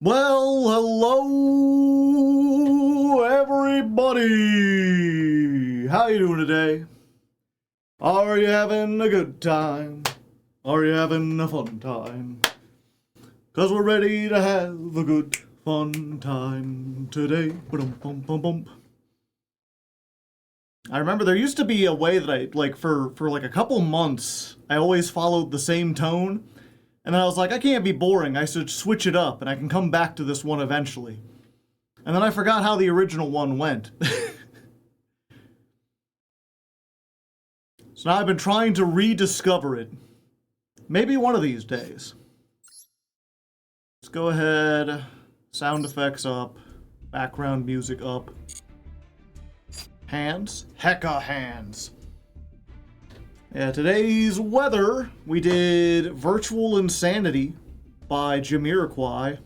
Well, hello, everybody. How you doing today? Are you having a good time? Are you having a fun time? 'Cause we're ready to have a good, fun time today. Ba-dum-bum-bum-bum. I remember there used to be a way that I, for like a couple months, I always followed the same tone. And then I was like, I can't be boring, I should switch it up, and I can come back to this one eventually. And then I forgot how the original one went. So now I've been trying to rediscover it. Maybe one of these days. Let's go ahead, sound effects up, background music up. Hands? Hecahands. Yeah, today's weather, we did Virtual Insanity by Jamiroquai.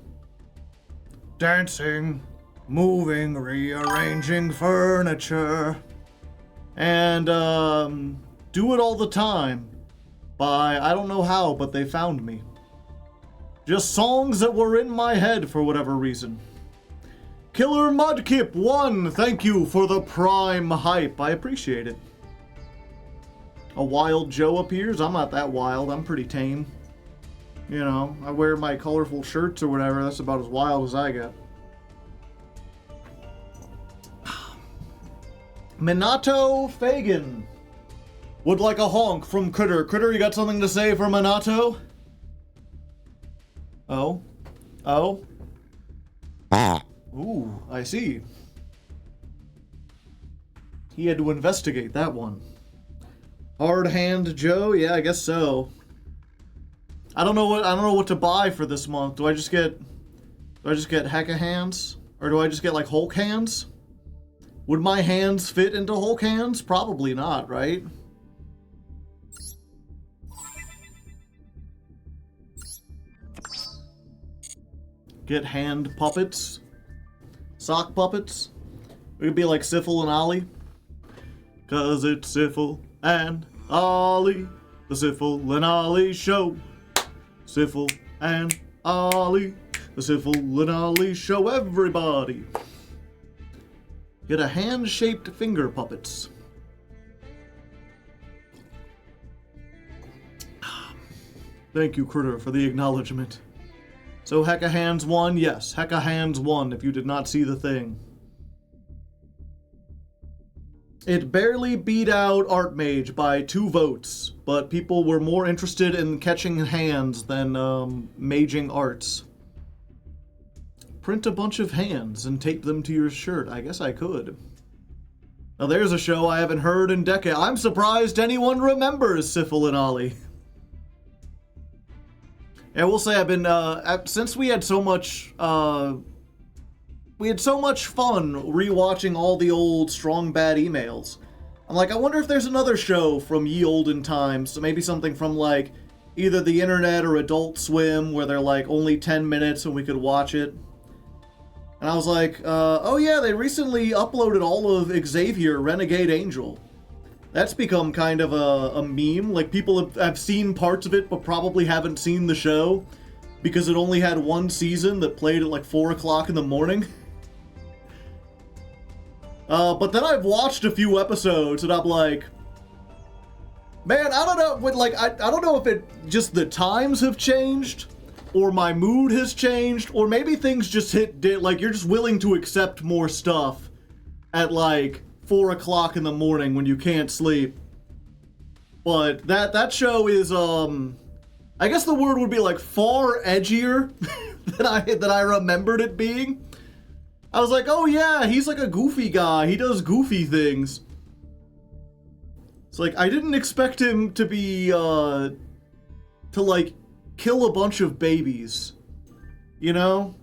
Dancing, moving, rearranging furniture. And, Do It All the Time by I don't know how, but they found me. Just songs that were in my head for whatever reason. Killer Mudkip 1, thank you for the prime hype, I appreciate it. A Wild Joe appears. I'm not that wild. I'm pretty tame. You know, I wear my colorful shirts or whatever. That's about as wild as I get. Minato Fagan would like a honk from Critter. Critter, you got something to say for Minato? Oh? Oh? Ooh, I see. He had to investigate that one. Hard Hand Joe? Yeah, I guess so. I don't know what to buy for this month. Do I just get Hecahands? Or do I just get like Hulk hands? Would my hands fit into Hulk hands? Probably not, right? Get hand puppets? Sock puppets? We could be like Syphil and Ollie. 'Cause it's Syphil and Ollie, the Syphil and Ollie show. Syphil and Ollie, the Syphil and Ollie show, everybody. Get a hand-shaped finger puppets. Thank you, Critter, for the acknowledgement. So Hecahands won? Yes, Hecahands won if you did not see the thing. It barely beat out Art Mage by 2 votes, but people were more interested in catching hands than maging arts. Print a bunch of hands and tape them to your shirt. I guess I could. Now there's a show I haven't heard in decades. I'm surprised anyone remembers Syphil and Ollie. I will say I've been, since we had so much fun rewatching all the old Strong Bad emails. I'm like, I wonder if there's another show from ye olden times, so maybe something from like either the internet or Adult Swim where they're like only 10 minutes and we could watch it. And I was like, oh yeah, they recently uploaded all of Xavier Renegade Angel. That's become kind of a meme. Like, people have seen parts of it but probably haven't seen the show because it only had 1 season that played at like 4 o'clock in the morning. But then I've watched a few episodes and I'm like, man, I don't know, I don't know if it just the times have changed or my mood has changed or maybe things just like you're just willing to accept more stuff at like 4 o'clock in the morning when you can't sleep. But that show is, I guess the word would be like far edgier than I remembered it being. I was like, oh yeah, he's like a goofy guy. He does goofy things. It's like, I didn't expect him to be, to like, kill a bunch of babies. You know?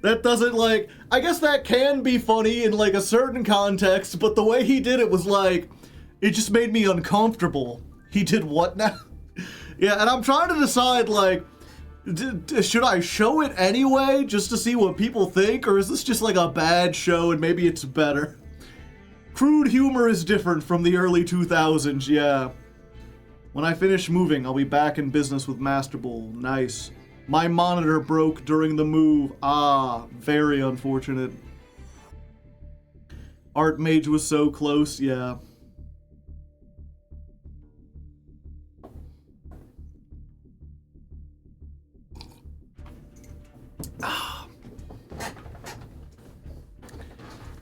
That doesn't, like, I guess that can be funny in like a certain context, but the way he did it was like, it just made me uncomfortable. He did what now? Yeah, and I'm trying to decide, like, should I show it anyway, just to see what people think, or is this just like a bad show and maybe it's better? Crude humor is different from the early 2000s, yeah. When I finish moving, I'll be back in business with Master Bull. Nice. My monitor broke during the move. Ah, very unfortunate. Archmage was so close, yeah.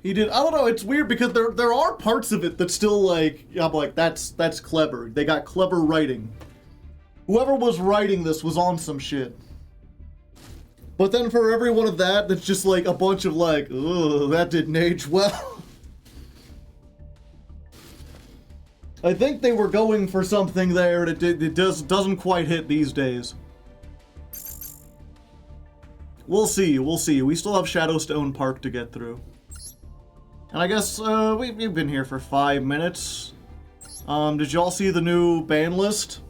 He did. I don't know. It's weird because there are parts of it that still like I'm like that's clever. They got clever writing. Whoever was writing this was on some shit. But then for every one of that, that's just like a bunch of like, ugh, that didn't age well. I think they were going for something there, and it doesn't quite hit these days. We'll see. We'll see. We still have Shadowstone Park to get through. And I guess we've been here for 5 minutes. Did y'all see the new ban list?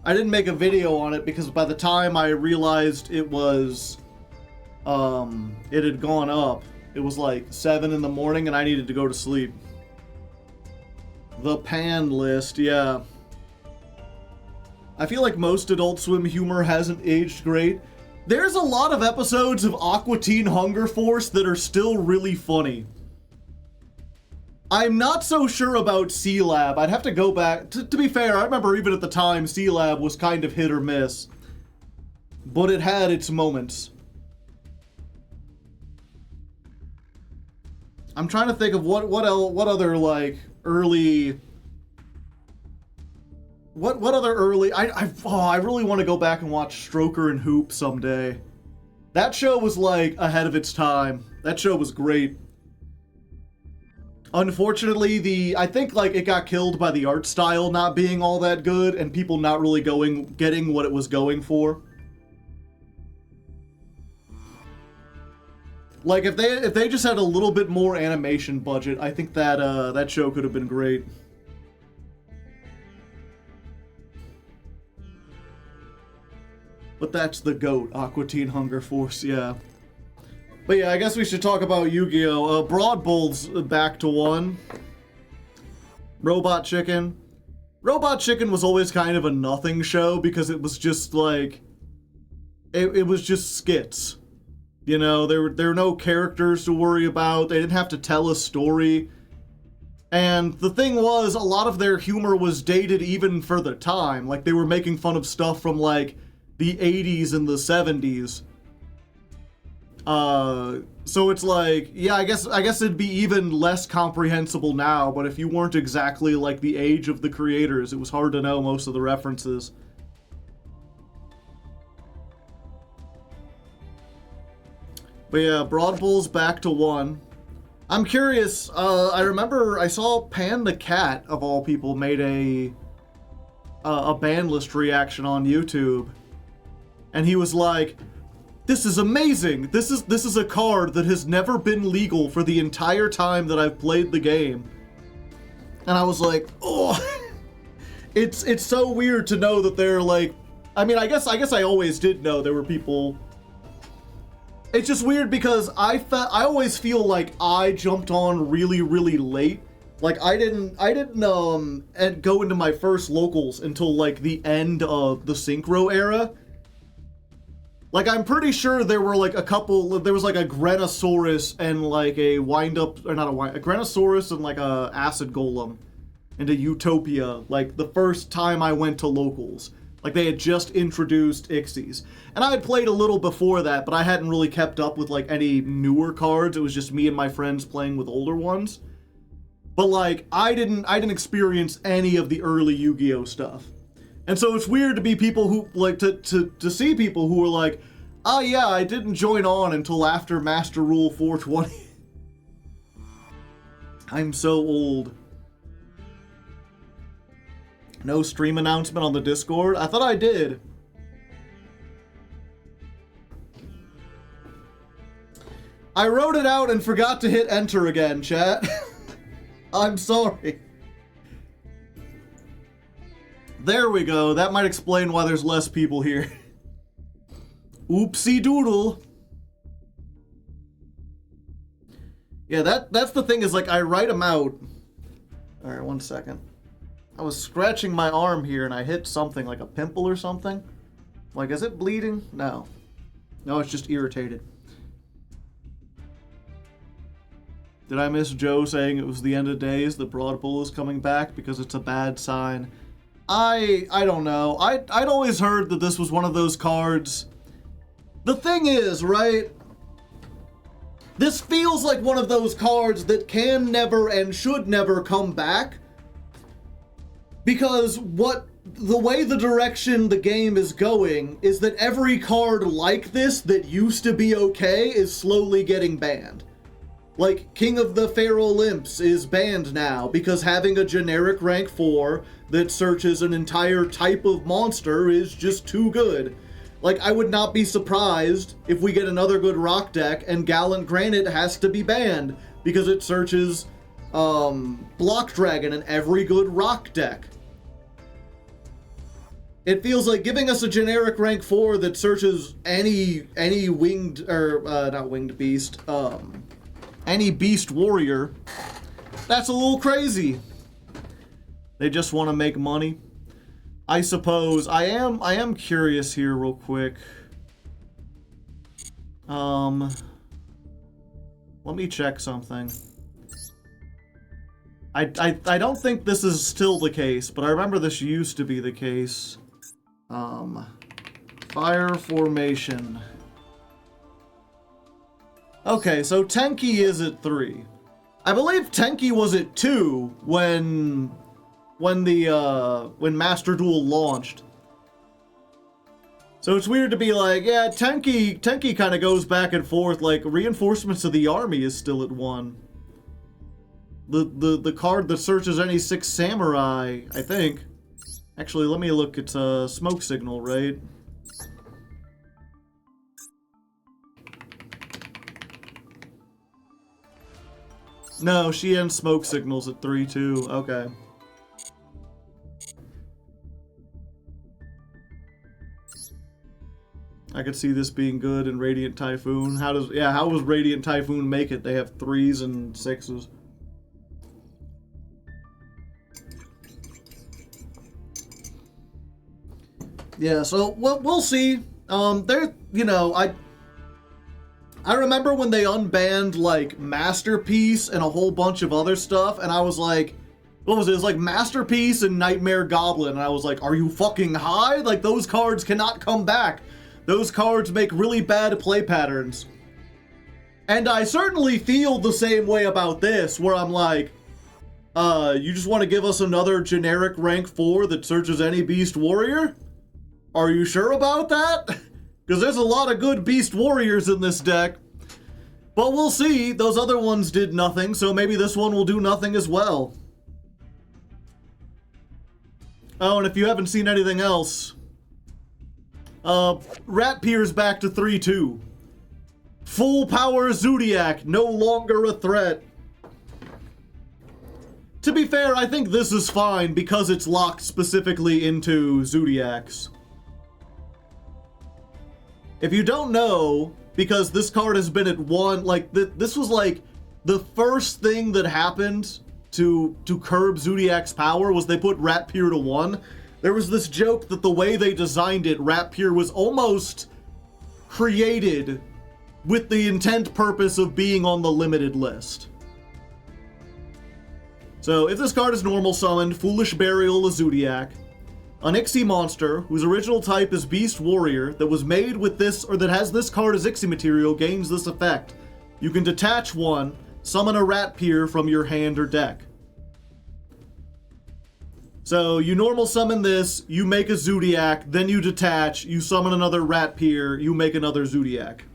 I didn't make a video on it because by the time I realized it was, it had gone up, it was like 7 in the morning and I needed to go to sleep. The pan list, yeah. I feel like most Adult Swim humor hasn't aged great. There's a lot of episodes of Aqua Teen Hunger Force that are still really funny. I'm not so sure about C-Lab. I'd have to go back. To be fair, I remember even at the time, C-Lab was kind of hit or miss. But it had its moments. I'm trying to think of what other, like, early... What other early... I really want to go back and watch Stroker and Hoop someday. That show was, like, ahead of its time. That show was great. Unfortunately, I think, like, it got killed by the art style not being all that good and people not really getting what it was going for. Like, if they just had a little bit more animation budget, I think that, that show could have been great. But that's the GOAT, Aqua Teen Hunger Force, yeah. But yeah, I guess we should talk about Yu-Gi-Oh! Broad Bull's back to 1. Robot Chicken. Robot Chicken was always kind of a nothing show because it was just like... It was just skits. You know, there were no characters to worry about. They didn't have to tell a story. And the thing was, a lot of their humor was dated even for the time. Like, they were making fun of stuff from, like, the 80s and the 70s. So it's like, yeah, I guess it'd be even less comprehensible now, but if you weren't exactly like the age of the creators, it was hard to know most of the references. But yeah, Broad Bull's back to 1. I'm curious, I remember I saw Pan the Cat, of all people, made a ban list reaction on YouTube. And he was like, "This is amazing. This is a card that has never been legal for the entire time that I've played the game." And I was like, "Oh." It's so weird to know that they're like, I mean, I guess I always did know there were people. It's just weird because I always feel like I jumped on really, really late. Like I didn't go into my first locals until like the end of the Synchro era. Like, I'm pretty sure there were, like, there was, like, a Grenosaurus and, like, a Grenosaurus and, like, a Acid Golem into Utopia, like, the first time I went to locals. Like, they had just introduced Ixies. And I had played a little before that, but I hadn't really kept up with, like, any newer cards. It was just me and my friends playing with older ones. But, like, I didn't experience any of the early Yu-Gi-Oh! Stuff. And so it's weird to be people who, like, to see people who are like, "Oh yeah, I didn't join on until after Master Rule 420. I'm so old. No stream announcement on the Discord? I thought I did. I wrote it out and forgot to hit enter again, chat. I'm sorry. There we go. That might explain why there's less people here. Oopsie doodle. Yeah, that's the thing is, like, I write them out. Alright, 1 second. I was scratching my arm here and I hit something, like a pimple or something. Like, is it bleeding? No. No, it's just irritated. Did I miss Joe saying it was the end of days? The Broad Bull is coming back because it's a bad sign. I don't know. I'd always heard that this was one of those cards. The thing is, right? This feels like one of those cards that can never and should never come back. Because the way the direction the game is going is that every card like this that used to be okay is slowly getting banned. Like, King of the Feral Imps is banned now because having a generic rank 4 that searches an entire type of monster is just too good. Like, I would not be surprised if we get another good rock deck and Gallant Granite has to be banned because it searches Block Dragon in every good rock deck. It feels like giving us a generic rank 4 that searches any winged, or not winged beast, any beast warrior, that's a little crazy. They just want to make money. I suppose. I am curious here real quick. Let me check something. I don't think this is still the case, but I remember this used to be the case. Fire formation. Okay, so Tenki is at 3. I believe Tenki was at 2 when Master Duel launched. So it's weird to be like, yeah, Tenki kind of goes back and forth. Like, Reinforcements of the Army is still at 1. The card that searches any 6 samurai, I think. Actually, let me look. It's a Smoke Signal, right? No, she ends Smoke Signals at 3 too. Okay. I could see this being good in Radiant Typhoon. How does Radiant Typhoon make it? They have 3s and 6s. Yeah, so we'll see. There, you know, I remember when they unbanned like Masterpiece and a whole bunch of other stuff, and I was like, what was it? It was like Masterpiece and Nightmare Goblin, and I was like, are you fucking high? Like, those cards cannot come back. Those cards make really bad play patterns. And I certainly feel the same way about this, where I'm like, you just want to give us another generic rank 4 that searches any Beast Warrior? Are you sure about that? Because there's a lot of good Beast Warriors in this deck. But we'll see. Those other ones did nothing, so maybe this one will do nothing as well. Oh, and if you haven't seen anything else, Ratpier's back to 3-2. Full power Zodiac, no longer a threat. To be fair, I think this is fine because it's locked specifically into Zodiacs. If you don't know, because this card has been at 1, like, this was like the first thing that happened to curb Zodiac's power was they put Ratpier to 1. There was this joke that the way they designed it, Ratpier was almost created with the intent purpose of being on the limited list. So if this card is normal summoned, Foolish Burial is Zodiac. An Ixie monster, whose original type is Beast Warrior, that was made with this, or that has this card as Ixie material, gains this effect. You can detach 1, summon a Ratpier from your hand or deck. So you normal summon this, you make a Zodiac, then you detach, you summon another Ratpier, you make another Zodiac.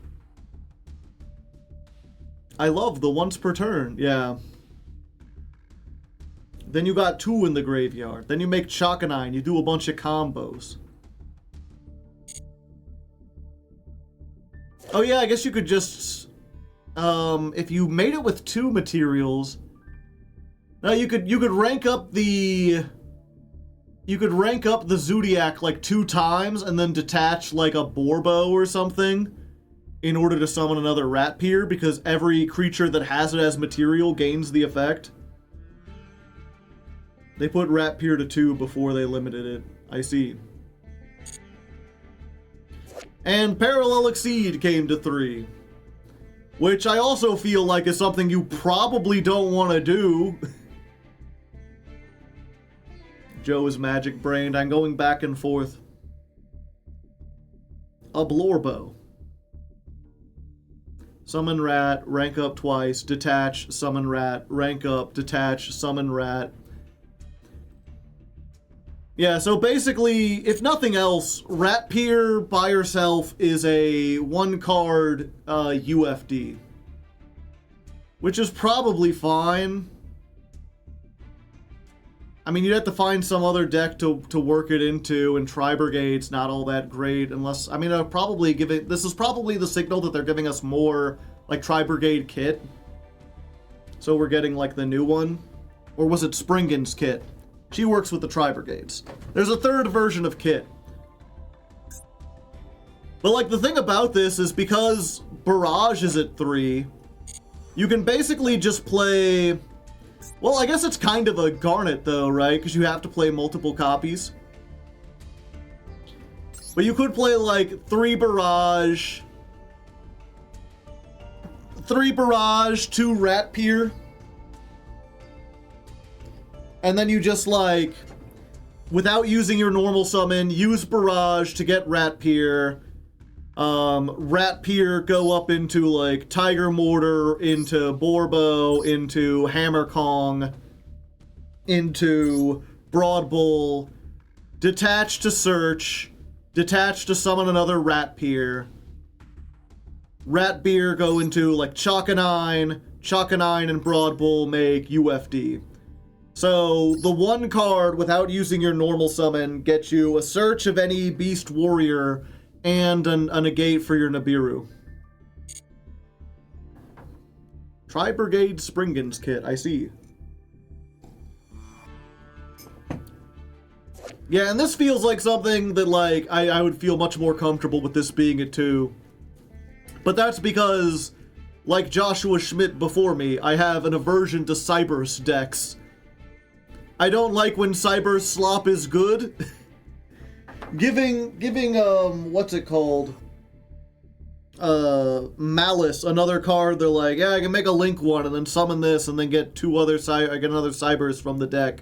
I love the once per turn, yeah. Then you got 2 in the graveyard. Then you make Chakanine, you do a bunch of combos. Oh yeah, I guess you could just, if you made it with 2 materials, no, you could rank up the, Zodiac like 2 times and then detach like a Borbo or something in order to summon another Ratpier, because every creature that has it as material gains the effect. They put Ratpier to 2 before they limited it. I see. And Parallel Exceed came to 3. Which I also feel like is something you probably don't want to do. Joe is magic brained. I'm going back and forth. A Blorbo. Summon rat, rank up twice, detach, summon rat, rank up, detach, summon rat. Yeah, so basically, if nothing else, Rat Pier by herself is a 1-card UFD. Which is probably fine. I mean, you'd have to find some other deck to work it into, and Tri-Brigade's not all that great, unless... I mean, this is probably the signal that they're giving us more, like, Tri-Brigade kit. So we're getting, like, the new one. Or was it Springen's kit? She works with the Tri-Brigades. There's a third version of kit. But, like, the thing about this is because Barrage is at 3, you can basically just play... Well, I guess it's kind of a Garnet, though, right? Because you have to play multiple copies. But you could play, like, 3 Barrage, 2 Rat Pier. And then you just, like, without using your normal summon, use Barrage to get Rat Pier. Rat Pier go up into, like, Tiger Mortar, into Borbo, into Hammer Kong, into Broad Bull, detach to search, detach to summon another Rat Pier. Rat Pier go into, like, Chakanine and Broad Bull make UFD. So, the 1 card, without using your normal summon, gets you a search of any Beast Warrior and a negate for your Nibiru. Tri-Brigade Springen's kit, I see. Yeah, and this feels like something that, like, I would feel much more comfortable with this being a 2. But that's because, like Joshua Schmidt before me, I have an aversion to Cyberse decks. I don't like when Cyber slop is good. giving what's it called? Malice, another card, they're like, yeah, I can make a link one and then summon this and then get another Cybers from the deck.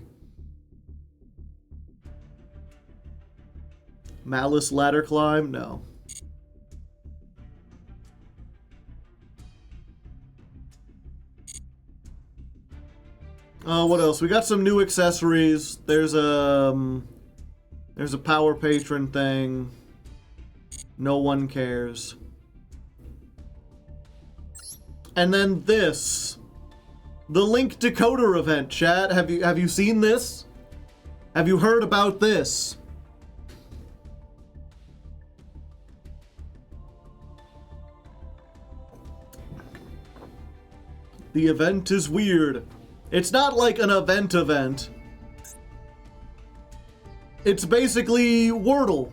Malice Ladder Climb? No. What else? We got some new accessories. There's a Power Patron thing. No one cares. And then this. The Link Decoder event, chat. Have you seen this? Have you heard about this? The event is weird. It's not like an event. It's basically Wordle.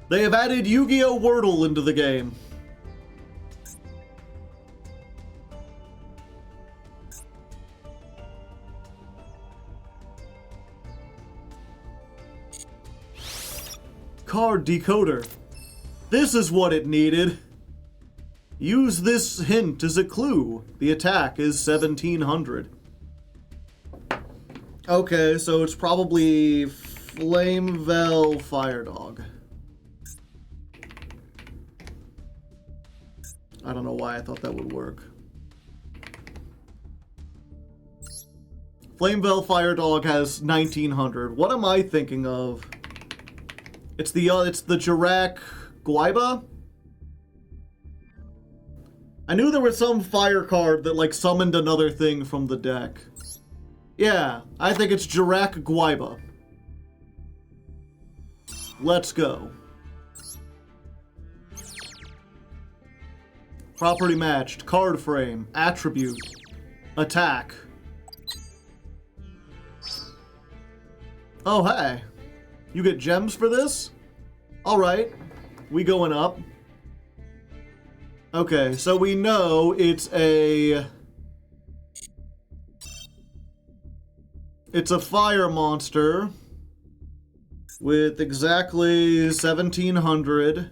They have added Yu-Gi-Oh! Wordle into the game. Card decoder. This is what it needed. Use this hint as a clue. The attack is 1700. Okay, so it's probably Flamevel Firedog. I don't know why I thought that would work. Flamevel Firedog has 1900. What am I thinking of? It's the Jirak Guaiba? I knew there was some fire card that, like, summoned another thing from the deck. Yeah, I think it's Jirak Guaiba. Let's go. Property matched, card frame, attribute, attack. Oh, hey. You get gems for this? Alright. We going up. Okay, so we know it's a fire monster with exactly 1700.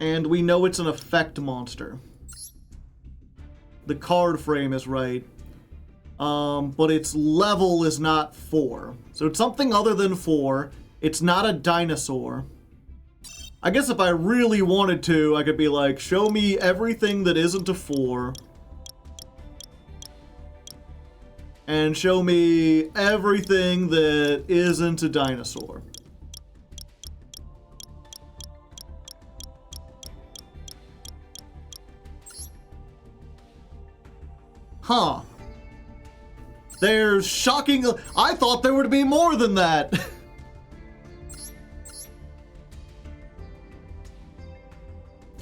And we know it's an effect monster. The card frame is right. But its level is not 4. So it's something other than 4. It's not a dinosaur. I guess if I really wanted to, I could be like, show me everything that isn't a 4. And show me everything that isn't a dinosaur. Huh. There's shocking... I thought there would be more than that.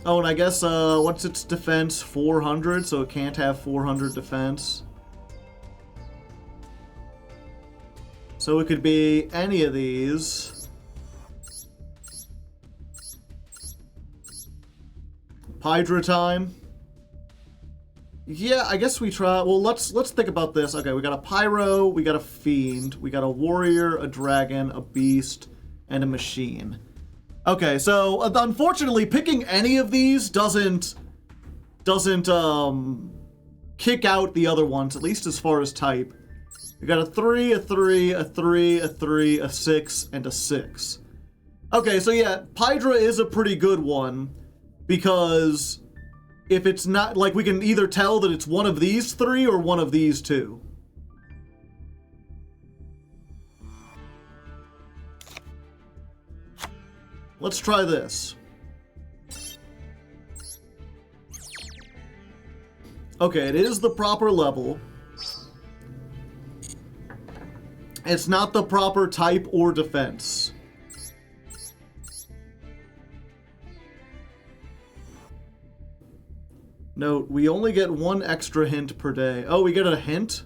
Oh, and I guess, what's its defense? 400, so it can't have 400 defense. So it could be any of these. Hydra time. Yeah, I guess we try. Well, let's think about this. Okay, we got a pyro, we got a fiend, we got a warrior, a dragon, a beast, and a machine. Okay, so unfortunately, picking any of these doesn't kick out the other ones, at least as far as type. We got a 3, a 3, a 3, a 3, a 6, and a 6. Okay, so yeah, Hydra is a pretty good one, because if it's not, like, we can either tell that it's one of these 3 or one of these 2. Let's try this. Okay, it is the proper level. It's not the proper type or defense. Note, we only get 1 extra hint per day. Oh, we get a hint?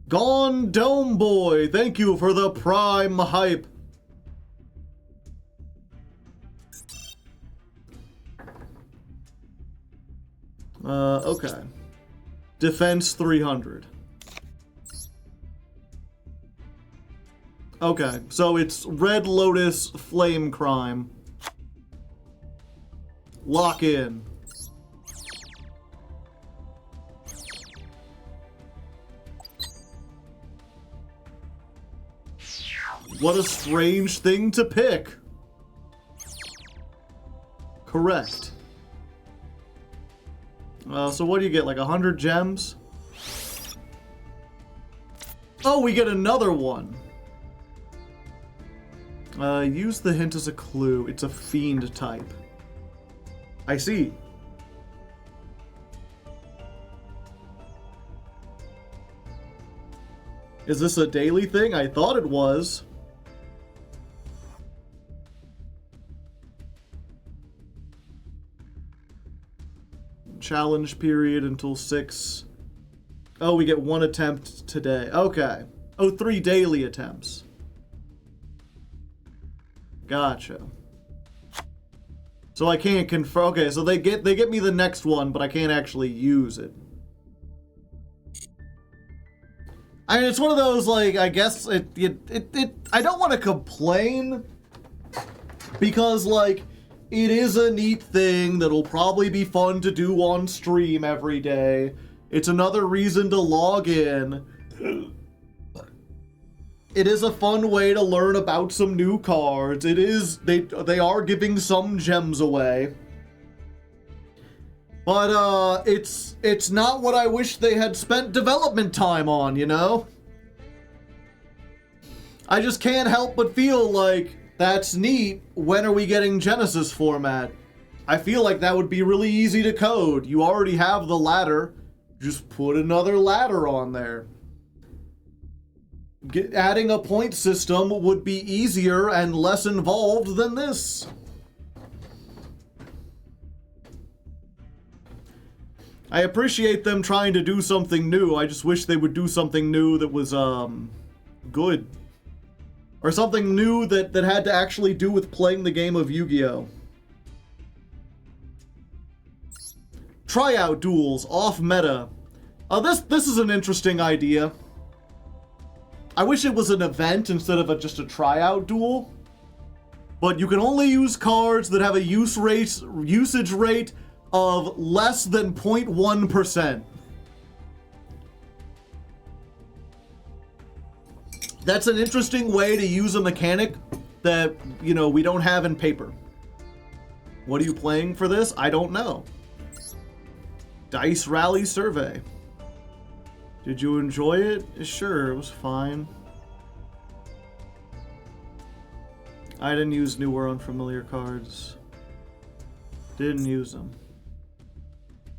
Gone Dome Boy, thank you for the prime hype. Okay. Defense 300. Okay, so it's Red Lotus Flame Crime. Lock in. What a strange thing to pick. Correct. So what do you get, like 100 gems? Oh, we get another one. Use the hint as a clue. It's a fiend type. I see. Is this a daily thing? I thought it was. Challenge period until 6. Oh, we get 1 attempt today. Okay. Oh, 3 daily attempts. Gotcha. So I can't confirm. Okay, so they get me the next one, but I can't actually use it. I mean, it's one of those, like, I guess I don't want to complain because, like, it is a neat thing that'll probably be fun to do on stream every day. It's another reason to log in. It is a fun way to learn about some new cards. It is, they are giving some gems away. But, it's not what I wish they had spent development time on, you know? I just can't help but feel like, that's neat. When are we getting Genesis format? I feel like that would be really easy to code. You already have the ladder. Just put another ladder on there. Adding a point system would be easier and less involved than this. I appreciate them trying to do something new. I just wish they would do something new that was, good. Or something new that had to actually do with playing the game of Yu-Gi-Oh! Tryout duels, off meta. This is an interesting idea. I wish it was an event instead of just a tryout duel. but you can only use cards that have a usage rate of less than 0.1%. That's an interesting way to use a mechanic that, you know, we don't have in Paper. What are you playing for this? I don't know. Dice Rally Survey. Did you enjoy it? Sure, it was fine. I didn't use newer unfamiliar cards. Didn't use them.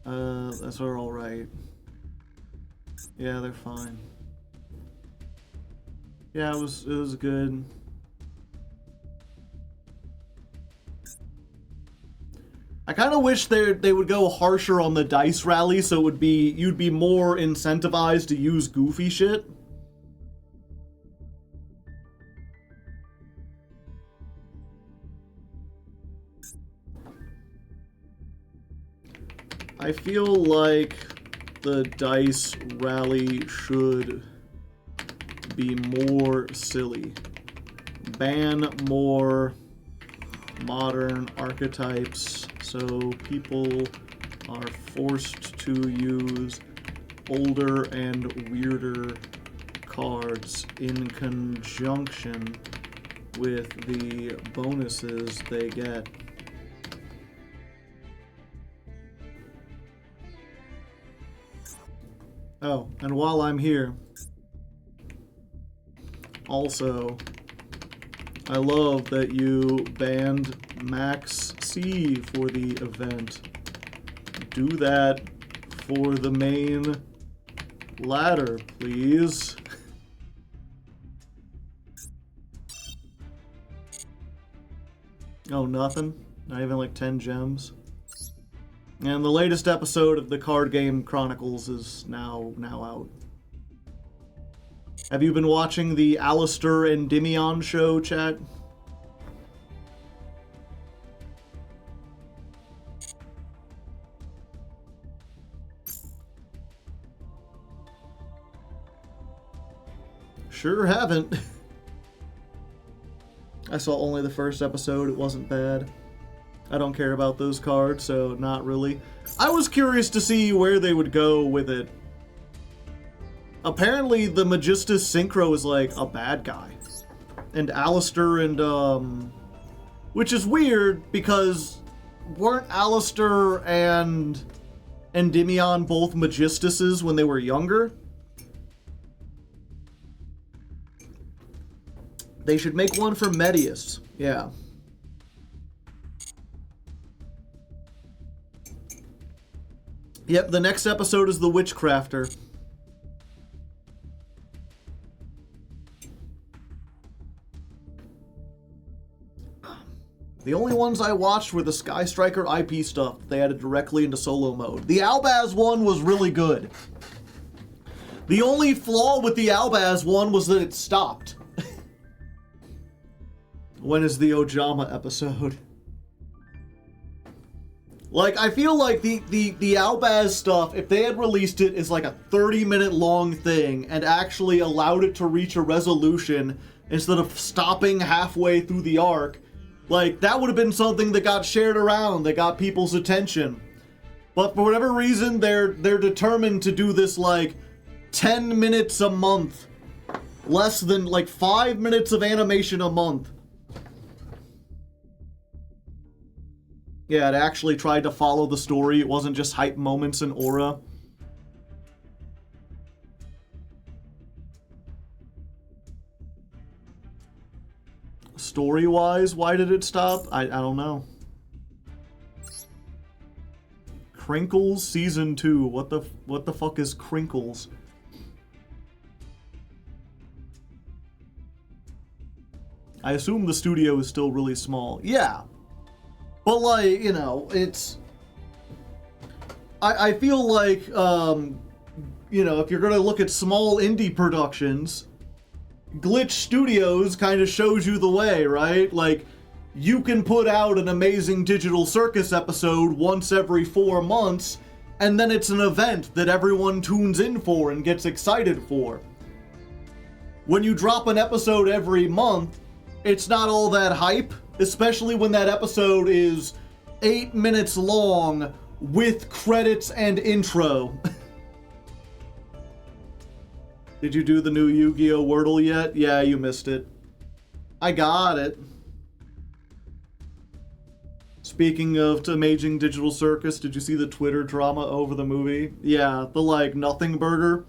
That's all right. Yeah, they're fine. Yeah, it was good. I kind of wish they would go harsher on the dice rally, so it would be you'd be more incentivized to use goofy shit. I feel like the dice rally should be more silly. Ban more modern archetypes so people are forced to use older and weirder cards in conjunction with the bonuses they get. Oh, and while I'm here, also, I love that you banned Max C for the event. Do that for the main ladder, please. Oh, nothing? Not even like 10 gems? And the latest episode of the Card Game Chronicles is now out. Have you been watching the Alistair and Dimion show, chat? Sure haven't. I saw only the first episode. It wasn't bad. I don't care about those cards, so not really. I was curious to see where they would go with it. Apparently, the Magistus Synchro is like a bad guy. And Alistair and, which is weird because weren't Alistair and Endymion both Magistuses when they were younger? They should make one for Medius. Yeah. Yep, the next episode is the Witchcrafter. The only ones I watched were the Sky Striker IP stuff they added directly into solo mode. The Albaz one was really good. The only flaw with the Albaz one was that it stopped. When is the Ojama episode? Like, I feel like the Albaz stuff, if they had released it as like a 30-minute long thing and actually allowed it to reach a resolution instead of stopping halfway through the arc, like, that would have been something that got shared around, that got people's attention. But for whatever reason, they're determined to do this, like, 10 minutes a month. Less than, like, 5 minutes of animation a month. Yeah, it actually tried to follow the story. It wasn't just hype moments and aura. Story-wise, why did it stop? I don't know. Crinkles Season 2. What the fuck is Crinkles? I assume the studio is still really small. Yeah. But, like, you know, it's... I feel like, you know, if you're gonna look at small indie productions, Glitch Studios kind of shows you the way, right? Like, you can put out an amazing Digital Circus episode once every 4 months, and then it's an event that everyone tunes in for and gets excited for. When you drop an episode every month, it's not all that hype, especially when that episode is 8 minutes long with credits and intro. Did you do the new Yu-Gi-Oh! Wordle yet? Yeah, you missed it. I got it. Speaking of Amazing Digital Circus, did you see the Twitter drama over the movie? Yeah, the, like, nothing burger.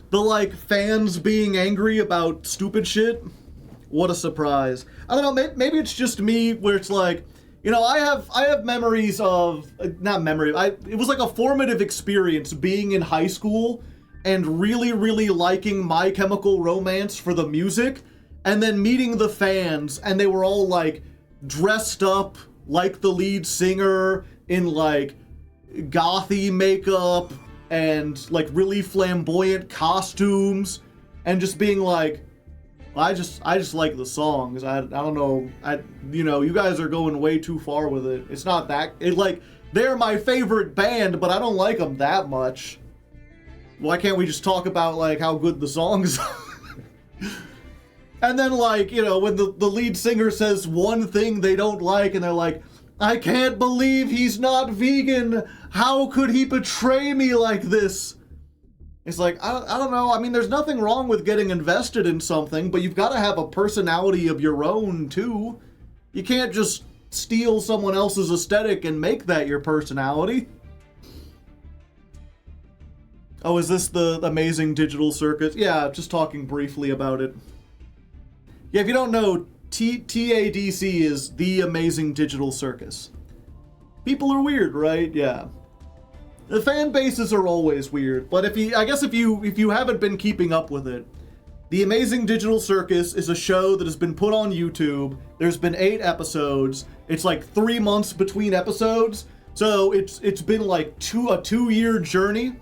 The, like, fans being angry about stupid shit. What a surprise. I don't know, maybe it's just me where it's like, you know, I have memories of, not memory, it was like a formative experience being in high school and really, really liking My Chemical Romance for the music, and then meeting the fans, and they were all, like, dressed up like the lead singer in, like, gothy makeup and, like, really flamboyant costumes, and just being like, I just like the songs. I don't know. You know, you guys are going way too far with it. It's not that, like, they're my favorite band, but I don't like them that much. Why can't we just talk about, like, how good the songs are? And then, like, you know, when the lead singer says one thing they don't like, and they're like, I can't believe he's not vegan. How could he betray me like this? It's like, I don't know. I mean, there's nothing wrong with getting invested in something, but you've got to have a personality of your own, too. You can't just steal someone else's aesthetic and make that your personality. Oh, is this the Amazing Digital Circus? Yeah, just talking briefly about it. Yeah, if you don't know, TADC is the Amazing Digital Circus. People are weird, right? Yeah. The fan bases are always weird, but if you haven't been keeping up with it, The Amazing Digital Circus is a show that has been put on YouTube. There's been 8 episodes. It's like 3 months between episodes, so it's been like a 2-year journey.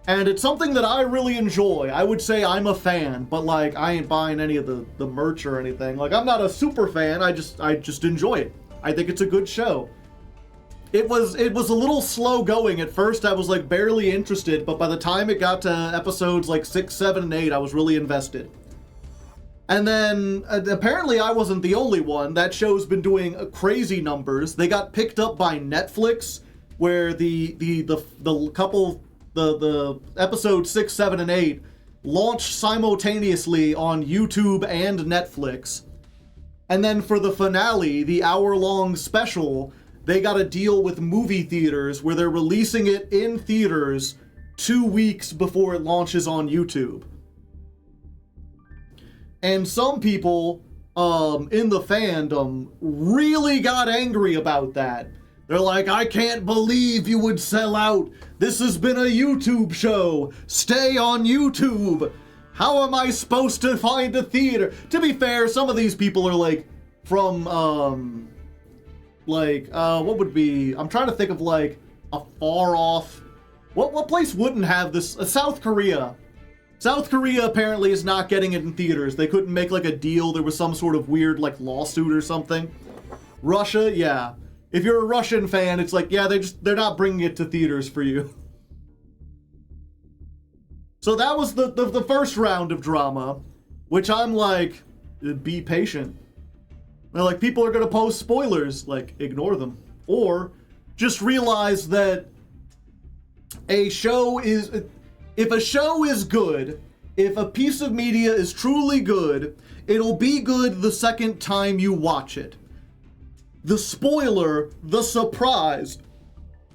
And it's something that I really enjoy. I would say I'm a fan, but like I ain't buying any of the merch or anything. Like I'm not a super fan. I just enjoy it. I think it's a good show. It was a little slow going at first. I was like barely interested, but by the time it got to episodes like 6, 7, and 8, I was really invested. And then apparently I wasn't the only one. That show's been doing crazy numbers. They got picked up by Netflix, where the episode 6, 7, and 8 launched simultaneously on YouTube and Netflix. And then for the finale, the hour-long special, they got a deal with movie theaters where they're releasing it in theaters 2 weeks before it launches on YouTube. And some people in the fandom really got angry about that. They're like, I can't believe you would sell out. This has been a YouTube show. Stay on YouTube. How am I supposed to find a theater? To be fair, some of these people are like from what would be, I'm trying to think of like a far off, what place wouldn't have this? South Korea. South Korea apparently is not getting it in theaters. They couldn't make like a deal. There was some sort of weird like lawsuit or something. Russia, yeah. If you're a Russian fan, it's like, yeah, they're not bringing it to theaters for you. So that was the first round of drama, which I'm like, be patient. They're like, people are gonna post spoilers, like, ignore them. Or just realize that if a show is good, if a piece of media is truly good, it'll be good the second time you watch it. The spoiler, the surprise,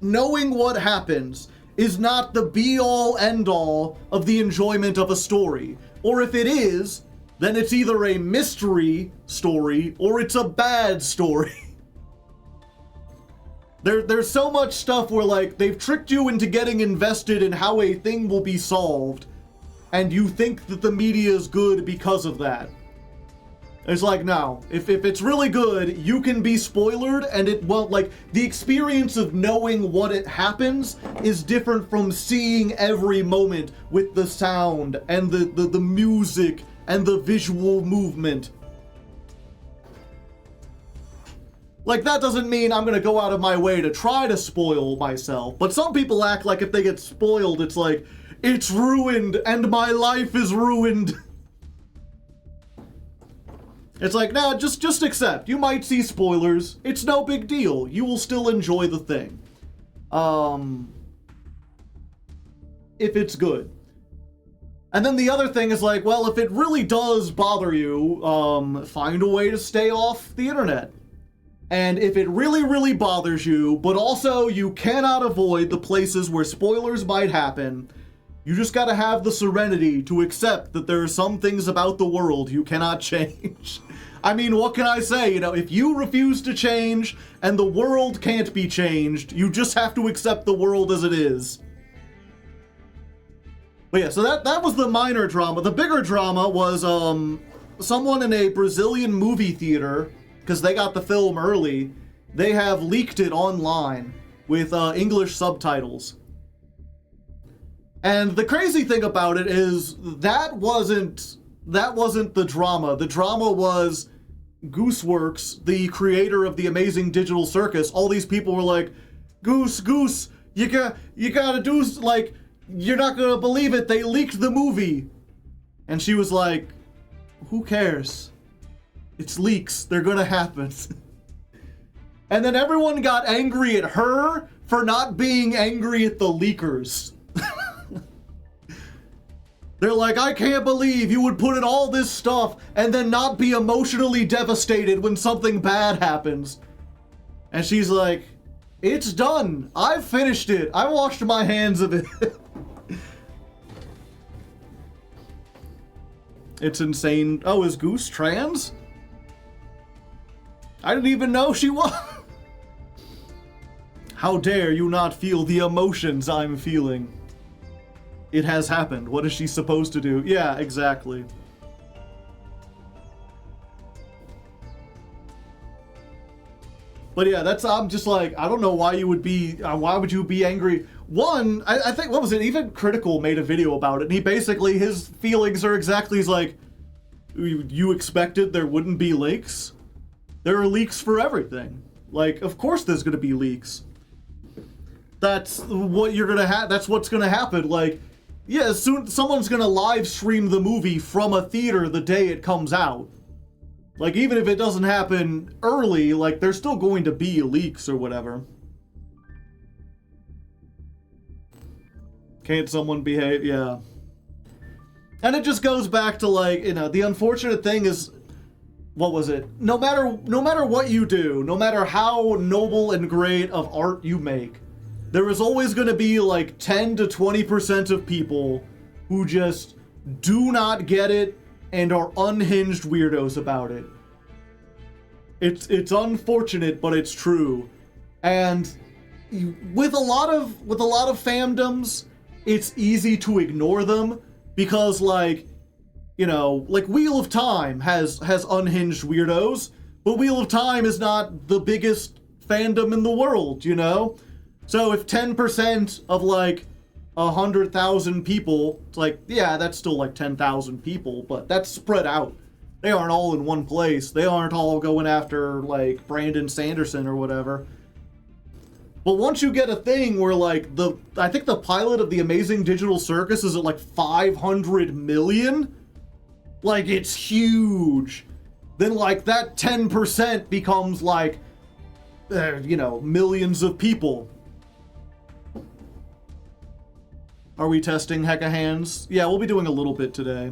knowing what happens is not the be-all, end-all of the enjoyment of a story. Or if it is, then it's either a mystery story or it's a bad story. There's so much stuff where like they've tricked you into getting invested in how a thing will be solved, and you think that the media is good because of that. It's like, no, if it's really good, you can be spoilered, and it won't, like, the experience of knowing what it happens is different from seeing every moment with the sound and the music and the visual movement. Like, that doesn't mean I'm gonna go out of my way to try to spoil myself, but some people act like if they get spoiled, it's like, it's ruined and my life is ruined. It's like, nah, just accept. You might see spoilers. It's no big deal. You will still enjoy the thing. If it's good. And then the other thing is like, well, if it really does bother you, find a way to stay off the internet. And if it really, really bothers you, but also you cannot avoid the places where spoilers might happen, you just gotta have the serenity to accept that there are some things about the world you cannot change. I mean, what can I say? You know, if you refuse to change and the world can't be changed, you just have to accept the world as it is. But yeah, so that was the minor drama. The bigger drama was someone in a Brazilian movie theater, because they got the film early, they have leaked it online with English subtitles. And the crazy thing about it is that wasn't the drama. The drama was Gooseworks, the creator of the Amazing Digital Circus. All these people were like, Goose, you gotta do, like, you're not gonna believe it, they leaked the movie. And she was like, who cares? It's leaks, they're gonna happen. And then everyone got angry at her for not being angry at the leakers. They're like, I can't believe you would put in all this stuff and then not be emotionally devastated when something bad happens. And she's like, it's done. I've finished it. I washed my hands of it. It's insane. Oh, is Goose trans? I didn't even know she was. How dare you not feel the emotions I'm feeling? It has happened. What is she supposed to do? Yeah, exactly. But yeah, I'm just like, I don't know why you would be, why would you be angry? One, I think, what was it? Even Critical made a video about it, and he basically, his feelings are exactly, he's like, you expected there wouldn't be leaks? There are leaks for everything. Like, of course there's gonna be leaks. That's what you're gonna have, that's what's gonna happen. Like, yeah, soon someone's gonna live stream the movie from a theater the day it comes out. Like, even if it doesn't happen early, like, there's still going to be leaks or whatever. Can't someone behave? Yeah. And it just goes back to, like, you know, the unfortunate thing is, what was it? No matter what you do, no matter how noble and great of art you make, there is always going to be like 10 to 20% of people who just do not get it and are unhinged weirdos about it. It's unfortunate, but it's true. And with a lot of fandoms, it's easy to ignore them because, like, you know, like Wheel of Time has unhinged weirdos, but Wheel of Time is not the biggest fandom in the world, you know? So if 10% of like 100,000 people, it's like, yeah, that's still like 10,000 people, but that's spread out. They aren't all in one place. They aren't all going after like Brandon Sanderson or whatever. But once you get a thing where like I think the pilot of the Amazing Digital Circus is at like 500 million, like it's huge. Then like that 10% becomes like, you know, millions of people. Are we testing Hecahands? Yeah, we'll be doing a little bit today.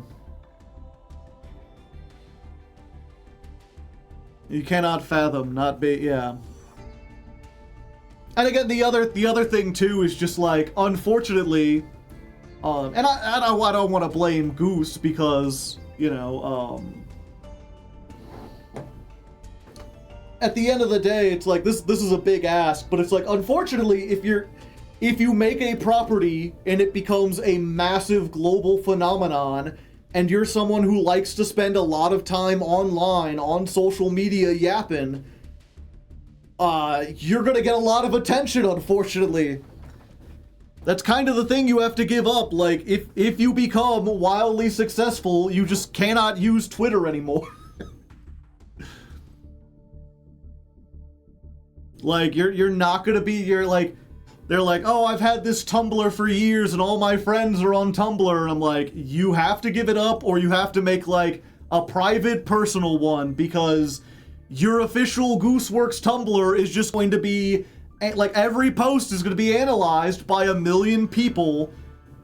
You cannot fathom, not be, yeah. And again, the other thing too is just like, unfortunately, and I don't want to blame Goose because, you know, at the end of the day, it's like this is a big ask, but it's like, unfortunately, if you make a property and it becomes a massive global phenomenon, and you're someone who likes to spend a lot of time online, on social media yapping, you're gonna get a lot of attention, unfortunately. That's kind of the thing you have to give up. Like, if you become wildly successful, you just cannot use Twitter anymore. Like, you're not gonna be, they're like, oh, I've had this Tumblr for years and all my friends are on Tumblr. And I'm like, you have to give it up or you have to make like a private personal one, because your official Gooseworks Tumblr is just going to be, like, every post is going to be analyzed by 1 million people,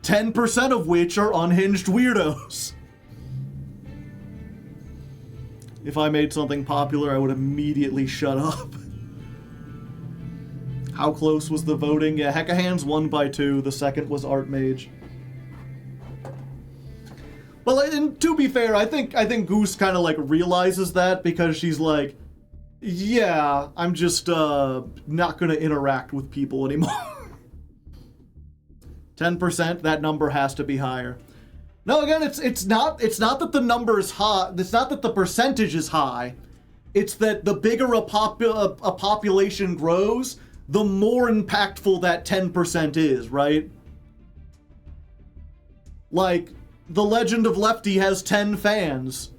10% of which are unhinged weirdos. If I made something popular, I would immediately shut up. How close was the voting? Yeah, Hecahands won by 2. The second was Art Mage. Well, and to be fair, I think Goose kind of like realizes that, because she's like, yeah, I'm just not gonna interact with people anymore. 10%, that number has to be higher. No, again, it's not that the number is high. It's not that the percentage is high. It's that the bigger a population grows, the more impactful that 10% is, right? Like, The Legend of Lefty has 10 fans.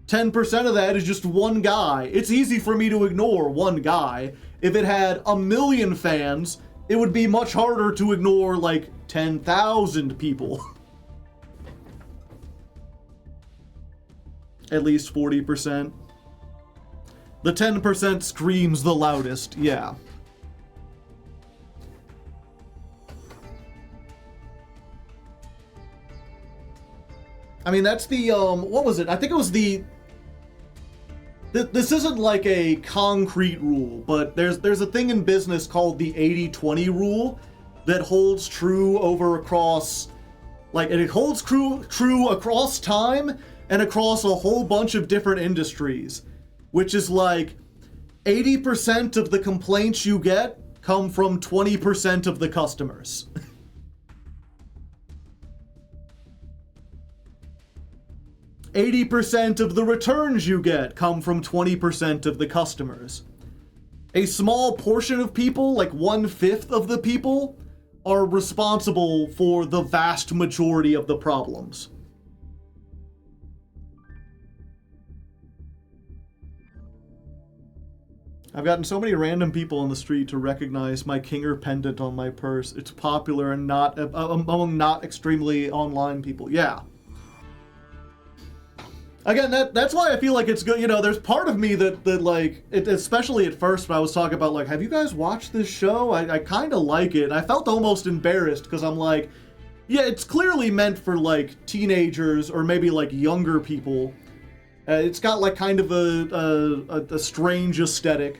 10% of that is just one guy. It's easy for me to ignore one guy. If it had 1 million fans, it would be much harder to ignore, like, 10,000 people. At least 40%. The 10% screams the loudest, yeah. I mean, that's the, what was it? I think it was the... This isn't like a concrete rule, but there's a thing in business called the 80-20 rule that holds true across... Like, it holds true across time and across a whole bunch of different industries. Which is like, 80% of the complaints you get come from 20% of the customers. 80% of the returns you get come from 20% of the customers. A small portion of people, like 1/5 of the people, are responsible for the vast majority of the problems. I've gotten so many random people on the street to recognize my Kinger pendant on my purse. It's popular and not among not extremely online people. Yeah. Again, that's why I feel like it's good. You know, there's part of me that like, especially at first when I was talking about, like, have you guys watched this show? I kind of like it. And I felt almost embarrassed because I'm like, yeah, it's clearly meant for, like, teenagers or maybe, like, younger people. It's got, like, kind of a strange aesthetic.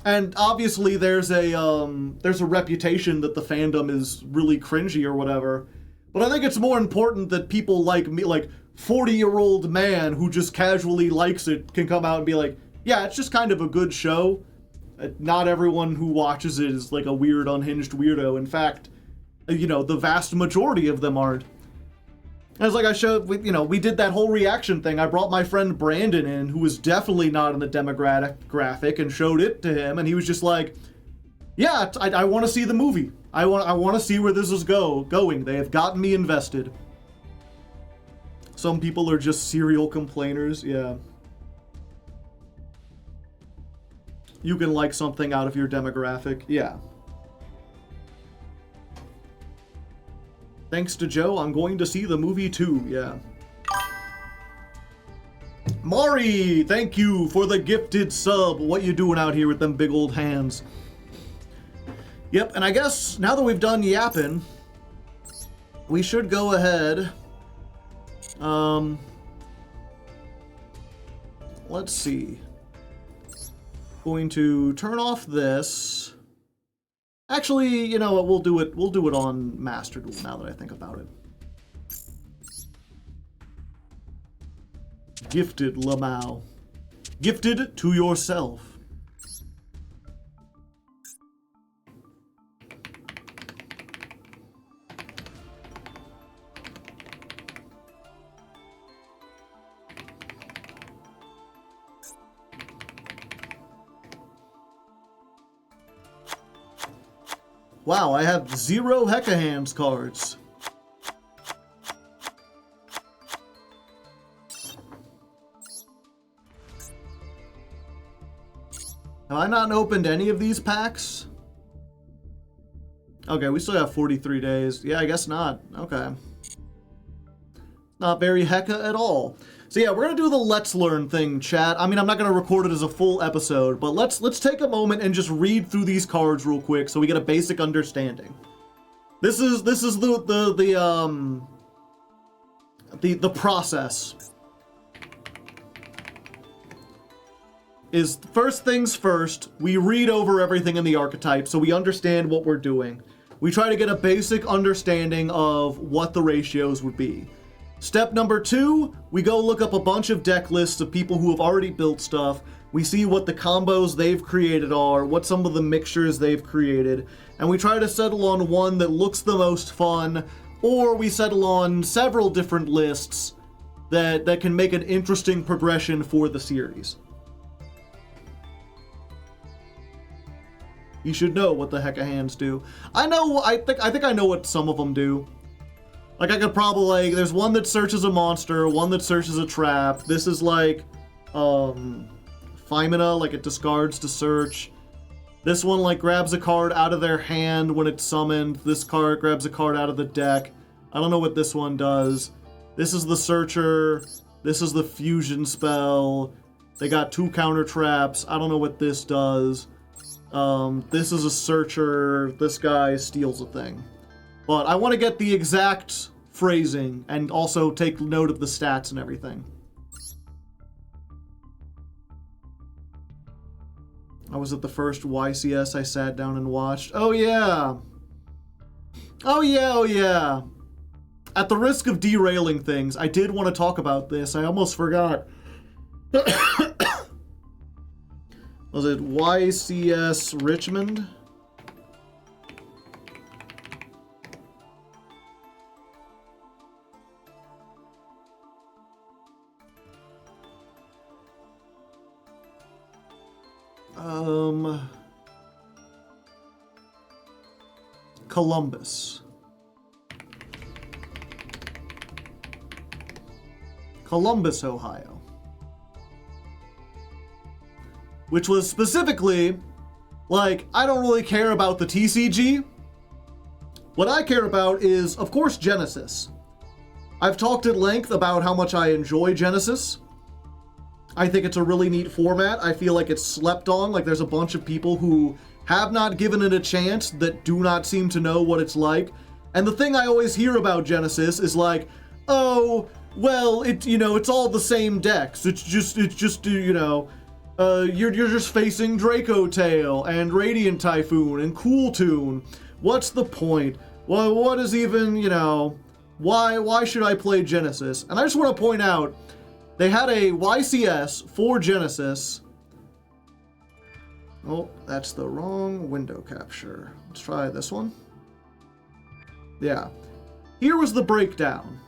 And obviously there's a reputation that the fandom is really cringy or whatever. But I think it's more important that people like me, like 40-year-old man who just casually likes it, can come out and be like, yeah, it's just kind of a good show. Not everyone who watches it is like a weird, unhinged weirdo. In fact, you know, the vast majority of them aren't. As like I showed, we did that whole reaction thing. I brought my friend Brandon in, who was definitely not in the demographic, and showed it to him, and he was just like, yeah, I want to see the movie. I want to see where this is going. They have gotten me invested. Some people are just serial complainers, yeah. You can like something out of your demographic, yeah. Thanks to Joe, I'm going to see the movie too, yeah. Mari, thank you for the gifted sub. What you doing out here with them big old hands? Yep, and I guess now that we've done yapping, we should go ahead. Let's see. Going to turn off this. Actually, you know what? We'll do it on Master Duel now that I think about it. Gifted Lamau. Gifted to yourself. Wow, I have 0 Hecahands cards. Have I not opened any of these packs? Okay, we still have 43 days. Yeah, I guess not. Okay. Not very Heka at all. So yeah, we're gonna do the let's learn thing, chat. I mean, I'm not gonna record it as a full episode, but let's take a moment and just read through these cards real quick so we get a basic understanding. This is the process. Is first things first, we read over everything in the archetype so we understand what we're doing. We try to get a basic understanding of what the ratios would be. Step number 2, we go look up a bunch of deck lists of people who have already built stuff. We see what the combos they've created are, what some of the mixtures they've created, and we try to settle on one that looks the most fun, or we settle on several different lists that can make an interesting progression for the series. You should know what the Hecahands do. I think I know what some of them do. Like, I could probably, like, there's one that searches a monster, one that searches a trap. This is like, Femina, like it discards to search. This one, like, grabs a card out of their hand when it's summoned. This card grabs a card out of the deck. I don't know what this one does. This is the searcher. This is the fusion spell. They got 2 counter traps. I don't know what this does. This is a searcher. This guy steals a thing. But I want to get the exact phrasing and also take note of the stats and everything. I was at the first YCS I sat down and watched. Oh yeah. Oh yeah, oh yeah. At the risk of derailing things, I did want to talk about this. I almost forgot. Was it YCS Richmond? Columbus. Columbus, Ohio. Which was specifically, like, I don't really care about the TCG. What I care about is, of course, Genesis. I've talked at length about how much I enjoy Genesis. I think it's a really neat format. I feel like it's slept on. Like, there's a bunch of people who have not given it a chance that do not seem to know what it's like. And the thing I always hear about Genesis is like, oh, well, it's all the same decks. It's just, you're just facing Draco Tail and Radiant Typhoon and Cool Tune. What's the point? Well, what is even, why should I play Genesis? And I just want to point out, they had a YCS for Genesis. Oh, that's the wrong window capture. Let's try this one. Yeah. Here was the breakdown.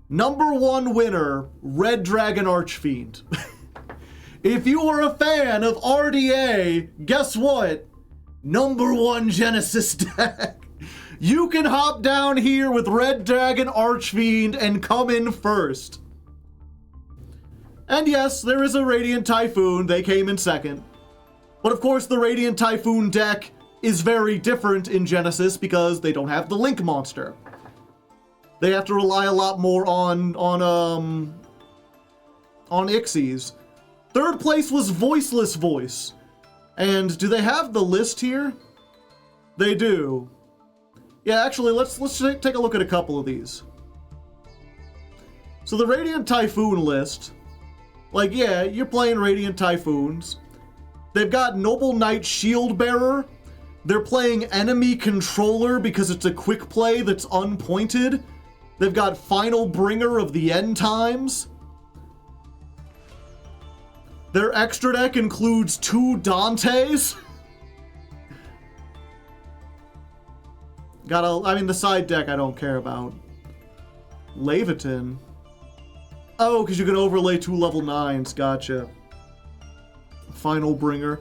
Number 1 winner, Red Dragon Archfiend. If you are a fan of RDA, guess what? Number 1 Genesis deck. You can hop down here with Red Dragon Archfiend and come in first. And yes, there is a Radiant Typhoon. They came in second. But of course, the Radiant Typhoon deck is very different in Genesis because they don't have the Link monster. They have to rely a lot more on Ixies. Third place was Voiceless Voice. And do they have the list here? They do. Yeah, actually, let's take a look at a couple of these. So the Radiant Typhoon list, like, yeah, you're playing Radiant Typhoons. They've got Noble Knight Shield Bearer. They're playing Enemy Controller because it's a quick play that's unpointed. They've got Final Bringer of the End Times. Their extra deck includes 2 Dantes. The side deck I don't care about. Leviton. Oh, because you can overlay 2 level 9s. Gotcha. Final Bringer.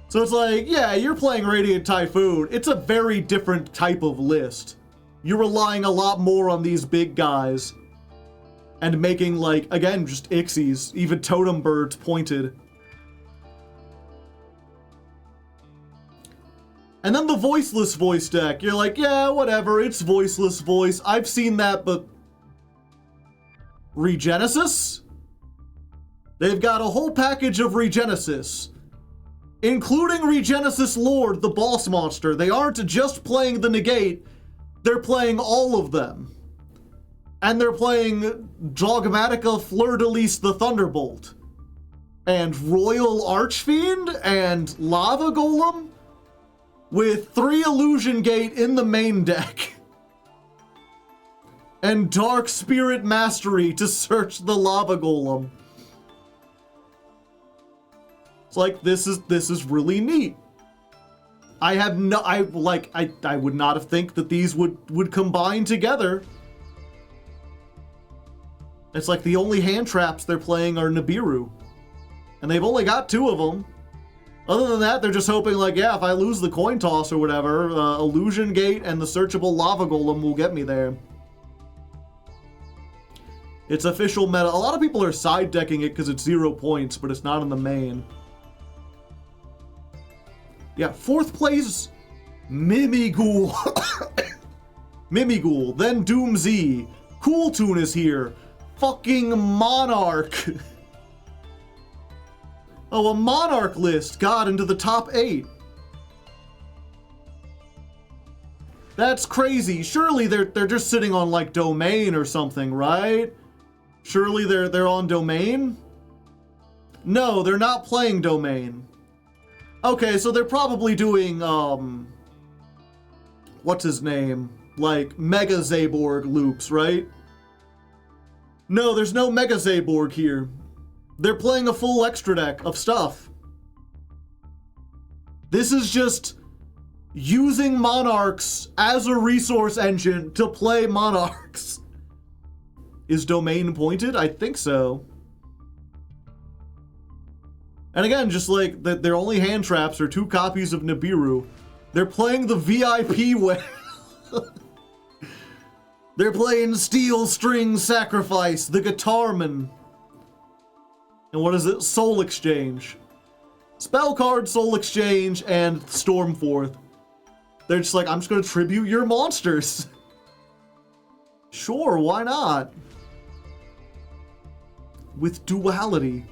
So it's like, yeah, you're playing Radiant Typhoon. It's a very different type of list. You're relying a lot more on these big guys. And making, like, again, just Ixies. Even Totem Birds pointed. And then the voiceless voice deck. You're like, yeah, whatever, it's voiceless voice. I've seen that, but... Regenesis? They've got a whole package of Regenesis. Including Regenesis Lord, the boss monster. They aren't just playing the negate, they're playing all of them. And they're playing Dogmatica Fleur-de-Lis the Thunderbolt. And Royal Archfiend and Lava Golem with 3 Illusion Gate in the main deck. And Dark Spirit Mastery to search the Lava Golem. It's like, this is really neat. I would not have think that these would combine together. It's like the only hand traps they're playing are Nibiru. And they've only got 2 of them. Other than that, they're just hoping, like, yeah, if I lose the coin toss or whatever, Illusion Gate and the searchable Lava Golem will get me there. It's official meta. A lot of people are side decking it because it's 0 points, but it's not in the main. Yeah, 4th place, Mimighoul. Mimighoul, then Doom Z. Cool Tune is here. Fucking Monarch. Oh, a Monarch list got into the top 8. That's crazy. Surely they're just sitting on like Domain or something, right? Surely they're on Domain? No, they're not playing Domain. Okay, so they're probably doing what's his name? Like Mega Zaborg loops, right? No, there's no Mega Zaborg here. They're playing a full extra deck of stuff. This is just using Monarchs as a resource engine to play Monarchs. Is Domain pointed? I think so. And again, just like their only hand traps are 2 copies of Nibiru. They're playing the VIP way. They're playing Steel String Sacrifice, the Guitarman. And what is it? Soul Exchange. Spell card, Soul Exchange, and Stormforth. They're just like, I'm just gonna tribute your monsters. Sure, why not? With duality.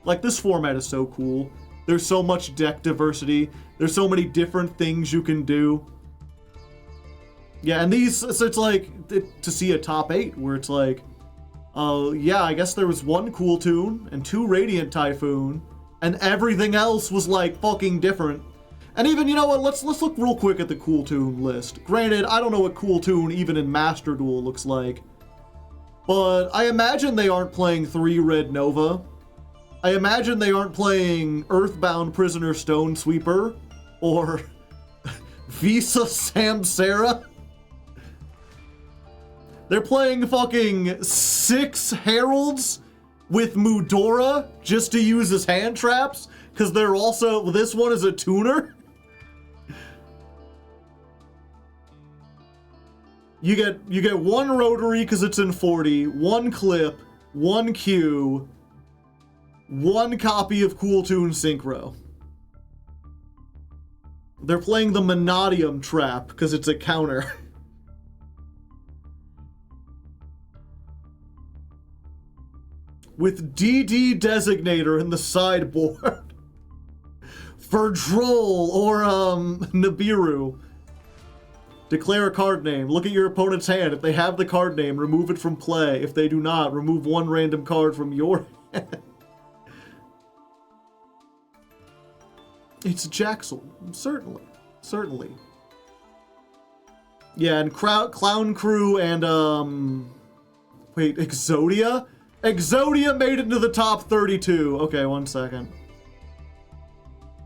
Like, this format is so cool. There's so much deck diversity. There's so many different things you can do. Yeah, and these, so it's like, to see a top 8 where it's like, yeah, I guess there was 1 Cool Tune and 2 Radiant Typhoon, and everything else was like fucking different. And even, you know what, let's look real quick at the Cool Tune list. Granted, I don't know what Cool Tune even in Master Duel looks like, but I imagine they aren't playing 3 Red Nova. I imagine they aren't playing Earthbound Prisoner Stone Sweeper or Visa Samsara. They're playing fucking 6 Heralds with Mudora just to use as hand traps, because they're also, this one is a tuner. You get 1 Rotary because it's in 40, 1 Clip, 1 Q, 1 copy of Cool Tune Synchro. They're playing the Monadium trap because it's a counter. With DD Designator in the sideboard. For Droll or Nibiru. Declare a card name. Look at your opponent's hand. If they have the card name, remove it from play. If they do not, remove 1 random card from your hand. It's Jaxel. Certainly. Certainly. Yeah, and Clown Crew and, wait, Exodia? Exodia made it into the top 32. Okay, 1 second.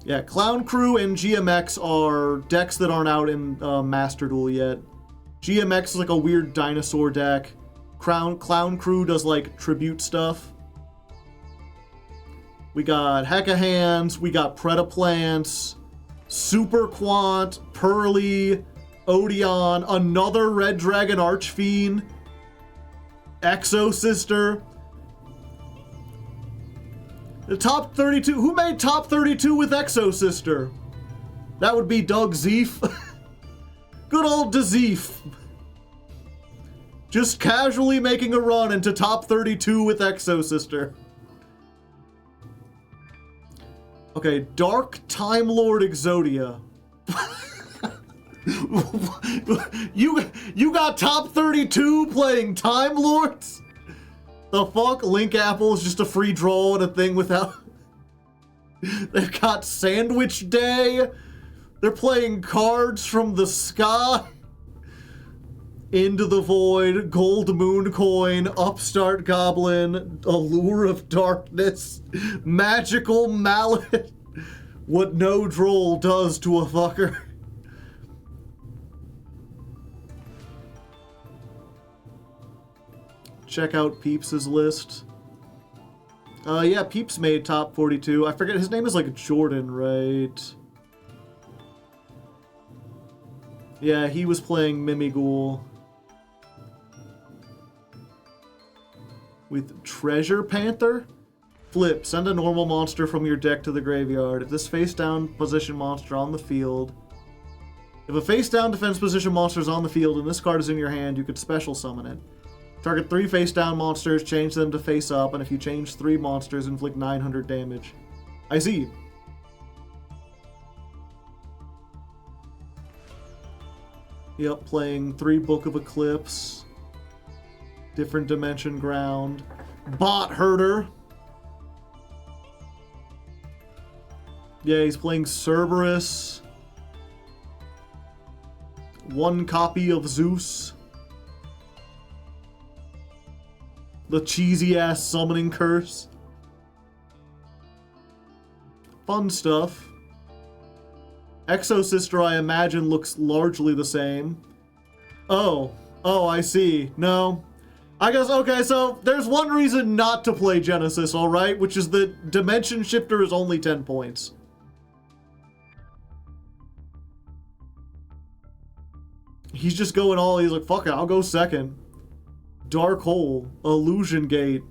Yeah, Clown Crew and GMX are decks that aren't out in Master Duel yet. GMX is like a weird dinosaur deck. Clown Crew does like tribute stuff. We got Hecahands, we got Predaplants, Super Quant, Pearly, Odeon, another Red Dragon Archfiend, Exo Sister. The top 32, who made top 32 with Exo Sister? That would be Doug Zeef. Good old Zeef. Just casually making a run into top 32 with Exo Sister. Okay, Dark Time Lord Exodia. You got top 32 playing Time Lords? The fuck? Link Apple is just a free draw and a thing without... They've got Sandwich Day. They're playing Cards from the Sky. Into the Void, Gold Moon Coin, Upstart Goblin, Allure of Darkness, Magical Mallet. What no droll does to a fucker. Check out Peeps' list. Yeah, Peeps made top 42. I forget, his name is like Jordan, right? Yeah, he was playing Mimighoul. With Treasure Panther? Flip, send a normal monster from your deck to the graveyard. If this face-down position monster on the field... If a face-down defense position monster is on the field and this card is in your hand, you could special summon it. Target 3 face-down monsters, change them to face-up, and if you change 3 monsters, inflict 900 damage. I see. Yep, playing 3 Book of Eclipse. Different Dimension Ground. Bot Herder. Yeah, he's playing Cerberus. 1 copy of Zeus. The cheesy-ass Summoning Curse. Fun stuff. Exo Sister, I imagine, looks largely the same. Oh, I see. No. I guess, okay, so there's one reason not to play Genesis, alright? Which is that Dimension Shifter is only 10 points. He's just going all, he's like, fuck it, I'll go second. Dark Hole, Illusion Gate,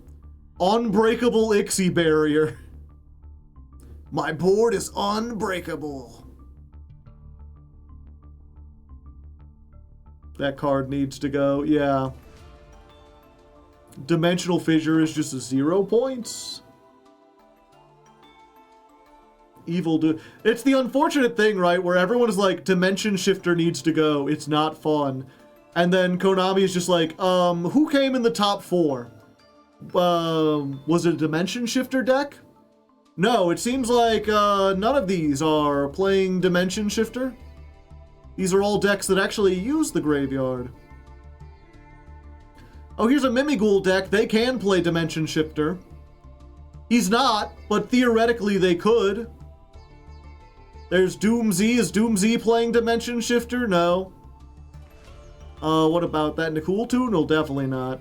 Unbreakable Ixie Barrier. My board is unbreakable. That card needs to go, yeah. Dimensional Fissure is just 0 points. Evil do. It's the unfortunate thing, right, where everyone is like, Dimension Shifter needs to go. It's not fun. And then Konami is just like, who came in the top 4? Was it a Dimension Shifter deck? No, it seems like none of these are playing Dimension Shifter. These are all decks that actually use the graveyard. Oh, here's a Mimighoul deck. They can play Dimension Shifter. He's not, but theoretically they could. There's Doom Z. Is Doom Z playing Dimension Shifter? No. What about that Nicooltoon? No, definitely not.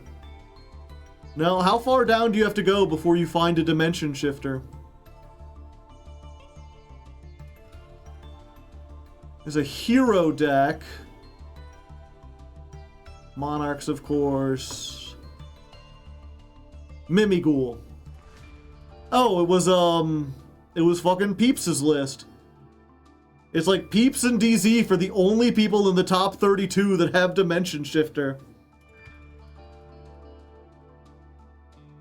No, how far down do you have to go before you find a Dimension Shifter? There's a Hero deck. Monarchs, of course. Mimighoul. Oh, it was fucking Peeps' list. It's like Peeps and DZ for the only people in the top 32 that have Dimension Shifter.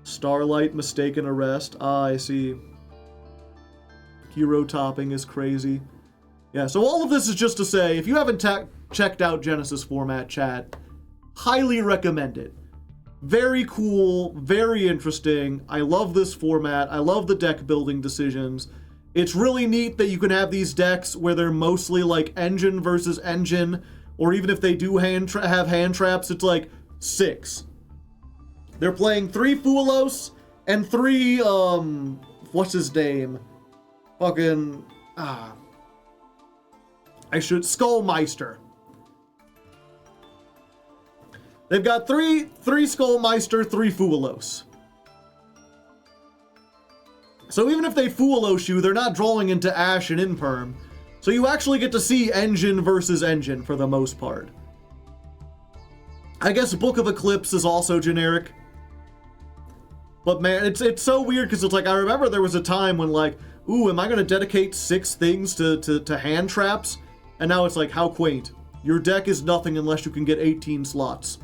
Starlight, Mistaken Arrest. Ah, I see. Hero topping is crazy. Yeah, so all of this is just to say, if you haven't checked out Genesis format, chat, highly recommend it. Very cool, very interesting. I love this format. I love the deck building decisions. It's really neat that you can have these decks where they're mostly like engine versus engine, or even if they do have hand traps, it's like 6. They're playing 3 Fuelos and 3, what's his name? Fucking, Skullmeister. They've got 3 Skullmeister, 3 Fuelos. So even if they Fuelos you, they're not drawing into Ash and Imperm. So you actually get to see engine versus engine for the most part. I guess Book of Eclipse is also generic. But man, it's so weird because it's like, I remember there was a time when like, Ooh, am I going to dedicate 6 things to hand traps? And now it's like, how quaint. Your deck is nothing unless you can get 18 slots.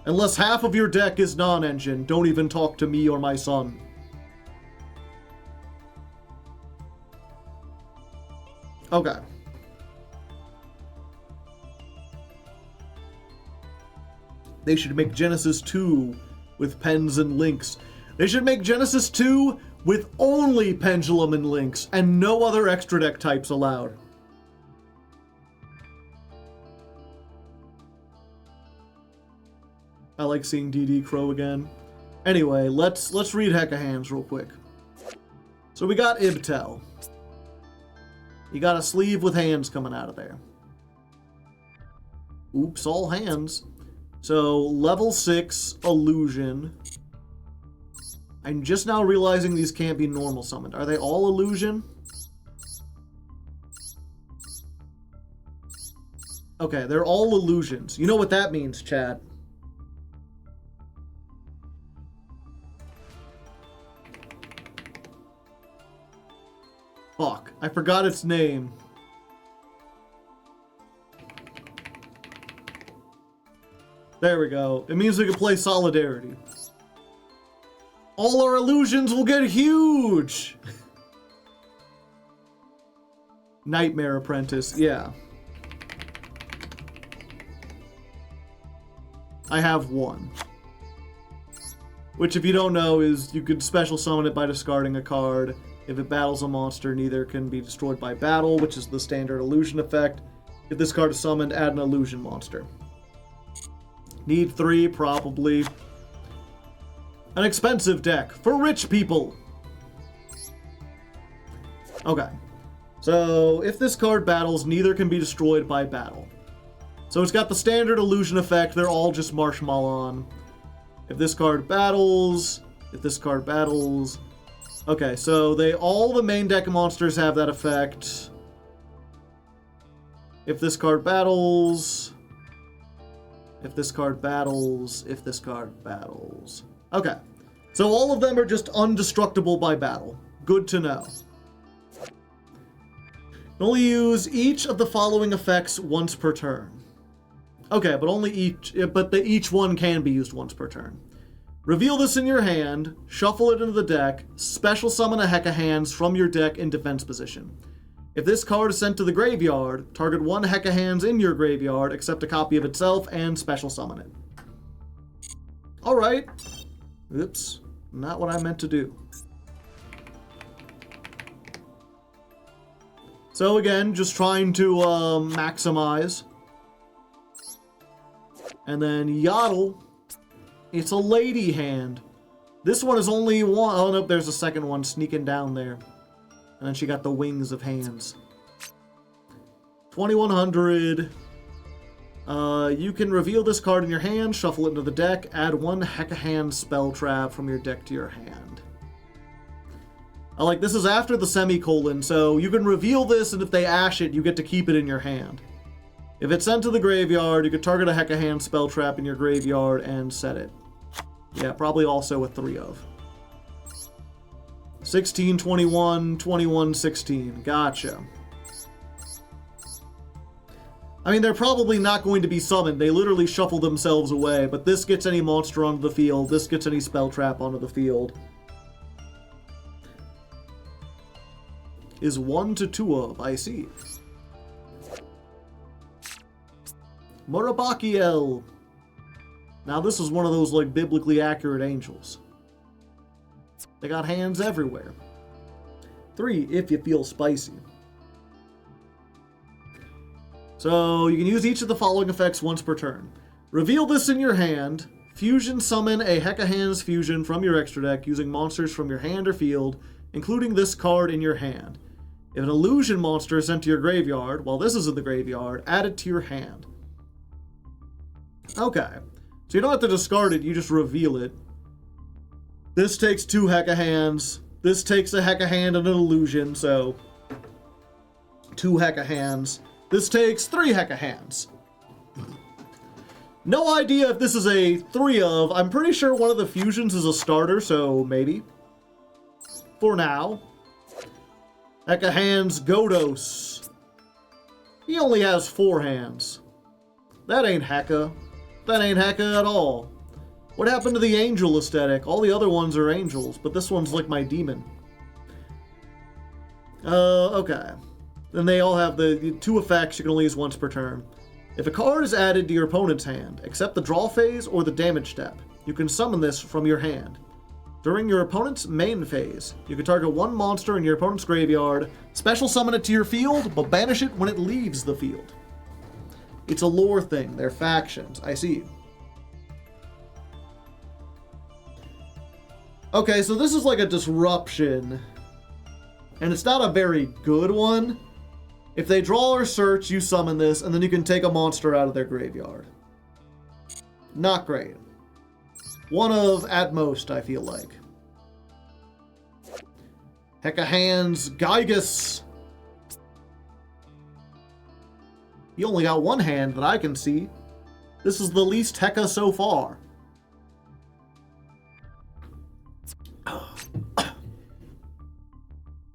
Unless half of your deck is non-engine, don't even talk to me or my son. Okay. They should make Genesis 2 with pens and links. They should make Genesis 2 with only Pendulum and links, and no other extra deck types allowed. I like seeing DD Crow again. Anyway, let's read Hecahands real quick. So we got Ibtel. You got a sleeve with hands coming out of there. Oops, all hands. So, level 6, Illusion. I'm just now realizing these can't be normal summoned. Are they all Illusion? Okay, they're all Illusions. You know what that means, Chad. Fuck, I forgot its name. There we go. It means we can play Solidarity. All our illusions will get huge! Nightmare Apprentice, yeah. I have 1. Which, if you don't know, is you could special summon it by discarding a card. If it battles a monster, neither can be destroyed by battle, which is the standard illusion effect. If this card is summoned, add an illusion monster. Need 3, probably. An expensive deck for rich people. Okay. So, if this card battles, neither can be destroyed by battle. So it's got the standard illusion effect. They're all just Marshmallow. If this card battles... If this card battles... Okay, so all the main deck monsters have that effect. If this card battles... If this card battles... If this card battles... Okay. So all of them are just undestructible by battle. Good to know. Only use each of the following effects once per turn. Okay, but each one can be used once per turn. Reveal this in your hand, shuffle it into the deck, special summon a Hecahands from your deck in defense position. If this card is sent to the graveyard, target 1 Hecahands in your graveyard, accept a copy of itself, and special summon it. Alright. Oops, not what I meant to do. So again, just trying to maximize. And then Yodel. It's a lady hand. This one is only 1. Oh, no, there's a second one sneaking down there. And then she got the wings of hands. 2100. You can reveal this card in your hand, shuffle it into the deck, add 1 Hecahand spell trap from your deck to your hand. This is after the semicolon, so you can reveal this, and if they ash it, you get to keep it in your hand. If it's sent to the graveyard, you could target a Hecahand spell trap in your graveyard and set it. Yeah, probably also a 3 of. 16, 21, 21, 16. Gotcha. I mean, they're probably not going to be summoned. They literally shuffle themselves away, but this gets any monster onto the field. This gets any spell trap onto the field. Is 1 to 2 of, I see. Murabakiel. Now this is one of those biblically accurate angels. They got hands everywhere. 3 if you feel spicy. So you can use each of the following effects once per turn. Reveal this in your hand. Fusion summon a Hecahands fusion from your extra deck using monsters from your hand or field, including this card in your hand. If an illusion monster is sent to your graveyard, while this is in the graveyard, add it to your hand. Okay. So you don't have to discard it, you just reveal it. This takes 2 Hecahands. This takes a Hecahand and an illusion, so 2 Hecahands. This takes 3 Hecahands. No idea if this is a 3 of. I'm pretty sure one of the fusions is a starter, so maybe. For now. Hecahands Godos. He only has 4 hands. That ain't Heca. That ain't Heca at all. What happened to the angel aesthetic? All the other ones are angels, but this one's like my demon. Okay. Then they all have the 2 effects you can only use once per turn. If a card is added to your opponent's hand, except the draw phase or the damage step, you can summon this from your hand. During your opponent's main phase, you can target 1 monster in your opponent's graveyard, special summon it to your field, but banish it when it leaves the field. It's a lore thing. They're factions. I see. Okay, so this is like a disruption. And it's not a very good one. If they draw or search, you summon this, and then you can take a monster out of their graveyard. Not great. One of, at most, I feel like. Hecahands Gygus. You only got 1 hand that I can see. This is the least Heca so far.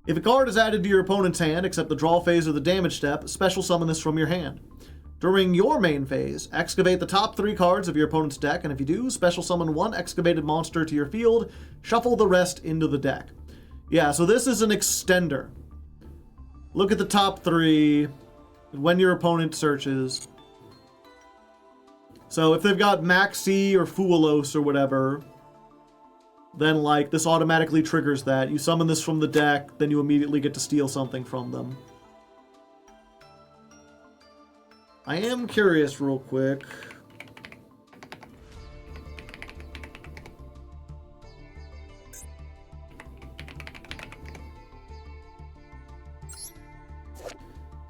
If a card is added to your opponent's hand, except the draw phase or the damage step, special summon this from your hand. During your main phase, excavate the top 3 cards of your opponent's deck, and if you do, special summon 1 excavated monster to your field, shuffle the rest into the deck. Yeah, so this is an extender. Look at the top 3 when your opponent searches. So if they've got Maxi or Fuelos or whatever, then like this automatically triggers that. You summon this from the deck, then you immediately get to steal something from them. I am curious real quick.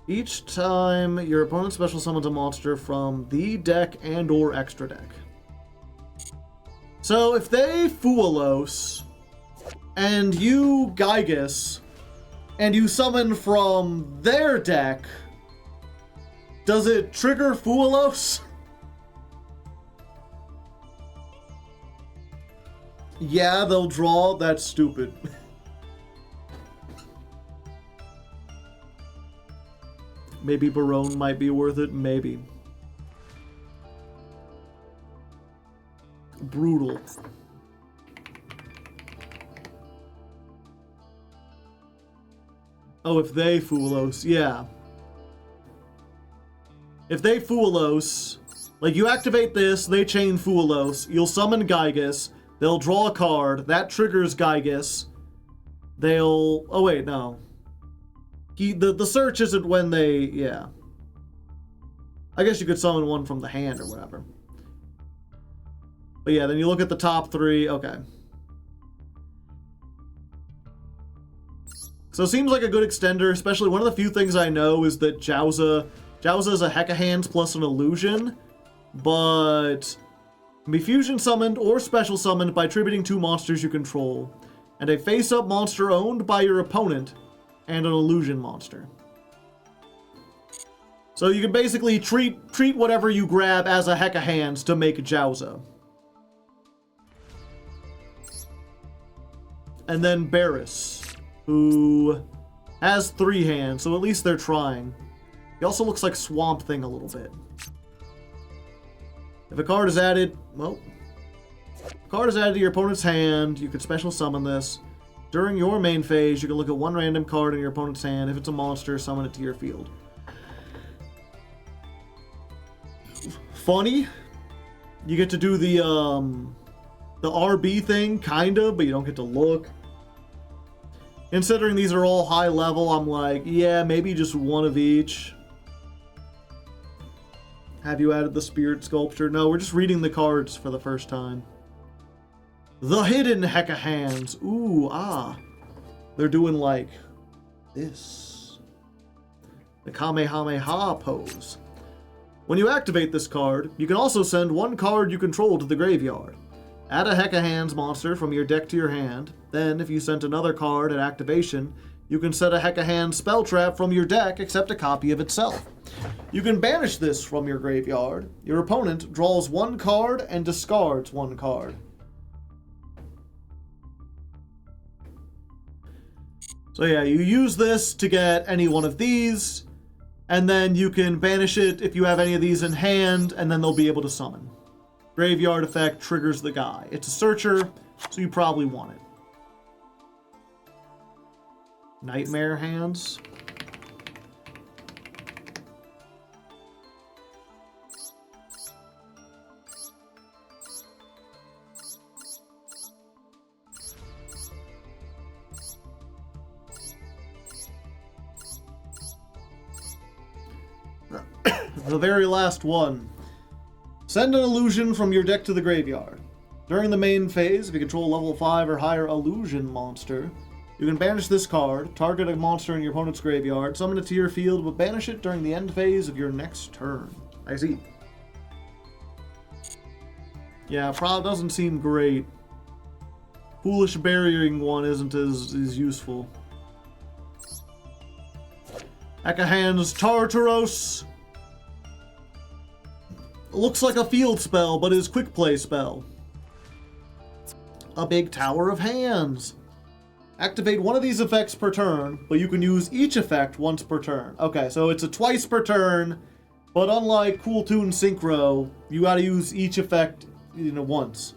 Each time your opponent special summons a monster from the deck and or extra deck. So if they Fuelos and you Gygus and you summon from their deck, does it trigger Fuelos? Yeah, they'll draw. That's stupid. Maybe Barone might be worth it. Maybe. Brutal. Oh, if they Fuelos. Yeah. If they Fuelos, like you activate this, they chain Fuelos, you'll summon Gygus, they'll draw a card, that triggers Gygus, they'll... Oh wait, no. The search isn't when they... Yeah. I guess you could summon one from the hand or whatever. But yeah, then you look at the top 3, okay. So it seems like a good extender, especially one of the few things I know is that Jowza is a Hecahands plus an illusion, but can be fusion summoned or special summoned by tributing 2 monsters you control, and a face-up monster owned by your opponent, and an illusion monster. So you can basically treat whatever you grab as a Hecahands to make Jowza. And then Barris, who has 3 hands, so at least they're trying. He also looks like Swamp Thing a little bit. If a card is added, well, if a card is added to your opponent's hand, you can special summon this. During your main phase, you can look at 1 random card in your opponent's hand. If it's a monster, summon it to your field. Funny. You get to do the RB thing, kinda, but you don't get to look. Considering these are all high level, I'm like, yeah, maybe just 1 of each. Have you added the spirit sculpture? No, we're just reading the cards for the first time. The hidden Hecahands. Ooh, ah. They're doing like this. The Kamehameha pose. When you activate this card, you can also send 1 card you control to the graveyard. Add a Hecahands monster from your deck to your hand. Then, if you sent another card at activation, you can set a Hecahands spell trap from your deck, except a copy of itself. You can banish this from your graveyard. Your opponent draws 1 card and discards 1 card. So yeah, you use this to get any one of these, and then you can banish it if you have any of these in hand, and then they'll be able to summon. Graveyard effect triggers the guy. It's a searcher, so you probably want it. Nightmare hands. The very last one. Send an illusion from your deck to the graveyard. During the main phase, if you control a level 5 or higher illusion monster, you can banish this card, target a monster in your opponent's graveyard, summon it to your field, but banish it during the end phase of your next turn. I see. Yeah, probably doesn't seem great. Foolish Burying one isn't as useful. Hecahands Tartaros. Looks like a field spell, but is quick play spell. A big Tower of Hands. Activate one of these effects per turn, but you can use each effect once per turn. Okay, so it's a twice per turn, but unlike Cool Toon Synchro, you gotta use each effect, once.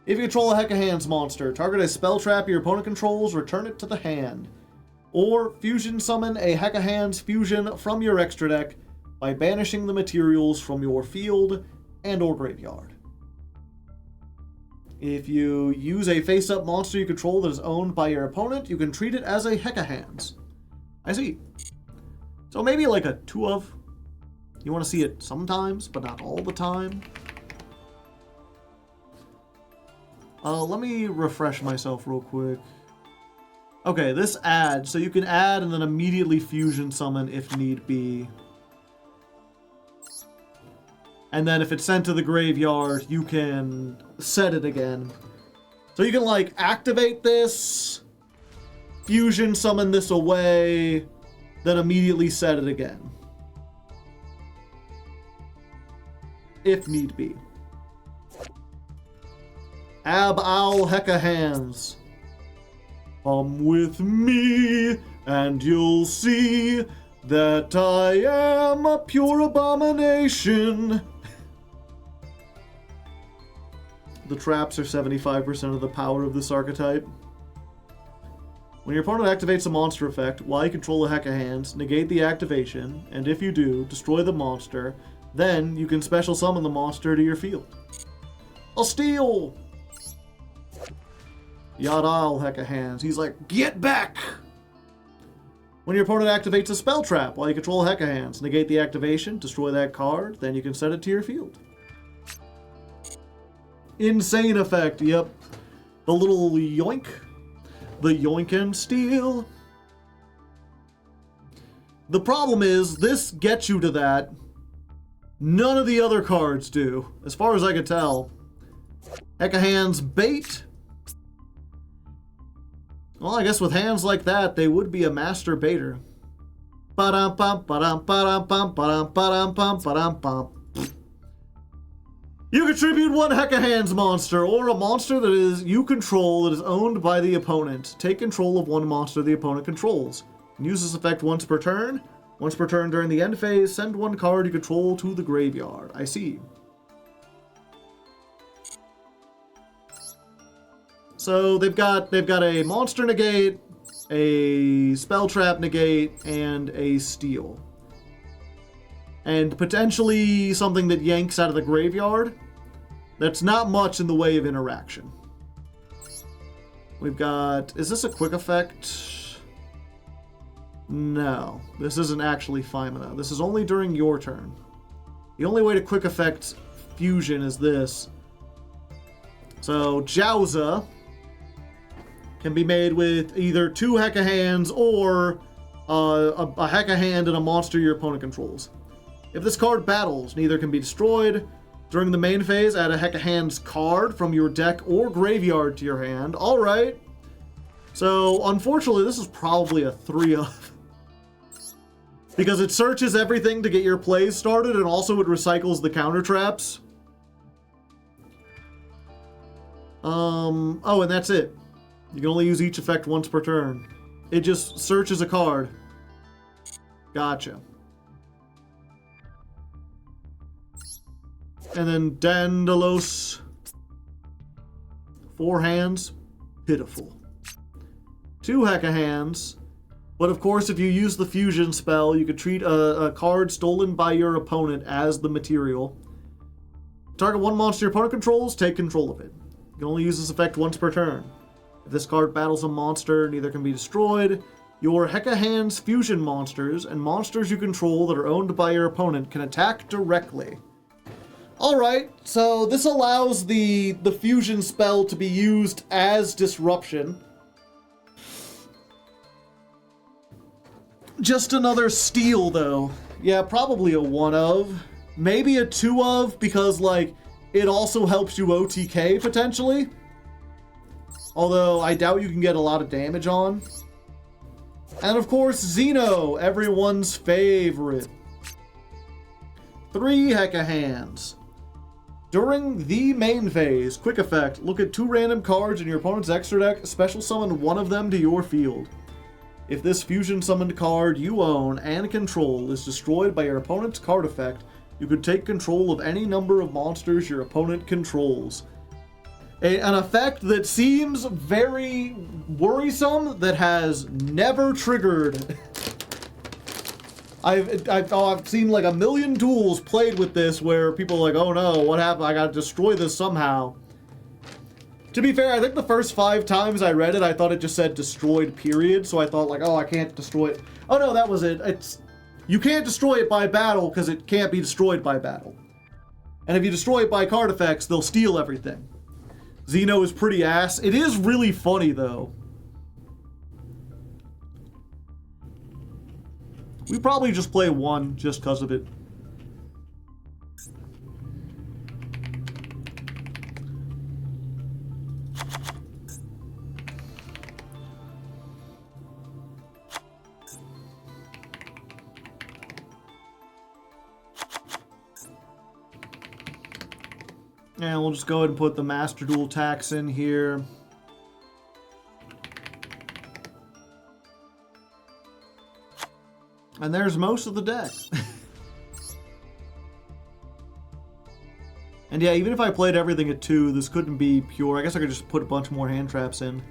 If you control a Hecahands monster, target a spell trap your opponent controls, return it to the hand. Or fusion summon a Hecahands fusion from your extra deck by banishing the materials from your field and or graveyard. If you use a face-up monster you control that is owned by your opponent, you can treat it as a Hecahands. I see. So maybe like a 2 of. You want to see it sometimes, but not all the time. Let me refresh myself real quick. Okay, this adds, so you can add and then immediately fusion summon if need be. And then if it's sent to the graveyard, you can set it again. So you can like activate this, fusion summon this away, then immediately set it again. If need be. Ab Owl Hecahands. Come with me, and you'll see that I am a pure abomination. The traps are 75% of the power of this archetype. When your opponent activates a monster effect, while you control a Hecahands, negate the activation, and if you do, destroy the monster. Then you can special summon the monster to your field. A steal! Yadal Hecahands. He's like, get back! When your opponent activates a spell trap while you control Hecahands, negate the activation, destroy that card, then you can set it to your field. Insane effect, yep. The little yoink. The yoink and steal. The problem is, this gets you to that. None of the other cards do, as far as I could tell. Hecahands Bait. Well, I guess with hands like that, they would be a master baiter. Ba-dum-bum, ba-dum, ba-dum-bum, ba-dum, ba-dum-bum, ba-dum-bum. You contribute one Hecahands monster, or a monster that is you control that is owned by the opponent. Take control of one monster the opponent controls. And use this effect once per turn. Once per turn during the end phase, send one card you control to the graveyard. I see. So they've got a monster negate, a spell trap negate, and a steal. And potentially something that yanks out of the graveyard. That's not much in the way of interaction. We've got... Is this a quick effect? No. This isn't actually Femina. This is only during your turn. The only way to quick effect fusion is this. So, Jowza can be made with either 2 Hecahands or a Hecahand and a monster your opponent controls. If this card battles, neither can be destroyed. During the main phase, add a Hecahands card from your deck or graveyard to your hand. Alright. So, unfortunately, this is probably a 3 of. Because it searches everything to get your plays started, and also it recycles the counter traps. Oh, and that's it. You can only use each effect once per turn. It just searches a card. Gotcha. And then Dandalos. 4 hands. Pitiful. 2 Hecahands. But of course, if you use the fusion spell, you could treat a card stolen by your opponent as the material. Target 1 monster your opponent controls, take control of it. You can only use this effect once per turn. If this card battles a monster, neither can be destroyed. Your Hecahands fusion monsters and monsters you control that are owned by your opponent can attack directly. Alright, so this allows the fusion spell to be used as disruption. Just another steal, though. Yeah, probably a 1 of. Maybe a 2 of, because, like, it also helps you OTK, potentially. Although, I doubt you can get a lot of damage on. And, of course, Xeno, everyone's favorite. 3 Hecahands. During the main phase, quick effect, look at 2 random cards in your opponent's extra deck, special summon 1 of them to your field. If this fusion summoned card you own and control is destroyed by your opponent's card effect, you could take control of any number of monsters your opponent controls. An effect that seems very worrisome that has never triggered. I've seen like a million duels played with this where people are like, oh no, what happened? I gotta destroy this somehow. To be fair, I think the first 5 times I read it, I thought it just said destroyed, period. So I thought like, oh, I can't destroy it. Oh no, that was it. You can't destroy it by battle because it can't be destroyed by battle. And if you destroy it by card effects, they'll steal everything. Xeno is pretty ass. It is really funny though. We probably just play 1 just because of it. And we'll just go ahead and put the Master Duel tax in here. And there's most of the deck. And yeah, even if I played everything at 2, this couldn't be pure. I guess I could just put a bunch more hand traps in.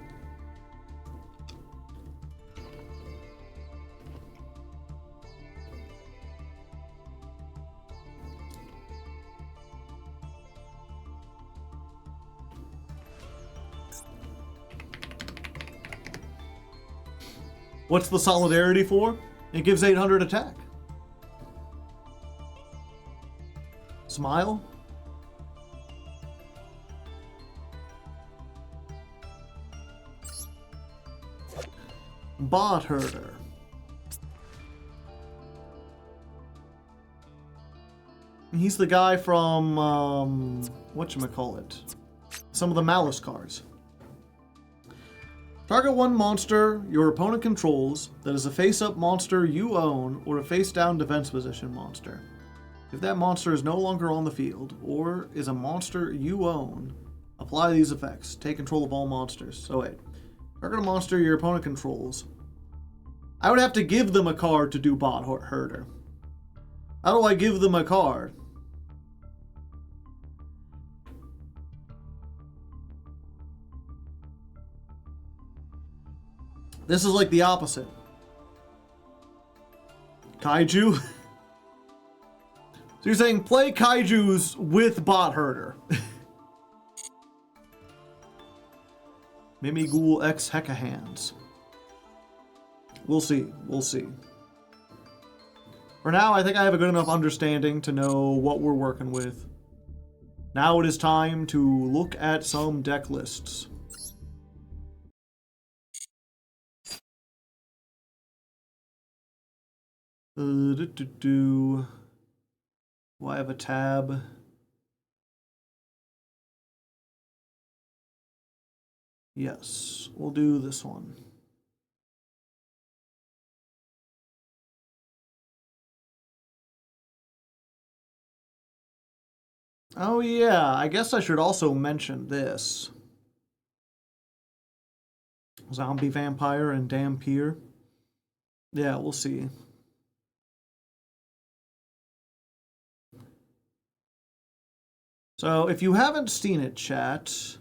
What's the solidarity for? It gives 800 attack. Smile. Bot Herder. He's the guy from, whatchamacallit? Some of the Malice cards. Target 1 monster your opponent controls that is a face-up monster you own or a face-down defense position monster. If that monster is no longer on the field or is a monster you own, apply these effects. Take control of all monsters. So wait. Target a monster your opponent controls. I would have to give them a card to do Bot Herder. How do I give them a card? This is like the opposite. Kaiju? So you're saying play Kaijus with Bot Herder. Mimighoul X Hecahands. We'll see. We'll see. For now, I think I have a good enough understanding to know what we're working with. Now it is time to look at some deck lists. Do I have a tab? Yes, we'll do this one. Oh yeah, I guess I should also mention this. Zombie Vampire and Dampier. Yeah, we'll see. So, if you haven't seen it, chat,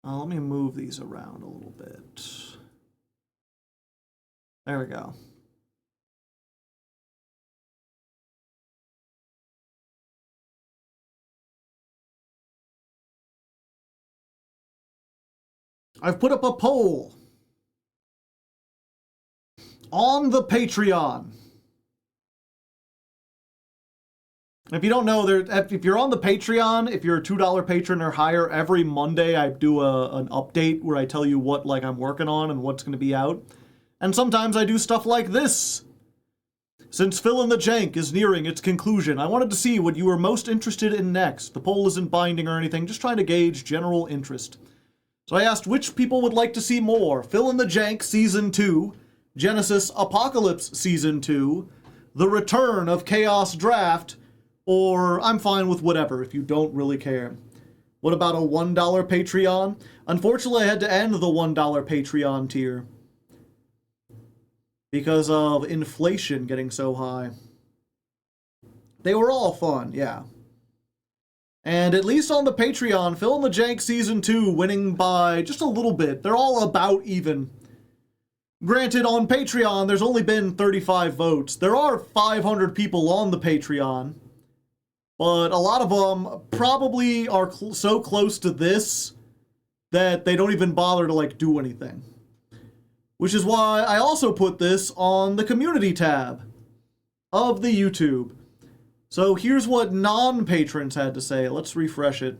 let me move these around a little bit. There we go. I've put up a poll on the Patreon. If you don't know, if you're on the Patreon, if you're a $2 patron or higher, every Monday I do an update where I tell you what I'm working on and what's going to be out. And sometimes I do stuff like this. Since Fill in the Jank is nearing its conclusion, I wanted to see what you were most interested in next. The poll isn't binding or anything, just trying to gauge general interest. So I asked which people would like to see more. Fill in the Jank Season 2, Genesis Apocalypse Season 2, The Return of Chaos Draft, or I'm fine with whatever if you don't really care. What about a $1 Patreon? Unfortunately, I had to end the $1 Patreon tier because of inflation getting so high. They were all fun, yeah. And at least on the Patreon, Fill in the Jank Season 2 winning by just a little bit. They're all about even. Granted, on Patreon, there's only been 35 votes. There are 500 people on the Patreon. But a lot of them probably are so close to this that they don't even bother to do anything. Which is why I also put this on the community tab of the YouTube. So here's what non-patrons had to say. Let's refresh it.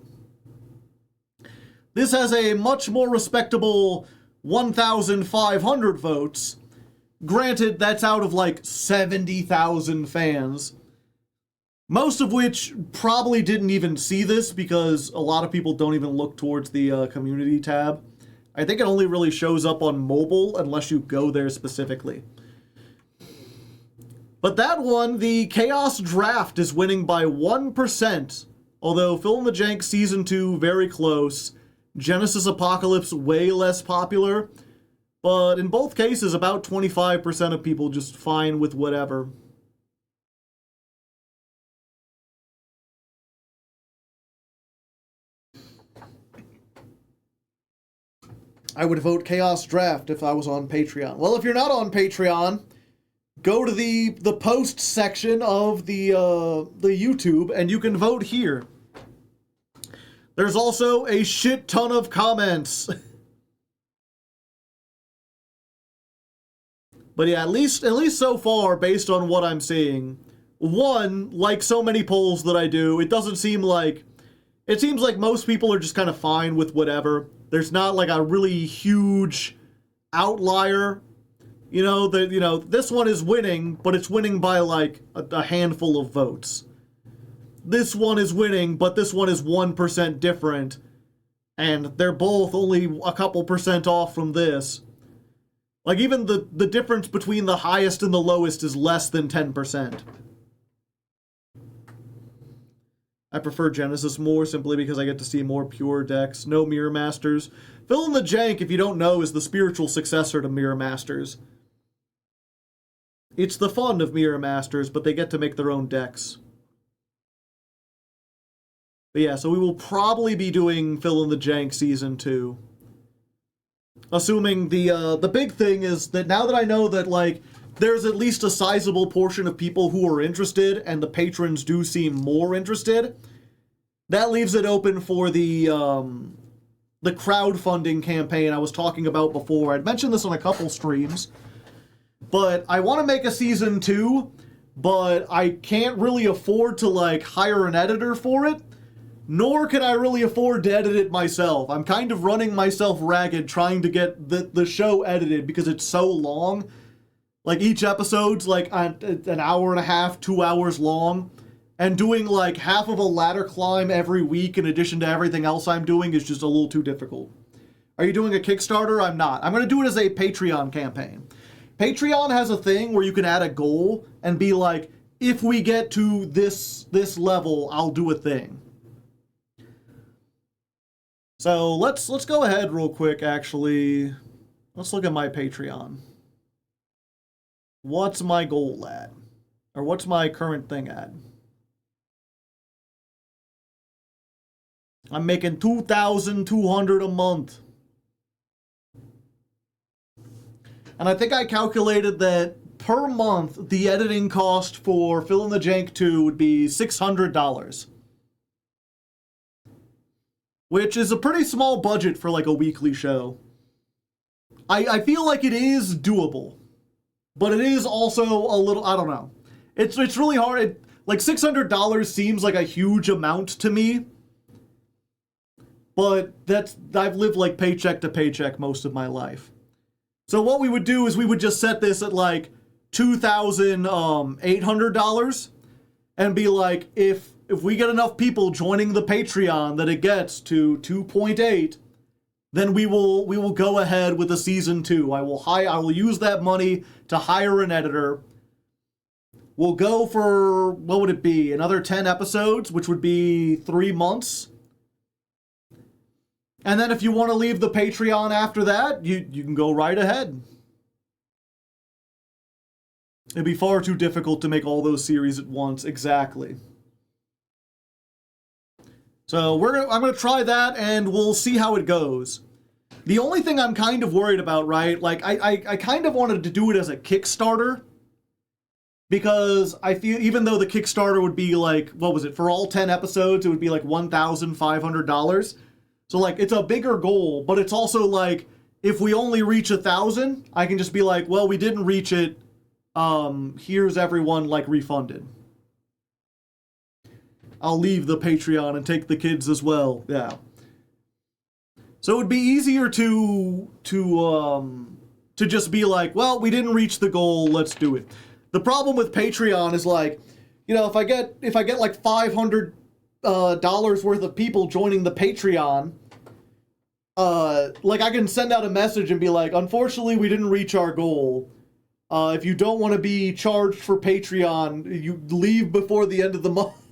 This has a much more respectable 1,500 votes. Granted, that's out of 70,000 fans. Most of which probably didn't even see this because a lot of people don't even look towards the community tab. I think it only really shows up on mobile unless you go there specifically. But that one, the Chaos Draft, is winning by 1%. Although Fill in the Jank Season 2, very close. Genesis Apocalypse, way less popular. But in both cases, about 25% of people just fine with whatever. I would vote Chaos Draft if I was on Patreon. Well, if you're not on Patreon, go to the post section of the YouTube and you can vote here. There's also a shit ton of comments. But yeah, at least so far, based on what I'm seeing, one, like so many polls that I do, it doesn't seem like... It seems like most people are just kind of fine with whatever. There's not a really huge outlier. This one is winning, but it's winning by a handful of votes. This one is winning, but this one is 1% different. And they're both only a couple percent off from this. Even the difference between the highest and the lowest is less than 10%. I prefer Genesis more simply because I get to see more pure decks. No Mirror Masters. Fill in the Jank, if you don't know, is the spiritual successor to Mirror Masters. It's the fun of Mirror Masters, but they get to make their own decks. But yeah, so we will probably be doing Fill in the Jank Season 2. Assuming the big thing is that now that I know that, there's at least a sizable portion of people who are interested, and the patrons do seem more interested, that leaves it open for the crowdfunding campaign I was talking about before. I'd mentioned this on a couple streams, but I want to make a Season 2, but I can't really afford to, hire an editor for it, nor can I really afford to edit it myself. I'm kind of running myself ragged trying to get the show edited because it's so long. Each episode's an hour and a half, 2 hours long. And doing half of a ladder climb every week in addition to everything else I'm doing is just a little too difficult. Are you doing a Kickstarter? I'm not. I'm going to do it as a Patreon campaign. Patreon has a thing where you can add a goal and be if we get to this level, I'll do a thing. So let's go ahead real quick, actually. Let's look at my Patreon. What's my goal at? Or what's my current thing at? I'm making $2,200 a month. And I think I calculated that per month, the editing cost for Phil and the Jank 2 would be $600. Which is a pretty small budget for like a weekly show. I feel like it is doable. But it is also a little, I don't know. It's really hard. Like $600 seems like a huge amount to me. But I've lived like paycheck to paycheck most of my life. So what we would do is we would just set this at like $2,800 and be like, if we get enough people joining the Patreon that it gets to 2.8, then we will go ahead with a season 2. I will use that money to hire an editor. We'll go for, what would it be? Another 10 episodes, which would be 3 months. And then if you want to leave the Patreon after that, you can go right ahead. It'd be far too difficult to make all those series at once. Exactly. So I'm gonna try that, and we'll see how it goes. The only thing I'm kind of worried about, right? Like I kind of wanted to do it as a Kickstarter, because I feel even though the Kickstarter would be like, what was it, for all 10 episodes, it would be like $1,500. So like it's a bigger goal, but it's also like if we only reach 1,000, I can just be like, well, we didn't reach it. Here's everyone like refunded. I'll leave the Patreon and take the kids as well. Yeah. So it would be easier to just be like, well, we didn't reach the goal, let's do it. The problem with Patreon is like, you know, if I get like $500 worth of people joining the Patreon, like I can send out a message and be like, unfortunately, we didn't reach our goal. If you don't want to be charged for Patreon, you leave before the end of the month.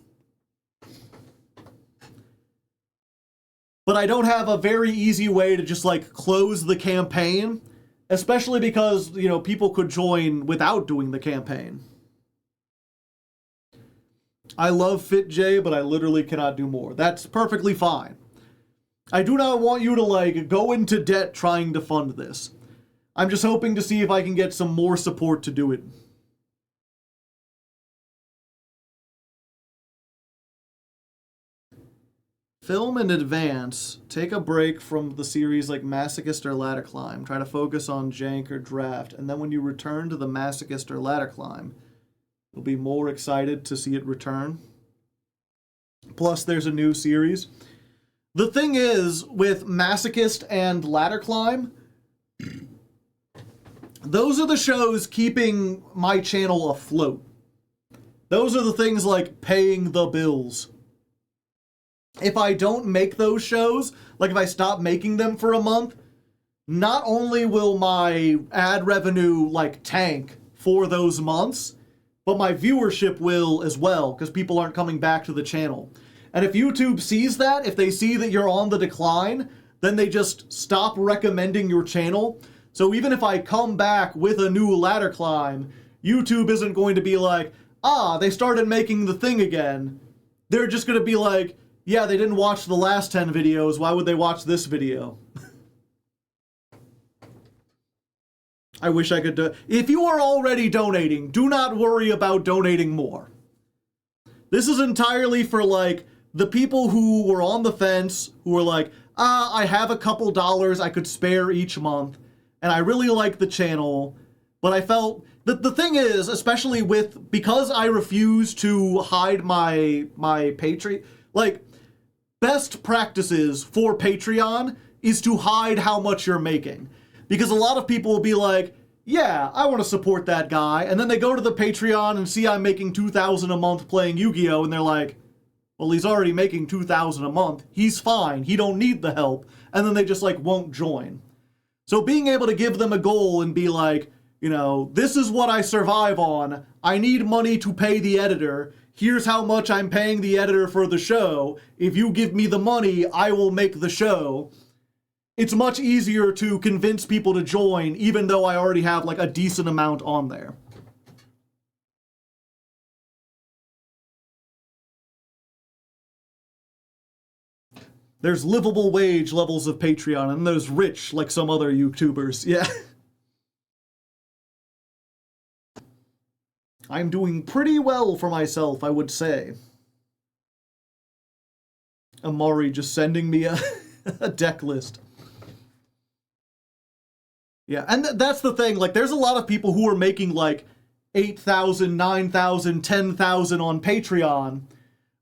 But I don't have a very easy way to just like close the campaign, especially because, you know, people could join without doing the campaign. I love FitJ, but I literally cannot do more. That's perfectly fine. I do not want you to like go into debt trying to fund this. I'm just hoping to see if I can get some more support to do it. Film in advance. Take a break from the series like Masochist or Ladder Climb. Try to focus on Jank or Draft. And then when you return to the Masochist or Ladder Climb, you'll be more excited to see it return. Plus, there's a new series. The thing is, with Masochist and Ladder Climb, those are the shows keeping my channel afloat. Those are the things like paying the bills. If I don't make those shows, like if I stop making them for a month, not only will my ad revenue like tank for those months, but my viewership will as well, because people aren't coming back to the channel. And if YouTube sees that, if they see that you're on the decline, then they just stop recommending your channel. So even if I come back with a new Ladder Climb, YouTube isn't going to be like, they started making the thing again. They're just going to be like, yeah, they didn't watch the last 10 videos, why would they watch this video? I wish I could do. If you are already donating, do not worry about donating more. This is entirely for like the people who were on the fence, who were like, I have a couple dollars I could spare each month, and I really like the channel, but I felt that the thing is, especially because I refuse to hide my Patreon, like, best practices for Patreon is to hide how much you're making. Because a lot of people will be like, yeah, I want to support that guy, and then they go to the Patreon and see I'm making $2,000 a month playing Yu-Gi-Oh, and they're like, well, he's already making $2,000 a month, he's fine, he don't need the help, and then they just like won't join. So being able to give them a goal and be like, you know, this is what I survive on, I need money to pay the editor, here's how much I'm paying the editor for the show. If you give me the money, I will make the show. It's much easier to convince people to join, even though I already have like a decent amount on there. There's livable wage levels of Patreon, and there's rich like some other YouTubers. Yeah. I'm doing pretty well for myself, I would say. Amari just sending me a deck list. Yeah, and that's the thing. Like, there's a lot of people who are making, like, 8,000, 9,000, 10,000 on Patreon,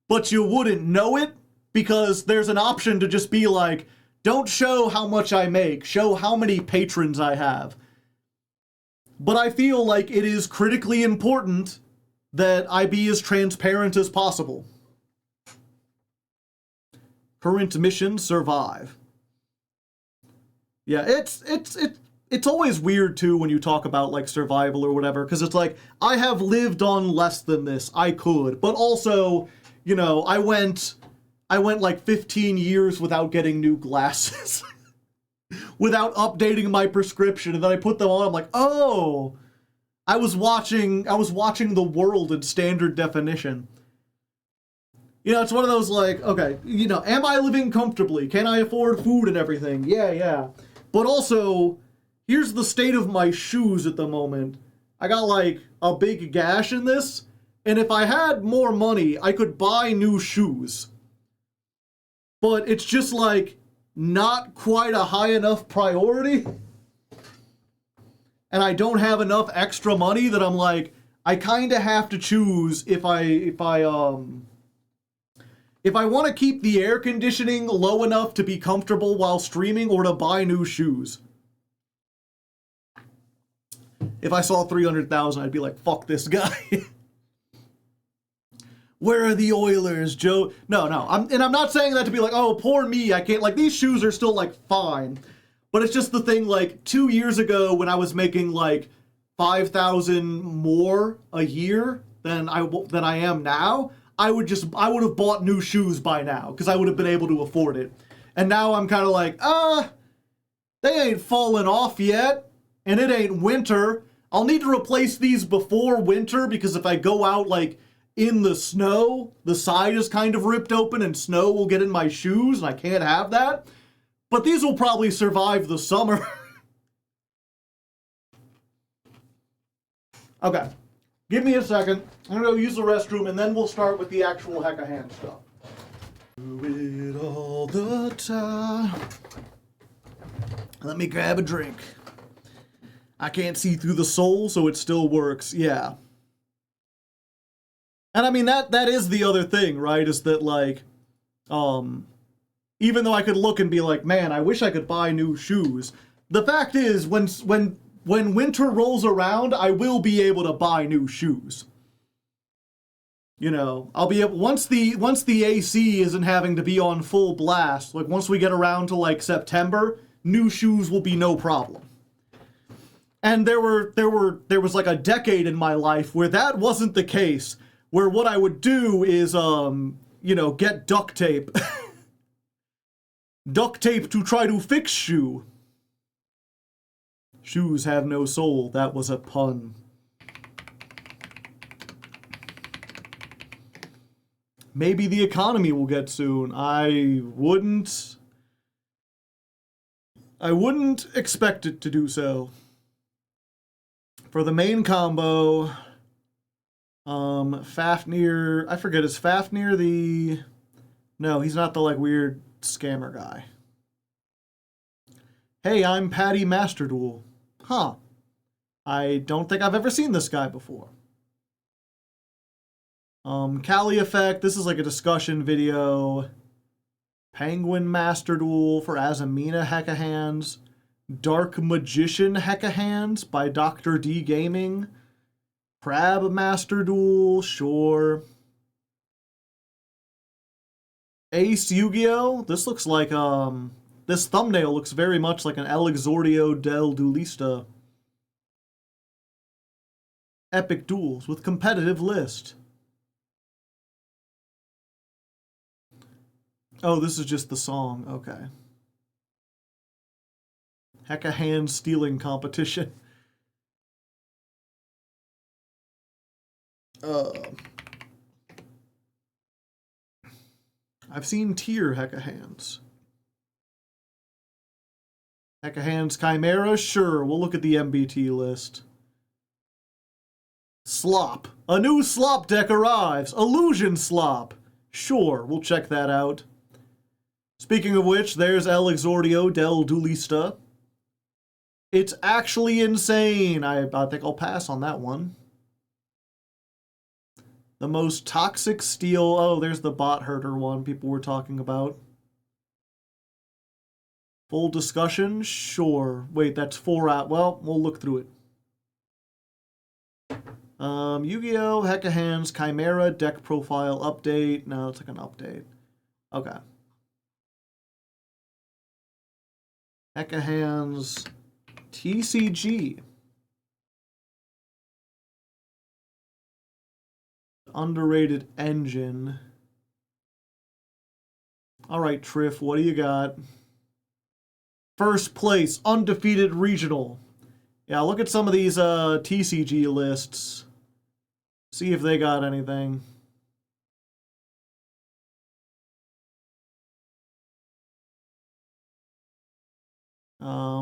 but you wouldn't know it because there's an option to just be like, don't show how much I make, show how many patrons I have. But I feel like it is critically important that I be as transparent as possible. Current mission, survive. Yeah, it's always weird too when you talk about like survival or whatever, because it's like, I have lived on less than this, I could, but also, you know, I went like 15 years without getting new glasses. Without updating my prescription, and then I put them on, I'm like, oh, I was watching the world in standard definition. You know, it's one of those like, okay, you know, am I living comfortably? Can I afford food and everything? Yeah. But also, here's the state of my shoes at the moment. I got like a big gash in this, and if I had more money, I could buy new shoes. But it's just like, not quite a high enough priority. And I don't have enough extra money that I'm like, I kind of have to choose if I want to keep the air conditioning low enough to be comfortable while streaming or to buy new shoes. If I saw 300,000, I'd be like, fuck this guy. Where are the Oilers, Joe? No. I'm not saying that to be like, oh, poor me, I can't, like, these shoes are still, like, fine. But it's just the thing, like, 2 years ago when I was making, like, 5,000 more a year than I am now, I would have bought new shoes by now, because I would have been able to afford it. And now I'm kind of like, they ain't fallen off yet, and it ain't winter. I'll need to replace these before winter, because if I go out, like, in the snow, the side is kind of ripped open and snow will get in my shoes and I can't have that. But these will probably survive the summer. Okay, give me a second. I'm gonna go use the restroom and then we'll start with the actual Hecahands stuff. Do it all the time. Let me grab a drink. I can't see through the soul, so it still works. Yeah. And I mean, that is the other thing, right? Is that, like, even though I could look and be like, man, I wish I could buy new shoes. The fact is, when winter rolls around, I will be able to buy new shoes. You know, I'll be able, once the AC isn't having to be on full blast, like once we get around to like September, new shoes will be no problem. And there was like a decade in my life where that wasn't the case. Where what I would do is, you know, get duct tape. Duct tape to try to fix shoe. Shoes have no soul. That was a pun. Maybe the economy will get soon. I wouldn't expect it to do so. For the main combo... Fafnir, I forget, is Fafnir the... No, he's not the, like, weird scammer guy. Hey, I'm Patty Masterduel. Huh. I don't think I've ever seen this guy before. Kali Effect, this is like a discussion video. Penguin Masterduel for Azamina Hecahands. Dark Magician Hecahands by Dr. D Gaming. Crab Masterduel, sure. Ace Yu-Gi-Oh! This looks like, this thumbnail looks very much like an El Exordio del Duelista. Epic Duels with competitive list. Oh, this is just the song. Okay. Hecahands stealing competition. I've seen tier Hecahands. Hecahands Chimera? Sure, we'll look at the MBT list. Slop. A new slop deck arrives. Illusion Slop. Sure, we'll check that out. Speaking of which, there's El Exordio del Duelista. It's actually insane. I think I'll pass on that one. The most toxic steel. Oh, there's the bot herder one people were talking about. Full discussion? Sure. Wait, that's 4 out. Well, we'll look through it. Yu-Gi-Oh! Hecahands Chimera deck profile update. No, it's like an update. Okay. Hecahands TCG. Underrated engine. Alright, Triff, what do you got? First place, undefeated regional. Yeah, look at some of these TCG lists. See if they got anything.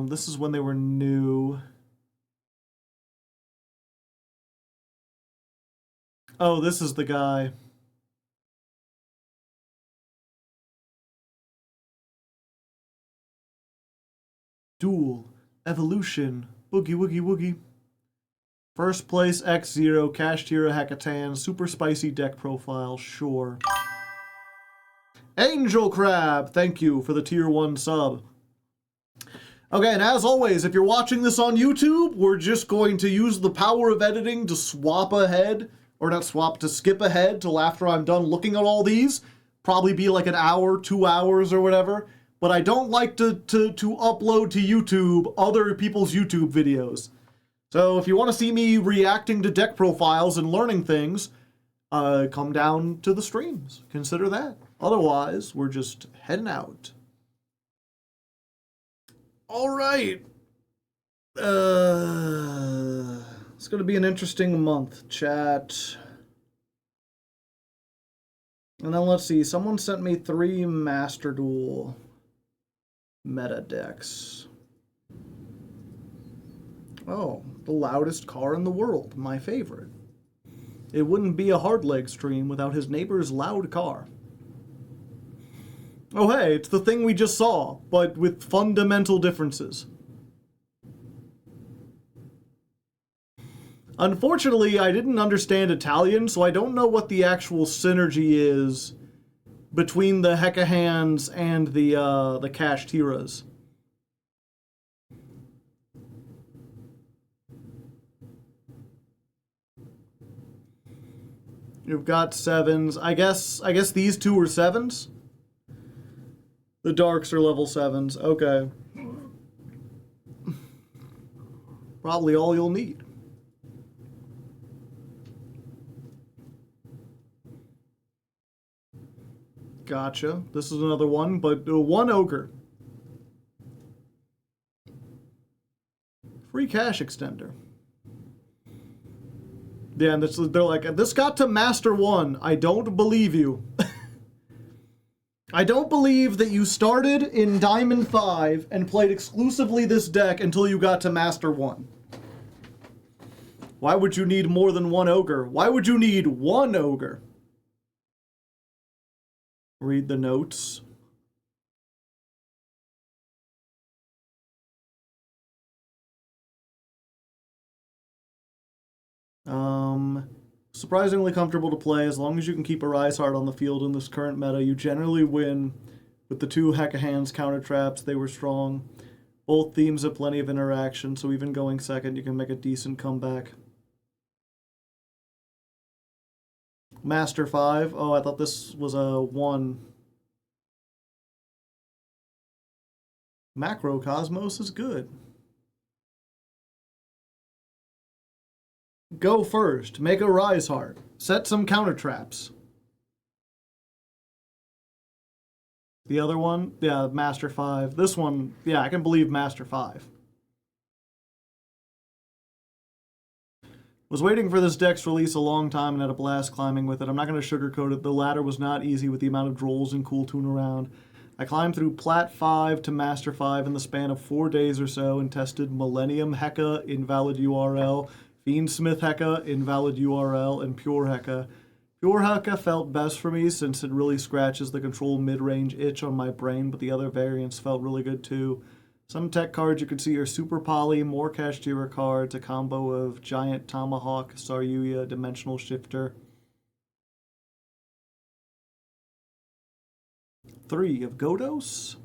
This is when they were new. Oh, this is the guy. Duel, Evolution, Boogie Woogie Woogie. First place X0, Cash Tira Hecatan, Super Spicy Deck Profile, sure. Angel Crab, thank you for the tier 1 sub. Okay, and as always, if you're watching this on YouTube, we're just going to use the power of editing to swap ahead, or not swap, to skip ahead till after I'm done looking at all these. Probably be like an hour, 2 hours or whatever. But I don't like to upload to YouTube other people's YouTube videos. So if you want to see me reacting to deck profiles and learning things, come down to the streams. Consider that. Otherwise, we're just heading out. All right. It's going to be an interesting month, chat. And then let's see. Someone sent me 3 Master Duel meta decks. Oh, the loudest car in the world. My favorite. It wouldn't be a Hardleg stream without his neighbor's loud car. Oh hey, it's the thing we just saw, but with fundamental differences. Unfortunately, I didn't understand Italian, so I don't know what the actual synergy is between the Hecahands and the Cash Tiras. You've got 7s. I guess these 2 are 7s? The darks are level 7s. Okay. Probably all you'll need. Gotcha. This is another one, but 1 ogre. Free cash extender. Yeah, and they're like, this got to Master 1. I don't believe you. I don't believe that you started in Diamond 5 and played exclusively this deck until you got to Master 1. Why would you need more than 1 ogre? Why would you need 1 ogre? Read the notes. Surprisingly comfortable to play. As long as you can keep a Rise Heart on the field in this current meta, you generally win. With the 2 Hecahands counter traps, they were strong. Both themes have plenty of interaction, so even going second, you can make a decent comeback. Master 5. Oh, I thought this was a 1. Macrocosmos is good. Go first. Make a Rise Heart. Set some counter traps. The other one, yeah, Master 5. This one, yeah, I can believe Master 5. Was waiting for this deck's release a long time and had a blast climbing with it. I'm not going to sugarcoat it. The ladder was not easy with the amount of drolls and cool tune around. I climbed through Plat 5 to Master 5 in the span of 4 days or so and tested Millennium Heca, invalid URL, Fiendsmith Heca, invalid URL, and Pure Heca. Pure Heca felt best for me since it really scratches the control mid-range itch on my brain, but the other variants felt really good too. Some tech cards you can see are Super Poly, more Kashtira cards, a combo of Giant Tomahawk, Saryuya, Dimensional Shifter. 3 of Godos.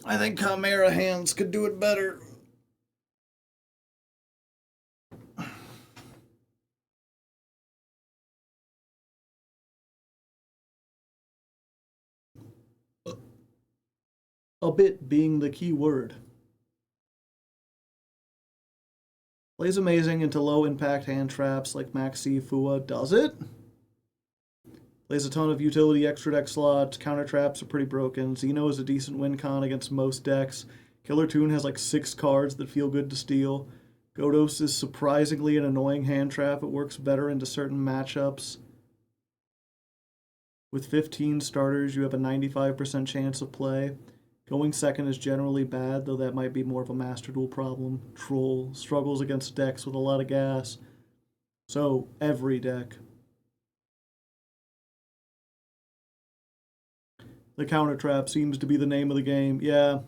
I think Chimera Hands could do it better. A bit being the key word. Plays amazing into low-impact hand traps like Maxi Fua. Does it? Plays a ton of utility extra deck slots. Counter traps are pretty broken. Xeno is a decent win con against most decks. Killer Toon has like 6 cards that feel good to steal. Godos is surprisingly an annoying hand trap. It works better into certain matchups. With 15 starters, you have a 95% chance of play. Going second is generally bad, though that might be more of a Master Duel problem. Troll struggles against decks with a lot of gas. So, every deck. The counter trap seems to be the name of the game. Yeah.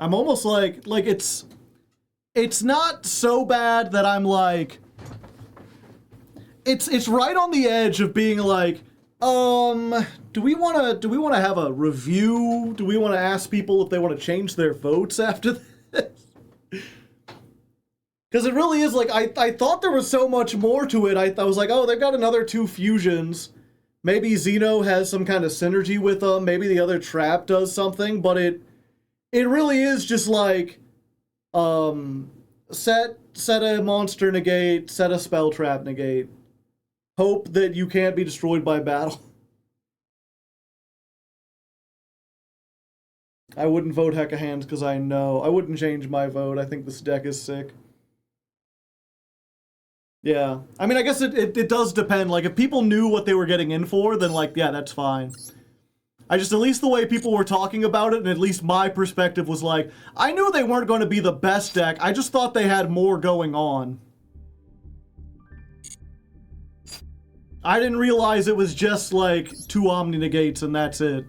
I'm almost like it's not so bad that I'm like, it's right on the edge of being like, do we want to have a review? Do we want to ask people if they want to change their votes after this? Because it really is like, I thought there was so much more to it. I was like, oh, they've got another 2 fusions. Maybe Xeno has some kind of synergy with them. Maybe the other trap does something, but it really is just like, set a monster negate, set a spell trap negate. Hope that you can't be destroyed by battle. I wouldn't vote Hecahands because I know. I wouldn't change my vote. I think this deck is sick. Yeah. I mean, I guess it does depend. Like, if people knew what they were getting in for, then, like, yeah, that's fine. I just, at least the way people were talking about it, and at least my perspective was like, I knew they weren't going to be the best deck. I just thought they had more going on. I didn't realize it was just, like, 2 Omni Negates and that's it.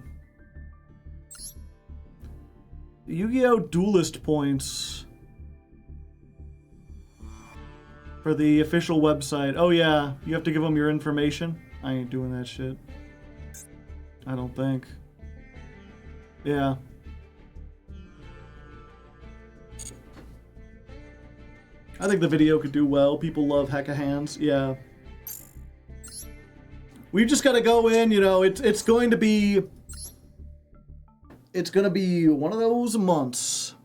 Yu-Gi-Oh! Duelist points for the official website. Oh yeah, you have to give them your information? I ain't doing that shit. I don't think. Yeah. I think the video could do well. People love Hecahands. Yeah. We've just got to go in, you know, it's going to be... It's going to be one of those months.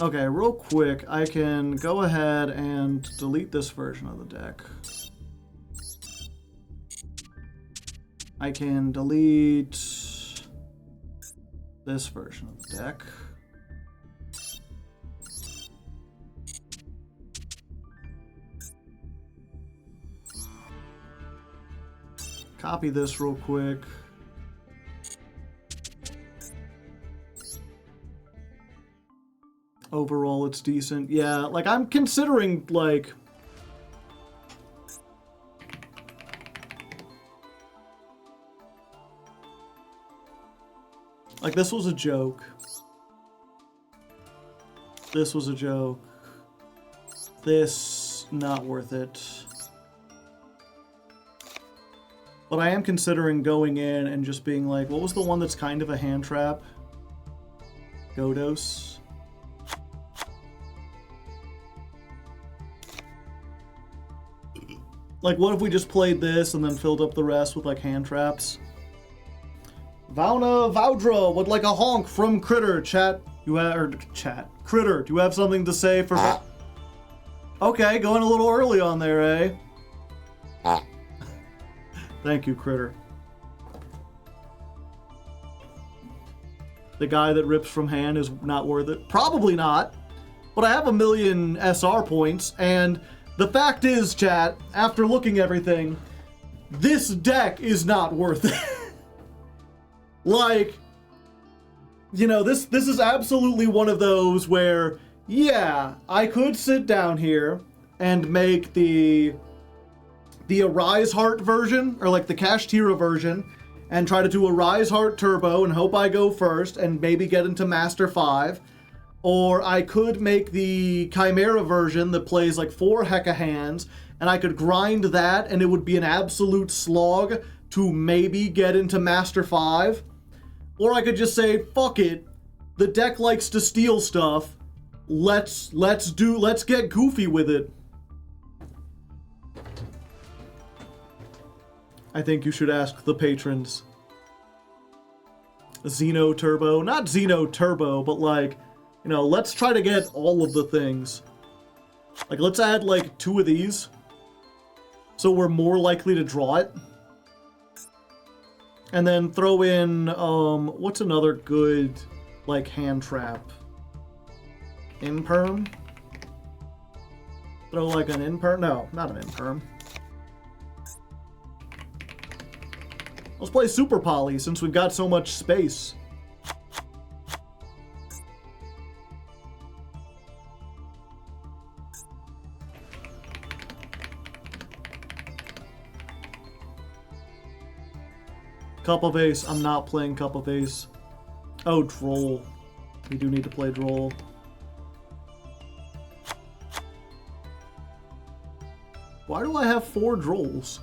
Okay, real quick, I can go ahead and delete this version of the deck. I can delete this version of the deck. Copy this real quick. Overall, it's decent. Yeah, like, I'm considering, like... Like, this was a joke. This was a joke. This, not worth it. But I am considering going in and just being like, what was the one that's kind of a hand trap? Godos. Like, what if we just played this and then filled up the rest with, like, hand traps? Vauna Vaudra would like a honk from Critter. Chat You have, or chat. Critter, do you have something to say for... Okay, going a little early on there, eh? Thank you, Critter. The guy that rips from hand is not worth it? Probably not. But I have 1,000,000 SR points, and the fact is, chat, after looking everything, this deck is not worth it. Like, you know, this is absolutely one of those where, yeah, I could sit down here and make the Arise Heart version, or like the Kashtira version, and try to do a Rise Heart Turbo and hope I go first and maybe get into Master 5. Or I could make the Chimera version that plays like 4 Hecahands, and I could grind that and it would be an absolute slog to maybe get into Master 5. Or I could just say, fuck it, the deck likes to steal stuff, let's get goofy with it. I think you should ask the patrons. Xeno Turbo, not Xeno Turbo, but like, you know, let's try to get all of the things. Like, let's add, like, 2 of these. So we're more likely to draw it. And then throw in, what's another good, like, hand trap? Imperm? Throw, like, an Imperm? No, not an Imperm. Let's play Super Poly, since we've got so much space. Cup of Ace. I'm not playing Cup of Ace. Oh, Droll. We do need to play Droll. Why do I have 4 Drolls?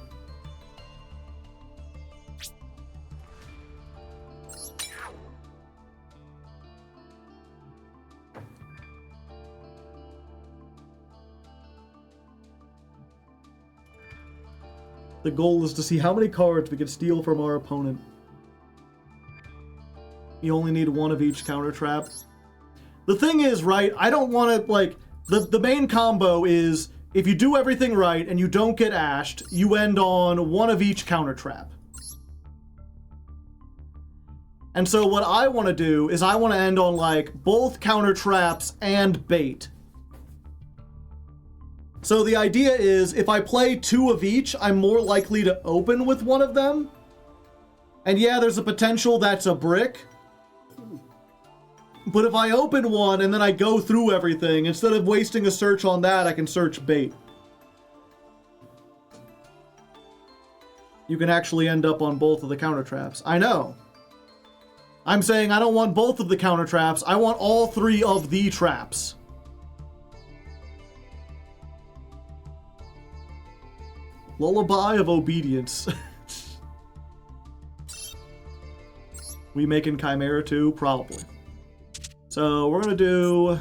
The goal is to see how many cards we can steal from our opponent. You only need 1 of each counter trap. The thing is, right, I don't want to, like, the main combo is, if you do everything right and you don't get ashed, you end on 1 of each counter trap. And so what I want to do is I want to end on, like, both counter traps and bait. So the idea is, if I play 2 of each, I'm more likely to open with 1 of them. And yeah, there's a potential that's a brick. But if I open 1 and then I go through everything, instead of wasting a search on that, I can search bait. You can actually end up on both of the counter traps. I know. I'm saying I don't want both of the counter traps, I want all 3 of the traps. Lullaby of Obedience. We making Chimera too? Probably. So we're gonna do... How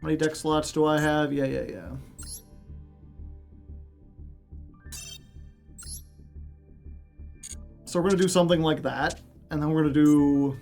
many deck slots do I have? Yeah. So we're gonna do something like that. And then we're gonna do...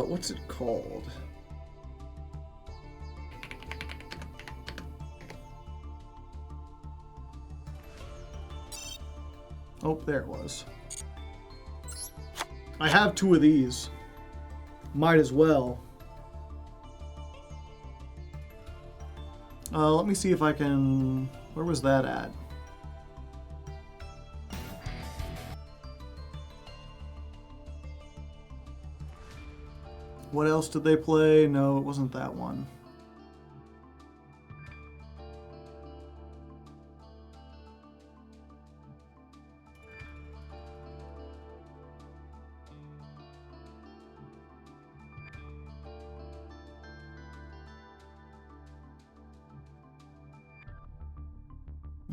what's it called? Oh, there it was. I have 2 of these. Might as well. Let me see if I can... Where was that at? What else did they play? No, it wasn't that one.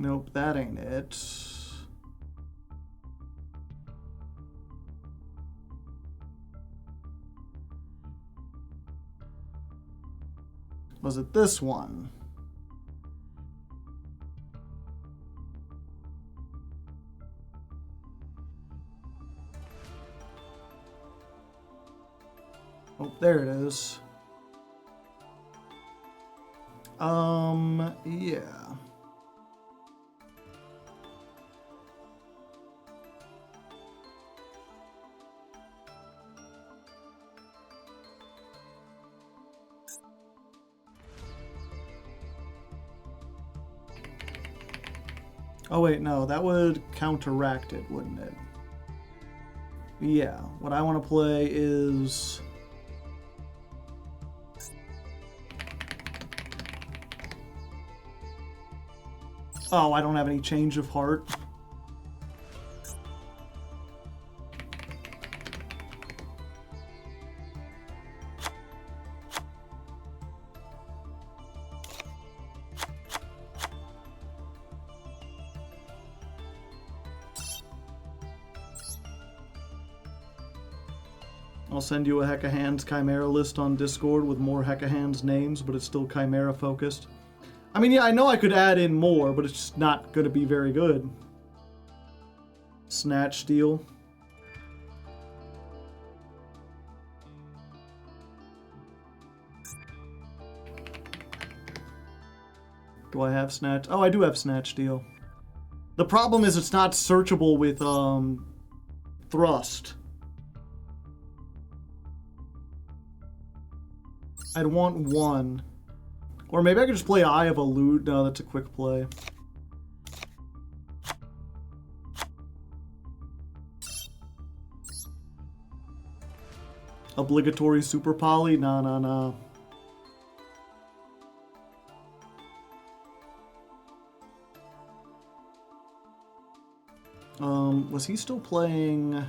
Nope, that ain't it. Was it this one? Oh, there it is. Yeah. Oh wait, no, that would counteract it, wouldn't it? Yeah, what I want to play is... Oh, I don't have any change of heart. I'll send you a Hecahands Chimera list on Discord with more Hecahands names, but it's still Chimera focused. I mean, yeah, I know I could add in more, but it's just not going to be very good. Snatch Steal. Do I have Snatch? Oh, I do have Snatch Steal. The problem is it's not searchable with Thrust. I'd want one. Or maybe I could just play Eye of Elude. No, that's a quick play. Obligatory Super Poly? Nah, nah, nah. Was he still playing?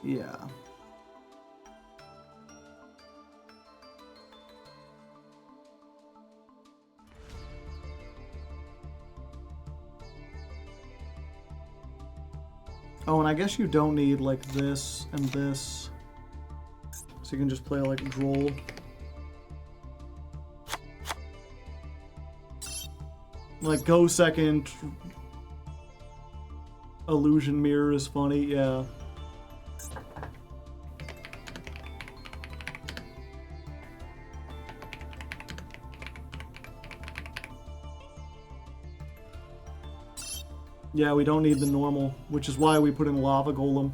Yeah. Oh, and I guess you don't need, like, this and this. So you can just play, like, Droll. Like, go second. Illusion Mirror is funny, yeah. Yeah, we don't need the normal, which is why we put in Lava Golem.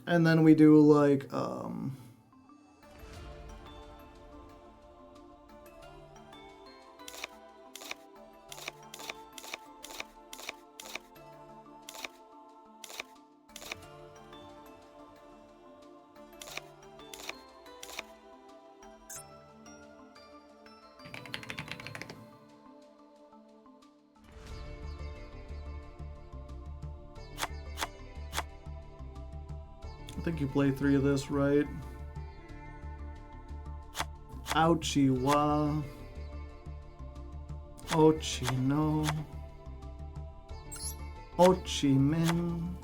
And then we do, like, I think you play 3 of this, right? Ouchie wa. Ochi no. Ochi min.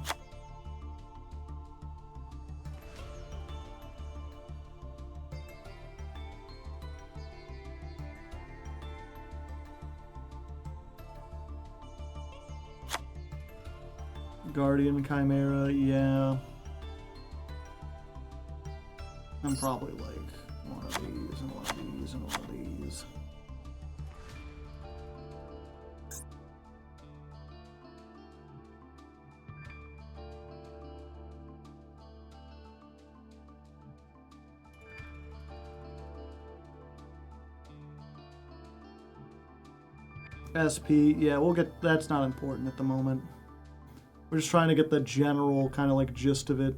Guardian Chimera, yeah. I'm probably like one of these and one of these and one of these. SP, yeah, we'll get, that's not important at the moment. We're just trying to get the general kind of like gist of it.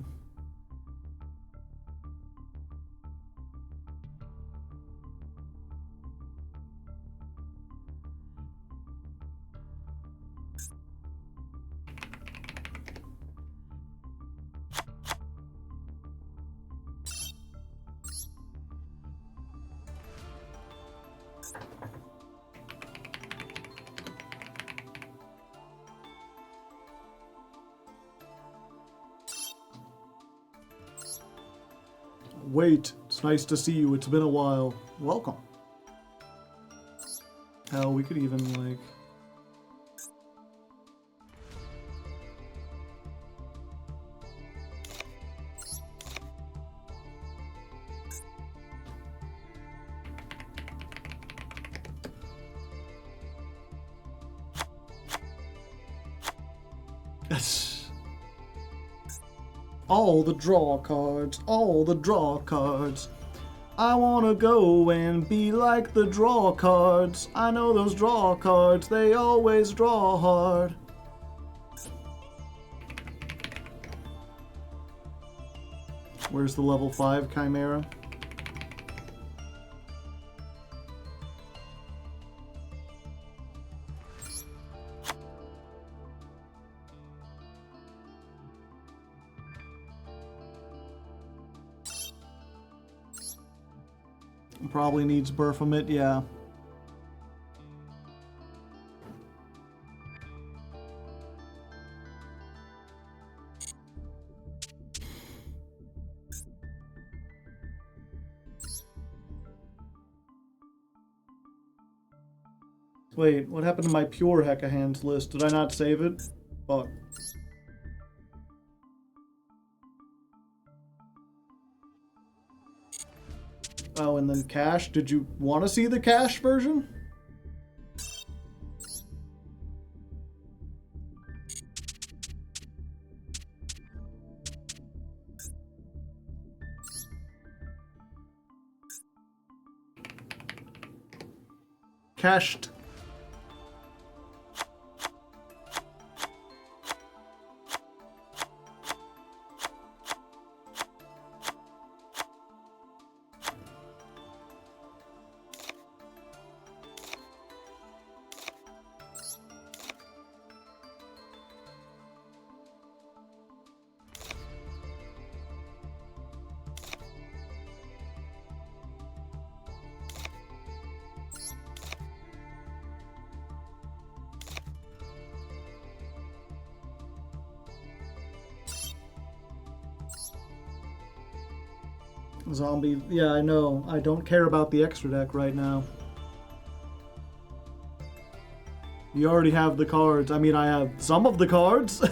Wait, it's nice to see you. It's been a while. Welcome. Hell, we could even, like... All the draw cards, all the draw cards. I wanna go and be like the draw cards. I know those draw cards, they always draw hard. Where's the level 5 Chimera? Probably needs Baphomet, yeah. Wait, what happened to my pure Hecahands list? Did I not save it? Fuck. Oh, and then cache. Did you want to see the cache version? Cached. Zombie, yeah, I know. I don't care about the extra deck right now. You already have the cards. I mean, I have some of the cards.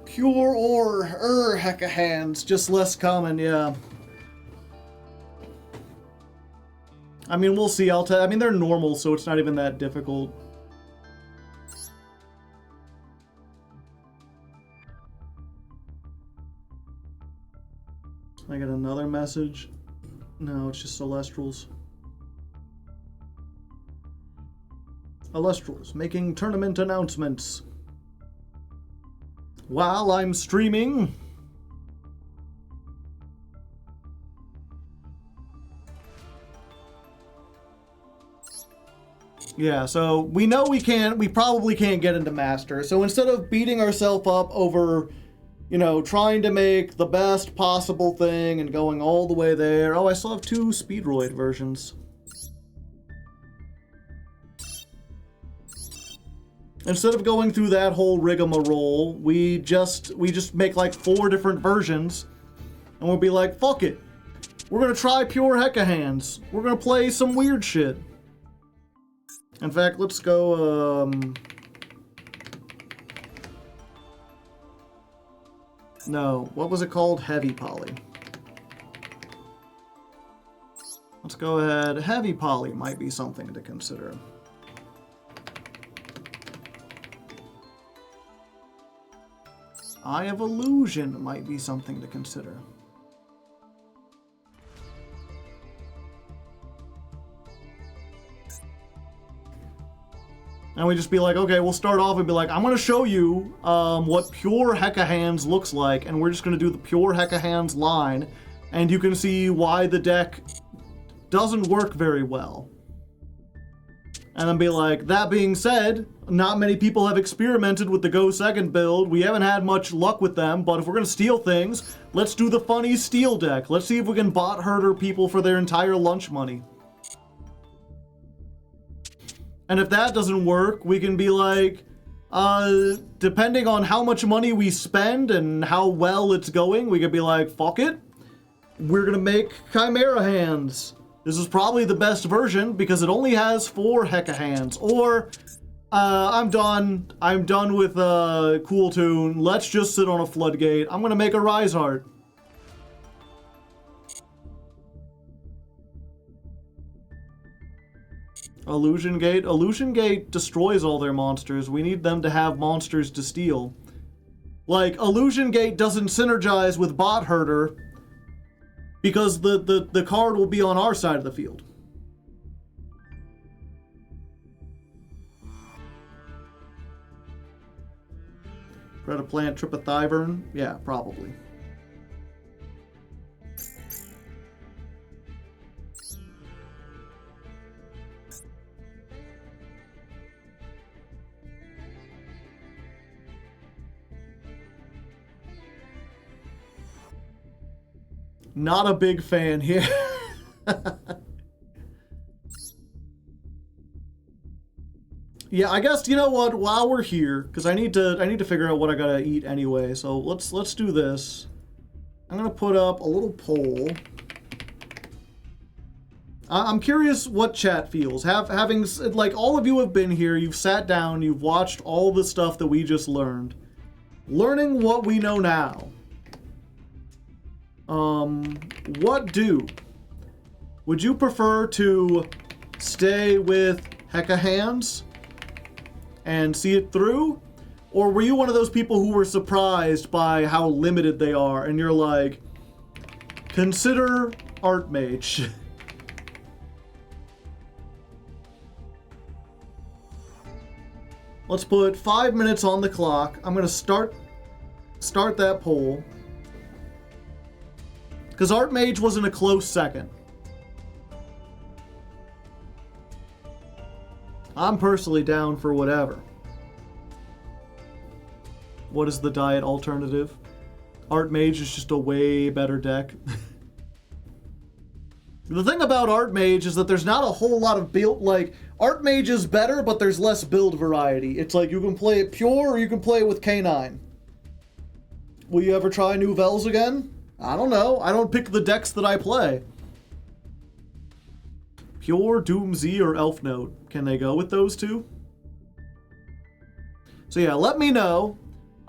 Pure or Hecahands, just less common, yeah. I mean, we'll see. I mean, they're normal, so it's not even that difficult. I get another message. No, it's just Celestrals. Celestrals making tournament announcements. While I'm streaming. Yeah, so we know we probably can't get into Master. So instead of beating ourselves up over, you know, trying to make the best possible thing and going all the way there. Oh, I still have 2 Speedroid versions. Instead of going through that whole rigmarole, we just make like 4 different versions, and we'll be like, fuck it. We're gonna try pure Hecahands. We're gonna play some weird shit. In fact, let's go, no, what was it called? Heavy Poly. Let's go ahead. Heavy Poly might be something to consider. Eye of Illusion might be something to consider. And we just be like, okay, we'll start off and be like, I'm going to show you what pure Hecahands looks like, and we're just going to do the pure Hecahands line, and you can see why the deck doesn't work very well. And then be like, that being said, not many people have experimented with the Go Second build. We haven't had much luck with them, but if we're going to steal things, let's do the funny steal deck. Let's see if we can bot herder people for their entire lunch money. And if that doesn't work, we can be like, depending on how much money we spend and how well it's going, we could be like, fuck it. We're going to make Chimera Hands. This is probably the best version because it only has 4 Hecahands. Or, I'm done with Cool Tune. Let's just sit on a Floodgate. I'm going to make a Rise Heart. Illusion Gate. Illusion Gate destroys all their monsters. We need them to have monsters to steal. Like, Illusion Gate doesn't synergize with Bot Herder because the card will be on our side of the field. Predaplant, Tripothyvern? Yeah, probably. Not a big fan here. Yeah, I guess, you know what, while we're here, because I need to figure out what I gotta eat anyway, so let's do this. I'm gonna put up a little poll. I'm curious what chat feels. Having, like, all of you have been here, you've sat down, you've watched all the stuff that we just learned. Learning what we know now. What do? Would you prefer to stay with Hecahands and see it through? Or were you one of those people who were surprised by how limited they are and you're like, consider Archmage? Let's put 5 minutes on the clock. I'm gonna start that poll. Because Archmage was in a close second. I'm personally down for whatever. What is the diet alternative? Archmage is just a way better deck. The thing about Archmage is that there's not a whole lot of build, like, Archmage is better, but there's less build variety. It's like you can play it pure or you can play it with K9. Will you ever try New Vels again? I don't know. I don't pick the decks that I play. Pure, Doom Z, or Elf Note. Can they go with those two? So yeah, let me know.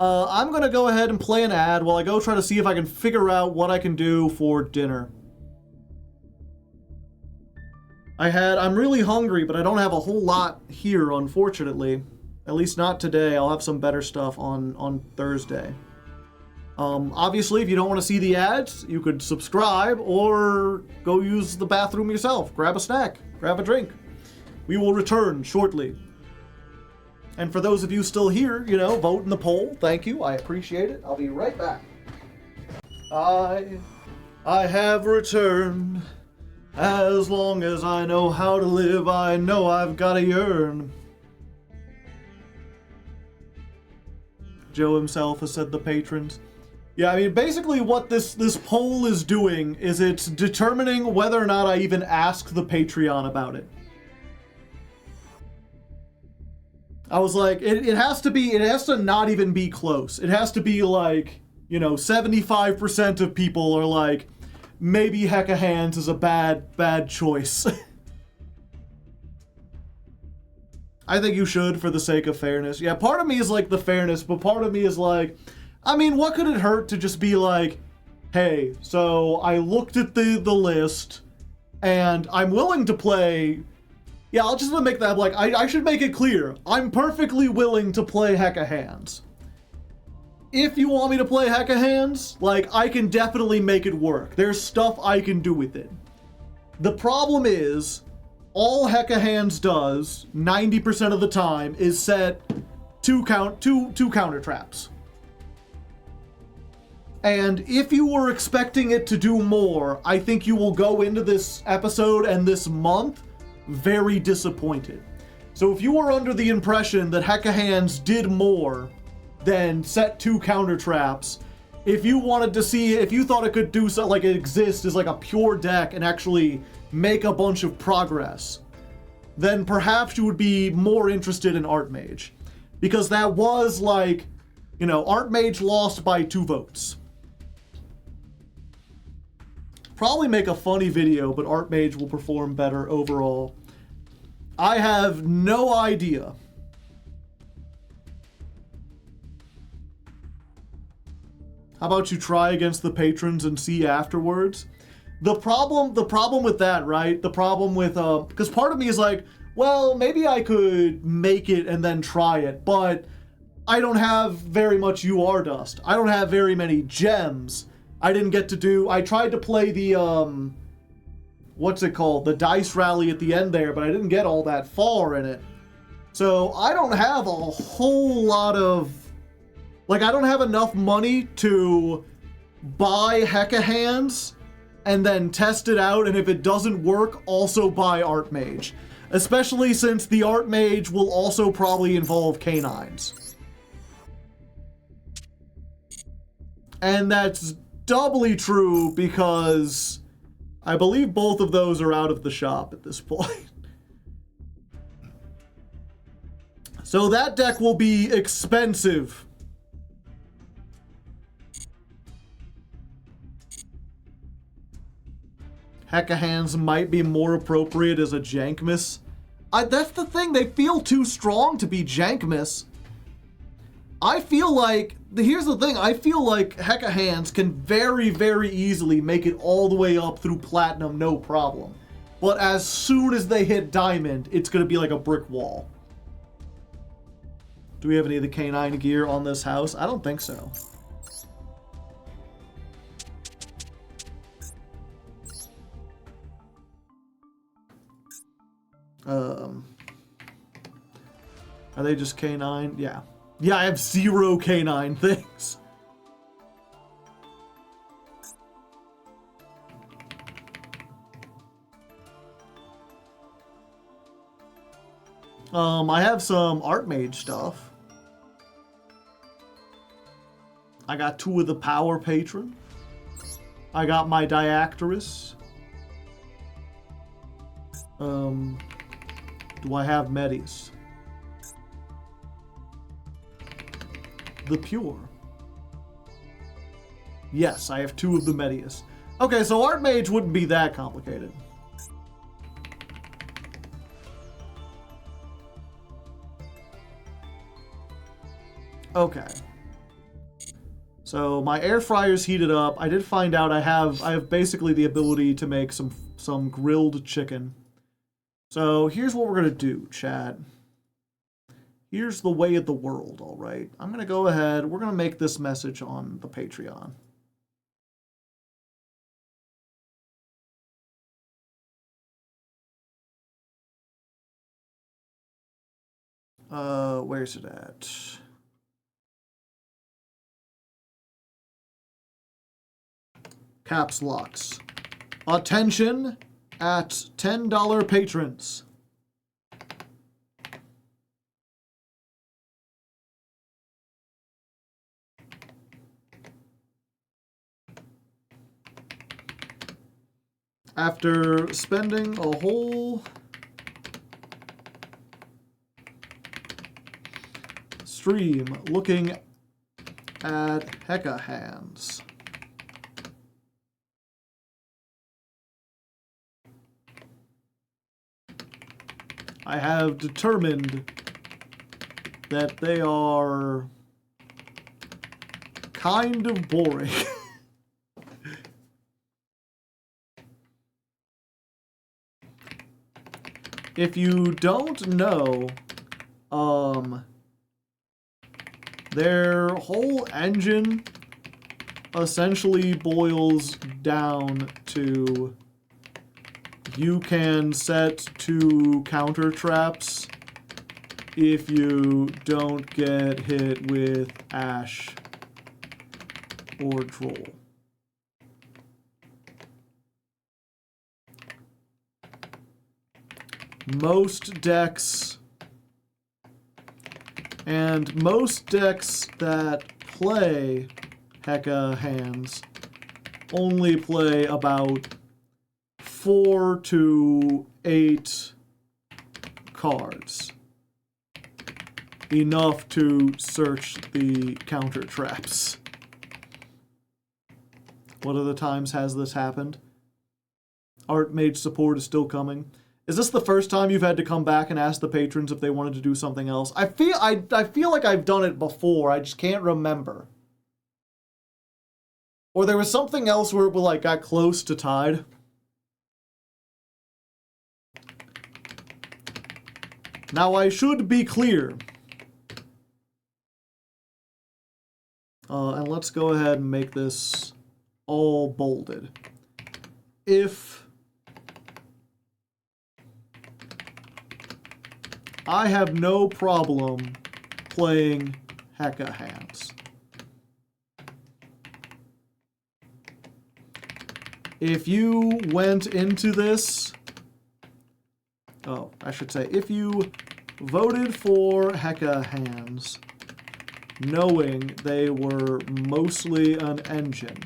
I'm going to go ahead and play an ad while I go try to see if I can figure out what I can do for dinner. I'm really hungry, but I don't have a whole lot here, unfortunately. At least not today. I'll have some better stuff on Thursday. Obviously, if you don't want to see the ads, you could subscribe or go use the bathroom yourself. Grab a snack, grab a drink. We will return shortly. And for those of you still here, you know, vote in the poll. Thank you. I appreciate it. I'll be right back. I have returned. As long as I know how to live, I know I've gotta yearn. Joe himself has said the patrons. Yeah, I mean, basically what this poll is doing is it's determining whether or not I even ask the Patreon about it. I was like, it has to not even be close. It has to be like, 75% of people are like, maybe Hecahands is a bad choice. I think you should for the sake of fairness. Yeah, part of me is like the fairness, but part of me is like, I mean, what could it hurt to just be like, hey, so I looked at the list and I'm willing to play. Yeah, I'll just make that like, I should make it clear. I'm perfectly willing to play Hecahands. If you want me to play Hecahands, like, I can definitely make it work. There's stuff I can do with it. The problem is, all Hecahands does, 90% of the time, is set two counter traps. And if you were expecting it to do more, I think you will go into this episode and this month very disappointed. So if you were under the impression that Hecahands did more than set 2 counter traps, if you wanted to see, if you thought it could do something like it exists as like a pure deck and actually make a bunch of progress, then perhaps you would be more interested in Archmage. Because that was like, Archmage lost by 2 votes. Probably make a funny video, but Archmage will perform better overall. I have no idea. How about you try against the patrons and see afterwards? The problem with that, right? The problem with, because part of me is like, well, maybe I could make it and then try it, but I don't have very much UR dust. I don't have very many gems. I didn't get to do, I tried to play the, what's it called? The dice rally at the end there, but I didn't get all that far in it. So I don't have a whole lot of, like, I don't have enough money to buy Hecahands and then test it out, and if it doesn't work, also buy Archmage. Especially since the Archmage will also probably involve canines. And that's doubly true because I believe both of those are out of the shop at this point. So that deck will be expensive. Hecahands might be more appropriate as a Jankmas. That's the thing, they feel too strong to be Jankmas. I feel like, here's the thing, I feel like Hecahands can very, very easily make it all the way up through Platinum, no problem. But as soon as they hit Diamond, it's going to be like a brick wall. Do we have any of the canine gear on this house? I don't think so. Are they just canine? Yeah. Yeah, I have 0 canine things. I have some Archmage stuff. I got 2 of the Power Patron. I got my Diactorus. Do I have Medis? The Pure. Yes, I have 2 of the Medius. Okay, so Archmage wouldn't be that complicated. Okay. So my air fryer's heated up. I did find out I have basically the ability to make some grilled chicken. So here's what we're gonna do, chat. Here's the way of the world, all right? I'm gonna go ahead. We're gonna make this message on the Patreon. Where's it at? Caps locks. Attention, at $10 patrons. After spending a whole stream looking at Hecahands, I have determined that they are kind of boring. If you don't know, their whole engine essentially boils down to you can set 2 counter traps if you don't get hit with Ash or Droll. Most decks that play Hecahands only play about 4 to 8 cards. Enough to search the counter traps. What other times has this happened? Archmage support is still coming. Is this the first time you've had to come back and ask the patrons if they wanted to do something else? I feel like I've done it before. I just can't remember. Or there was something else where it like got close to tied. Now I should be clear. And let's go ahead and make this all bolded. If I have no problem playing Hecahands. If you went into this, I should say, if you voted for Hecahands, knowing they were mostly an engine,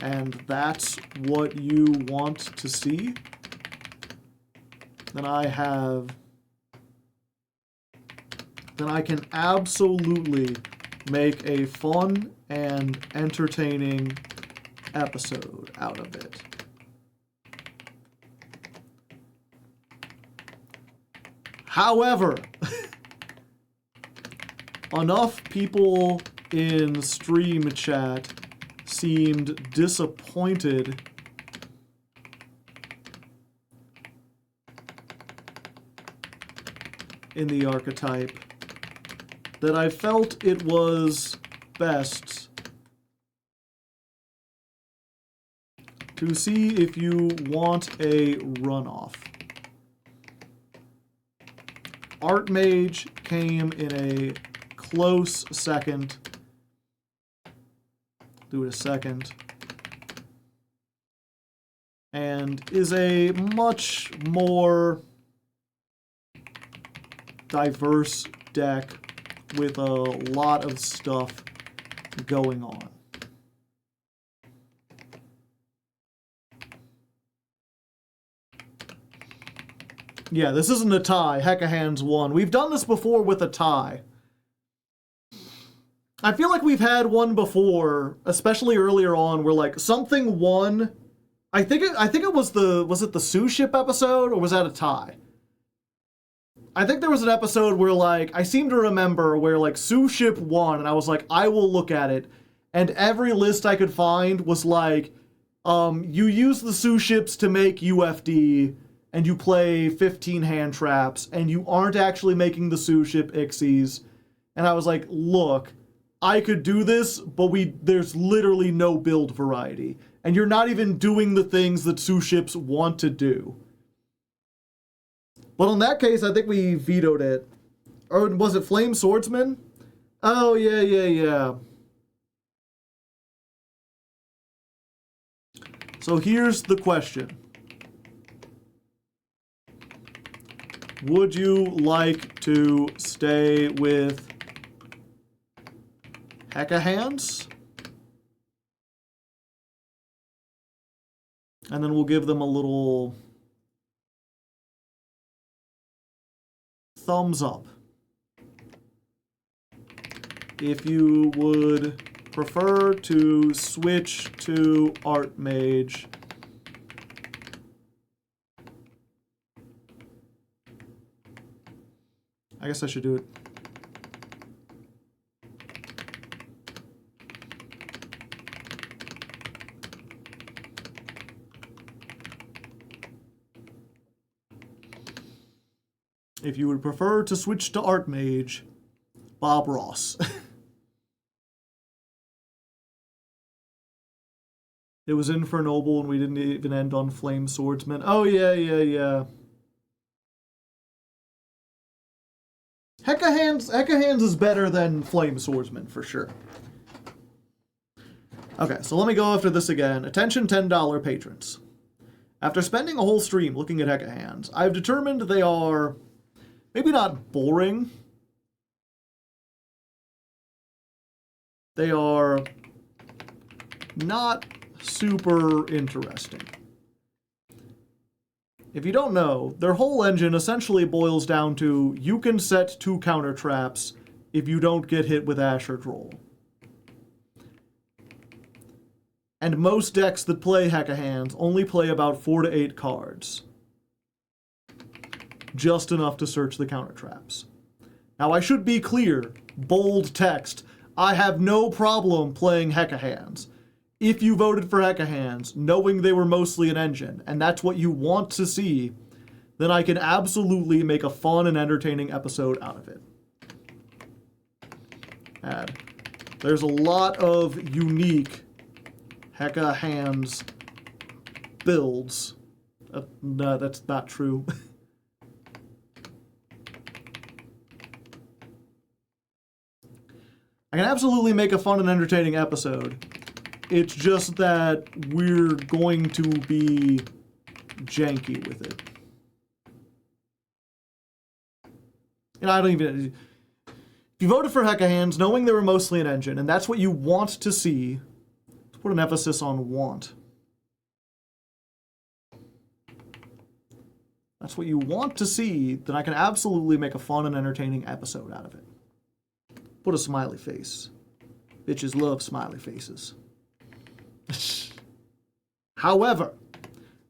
and that's what you want to see, then I can absolutely make a fun and entertaining episode out of it. However, enough people in stream chat seemed disappointed in the archetype that I felt it was best to see if you want a runoff. Archmage came in a close second. Do it a second. And is a much more diverse deck with a lot of stuff going on. Yeah, this isn't a tie. Hecahands won. We've done this before with a tie. I feel like we've had one before, especially earlier on, where like something won. I think it was the Sue Ship episode, or was that a tie? I think there was an episode where like I seem to remember where like Sue Ship won, and I was like, I will look at it, and every list I could find was like, you use the Sue Ships to make UFD, and you play 15 hand traps, and you aren't actually making the Sue Ship Ixies. And I was like, look, I could do this, but there's literally no build variety. And you're not even doing the things that Sue Ships want to do. But in that case, I think we vetoed it. Or was it Flame Swordsman? Oh, yeah. So here's the question. Would you like to stay with Hecahands? And then we'll give them a little thumbs up. If you would prefer to switch to Archmage, I guess I should do it. If you would prefer to switch to Archmage, Bob Ross. It was Infernoble and we didn't even end on Flame Swordsman. Oh, yeah. Hecahands is better than Flame Swordsman, for sure. Okay, so let me go after this again. Attention $10 patrons. After spending a whole stream looking at Hecahands, I've determined they are maybe not boring. They are not super interesting. If you don't know, their whole engine essentially boils down to you can set 2 counter traps if you don't get hit with Asher Droll. And most decks that play Hecahands only play about 4 to 8 cards. Just enough to search the counter traps. Now I should be clear, bold text, I have no problem playing Hecahands. If you voted for Hecahands, knowing they were mostly an engine, and that's what you want to see, then I can absolutely make a fun and entertaining episode out of it. And there's a lot of unique Hecahands builds. No, that's not true. I can absolutely make a fun and entertaining episode. It's just that we're going to be janky with it. And I don't even... If you voted for Hecahands, knowing they were mostly an engine, and that's what you want to see, let's put an emphasis on want. That's what you want to see, then I can absolutely make a fun and entertaining episode out of it. Put a smiley face. Bitches love smiley faces. However,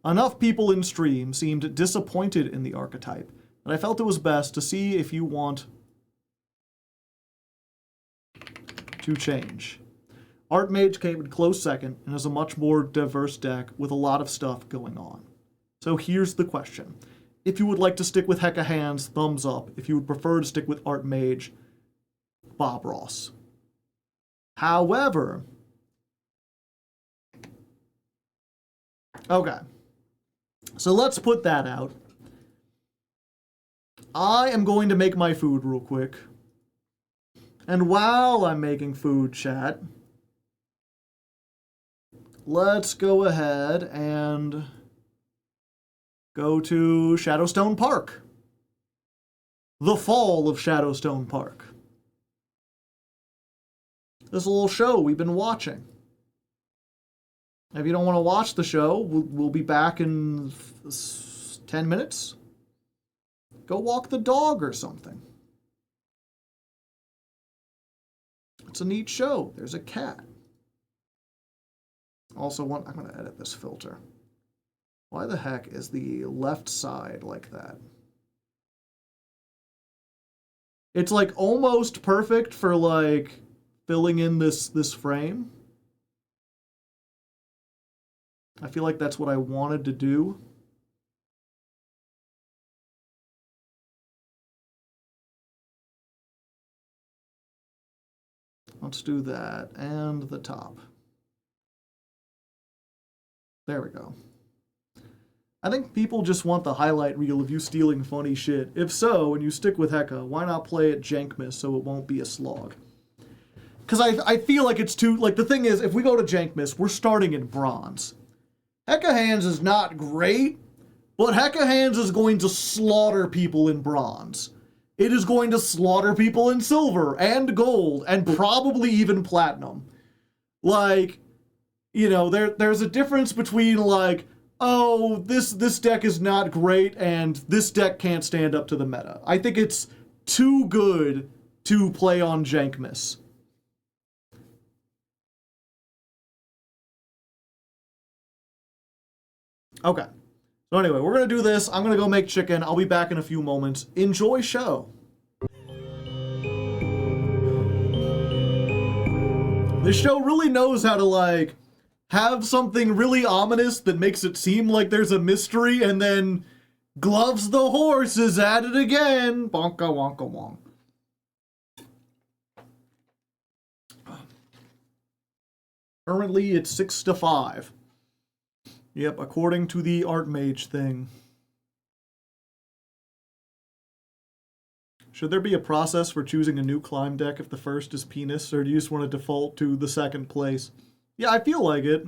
enough people in stream seemed disappointed in the archetype that I felt it was best to see if you want to change. Archmage came in close second and is a much more diverse deck with a lot of stuff going on. So here's the question. If you would like to stick with Hecahands, thumbs up. If you would prefer to stick with Archmage, Bob Ross. However, okay, so let's put that out. I am going to make my food real quick. And while I'm making food, chat, let's go ahead and go to Shadowstone Park. The fall of Shadowstone Park. This little show we've been watching. If you don't want to watch the show, we'll be back in 10 minutes. Go walk the dog or something. It's a neat show. There's a cat. Also, I'm going to edit this filter. Why the heck is the left side like that? It's like almost perfect for like filling in this frame. I feel like that's what I wanted to do. Let's do that, and the top. There we go. I think people just want the highlight reel of you stealing funny shit. If so, and you stick with Heka, why not play it Jankmas so it won't be a slog? Because I feel like it's too... Like, the thing is, if we go to Jankmas, we're starting in bronze. Hecahands is not great, But Hecahands is going to slaughter people in bronze. It is going to slaughter people in silver and gold and probably even platinum. Like, you know, there's a difference between like, oh, this deck is not great and this deck can't stand up to the meta. I think it's too good to play on Jankmas. Okay. So anyway, we're going to do this. I'm going to go make chicken. I'll be back in a few moments. Enjoy show. This show really knows how to, like, have something really ominous that makes it seem like there's a mystery, and then Gloves the Horse is at it again. Bonka wonka wonk. Currently, it's 6-5. Yep, according to the Archmage thing. Should there be a process for choosing a new climb deck if the first is penis, or do you just want to default to the second place? Yeah, I feel like it.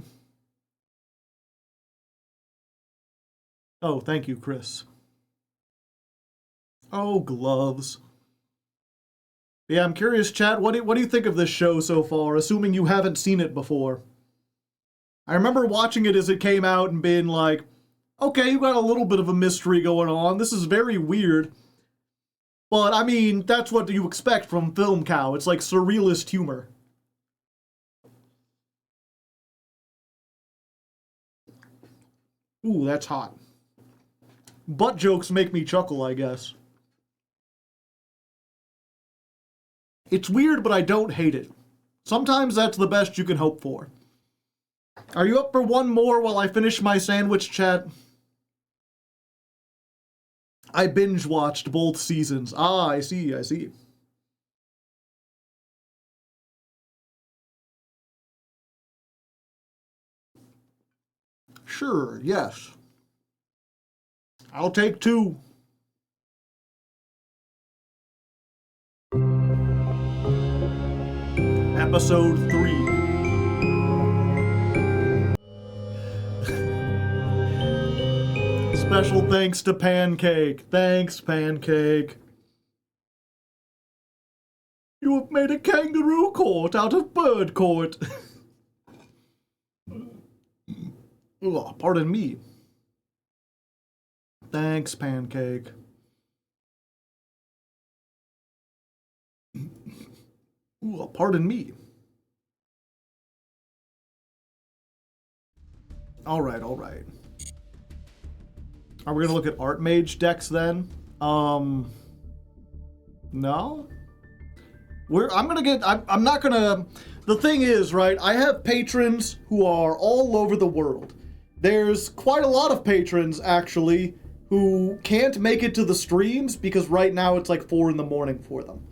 Oh, thank you, Chris. Oh, gloves. Yeah, I'm curious, chat, what do you think of this show so far, assuming you haven't seen it before? I remember watching it as it came out and being like, okay, you got a little bit of a mystery going on. This is very weird. But, I mean, that's what you expect from Film Cow. It's like surrealist humor. Ooh, that's hot. Butt jokes make me chuckle, I guess. It's weird, but I don't hate it. Sometimes that's the best you can hope for. Are you up for one more while I finish my sandwich, chat? I binge-watched both seasons. Ah, I see, I see. Sure, yes. I'll take 2. Episode 3. Special thanks to Pancake. Thanks, Pancake. You have made a kangaroo court out of bird court. Ugh, pardon me. Thanks, Pancake. Ooh, pardon me. Alright, alright. Are we gonna look at Archmage decks then? No? I'm not gonna... The thing is, right, I have patrons who are all over the world. There's quite a lot of patrons, actually, who can't make it to the streams because right now it's like 4 in the morning for them.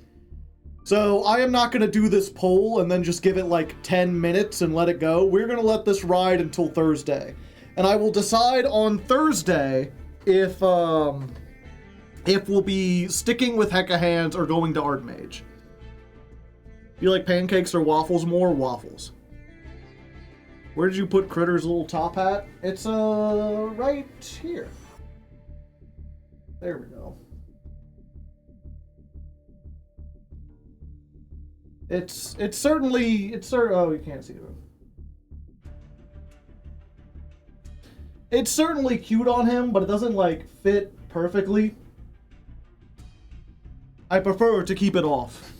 So I am not gonna do this poll and then just give it like 10 minutes and let it go. We're gonna let this ride until Thursday. And I will decide on Thursday if we'll be sticking with Hecahands or going to Archmage. You like pancakes or waffles more? Waffles. Where did you put Critter's little top hat? It's right here. There we go. It's certainly oh, you can't see it. It's certainly cute on him, but it doesn't like fit perfectly. I prefer to keep it off.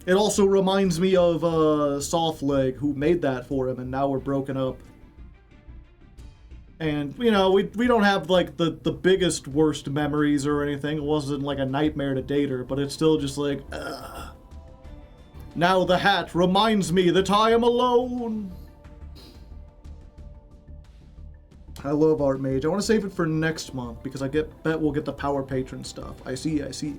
It also reminds me of Softleg, who made that for him, and now we're broken up. And, you know, we don't have, like, the biggest, worst memories or anything. It wasn't, like, a nightmare to date her, but it's still just like, ugh. Now the hat reminds me that I am alone. I love Archmage. I want to save it for next month, because I bet we'll get the Power Patron stuff. I see, I see.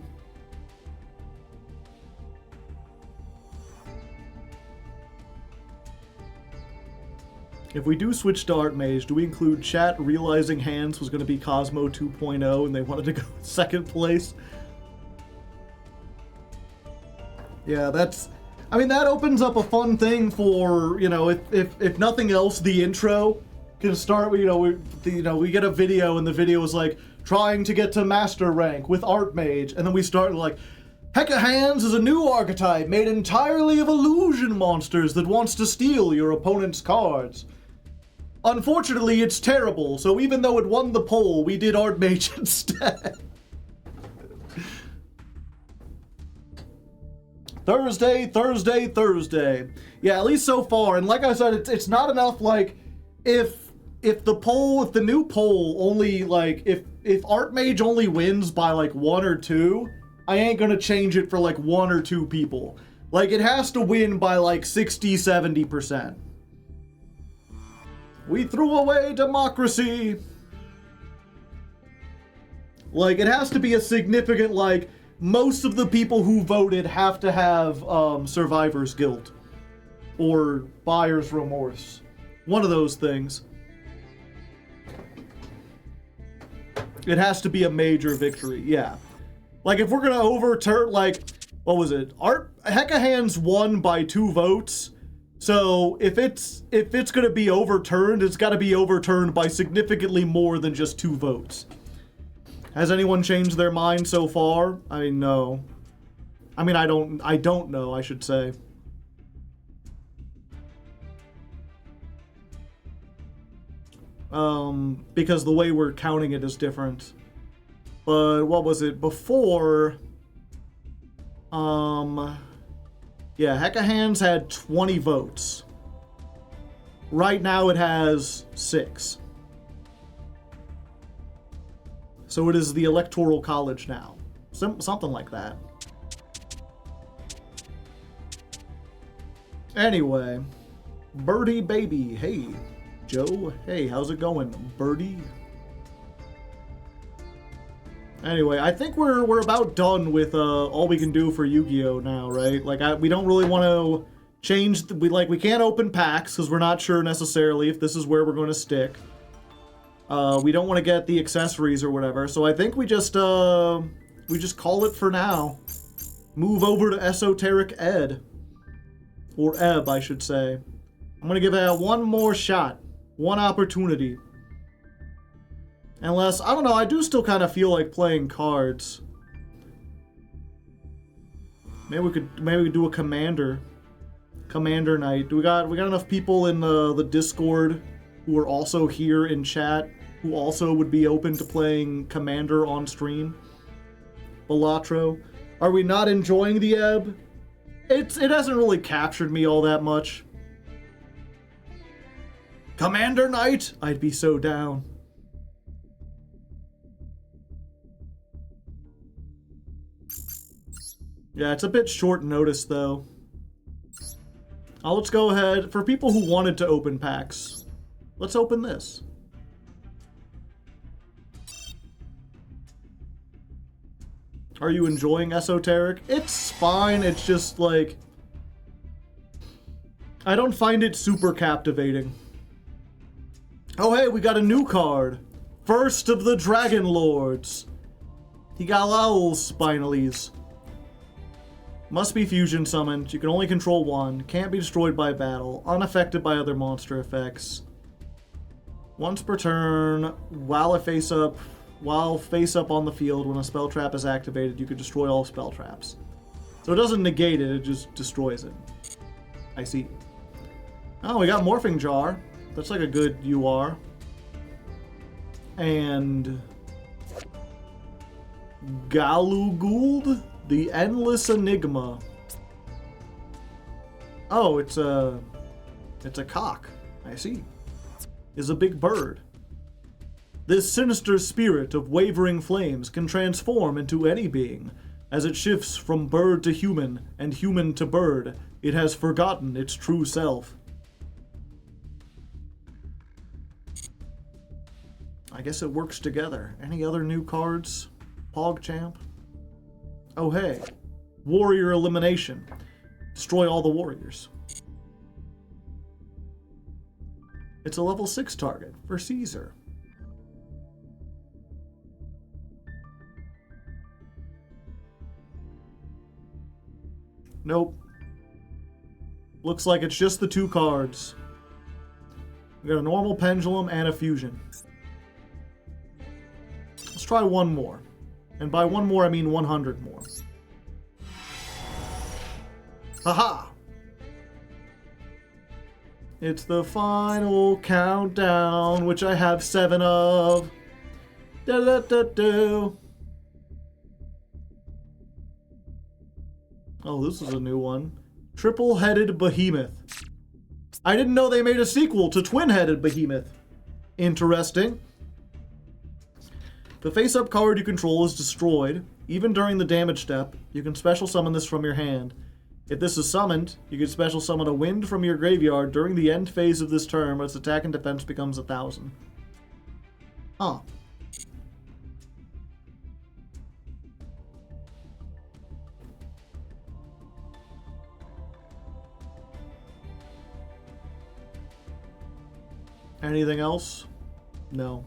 If we do switch to Archmage, do we include chat realizing Hands was going to be Cosmo 2.0 and they wanted to go second place? Yeah, that's... I mean, that opens up a fun thing for, you know, if nothing else, the intro. can start, we get a video and the video is like, trying to get to master rank with Archmage, and then we start like, Hecahands is a new archetype made entirely of illusion monsters that wants to steal your opponent's cards. Unfortunately, it's terrible, so even though it won the poll, we did Archmage instead. Thursday. Yeah, at least so far, and like I said, it's not enough, like, if the new poll only, like, if Archmage only wins by, like, 1 or 2, I ain't gonna change it for, like, 1 or 2 people. Like, it has to win by, like, 60-70%. We threw away democracy! Like, it has to be a significant, like, most of the people who voted have to have, survivor's guilt. Or buyer's remorse. One of those things. It has to be a major victory, yeah. Like, if we're gonna overturn, like, what was it? Hecahands won by 2 votes. So, if it's gonna be overturned, it's gotta be overturned by significantly more than just 2 votes. Has anyone changed their mind so far? I mean, no. I mean, I don't know, I should say. Because the way we're counting it is different. But what was it before? Yeah, Hecahands had 20 votes. Right now it has 6. So it is the Electoral College now. Something like that. Anyway, Birdie Baby, hey. Joe, hey, how's it going, Birdie? Anyway, I think we're about done with all we can do for Yu-Gi-Oh now, right? Like, we don't really want to change. We can't open packs because we're not sure necessarily if this is where we're going to stick. We don't want to get the accessories or whatever, so I think we just call it for now. Move over to Esoteric Ed, or Eb, I should say. I'm gonna give it one more shot. One opportunity. Unless, I don't know, I do still kind of feel like playing cards. Maybe we could do a commander night. We got enough people in the Discord who are also here in chat who also would be open to playing commander on stream. Balatro. Are we not enjoying the Ebb? It hasn't really captured me all that much. Commander night? I'd be so down. Yeah, it's a bit short notice though. Let's go ahead. For people who wanted to open packs, let's open this. Are you enjoying Esoteric? It's fine, it's just like, I don't find it super captivating. Oh hey, we got a new card. First of the Dragon Lords. Higalaul Spinalies. Must be fusion summoned. You can only control 1. Can't be destroyed by battle. Unaffected by other monster effects. Once per turn, while face up on the field, when a spell trap is activated, you can destroy all spell traps. So it doesn't negate it, it just destroys it. I see. Oh, we got Morphing Jar. That's like a good UR. And Galuguld, the Endless Enigma. Oh, it's a cock. I see. Is a big bird. This sinister spirit of wavering flames can transform into any being. As it shifts from bird to human and human to bird, it has forgotten its true self. I guess it works together. Any other new cards? PogChamp? Oh hey, Warrior Elimination. Destroy all the warriors. It's a level 6 target for Caesar. Nope. Looks like it's just the 2 cards. We got a normal pendulum and a fusion. Let's try one more. And by one more, I mean 100 more. Haha! It's the final countdown, which I have 7 of. Da-da-da-do. Oh, this is a new one. Triple-headed behemoth. I didn't know they made a sequel to twin-headed behemoth. Interesting. The face-up card you control is destroyed. Even during the damage step, you can special summon this from your hand. If this is summoned, you can special summon a wind from your graveyard during the end phase of this turn, its attack and defense becomes 1,000. Huh. Anything else? No.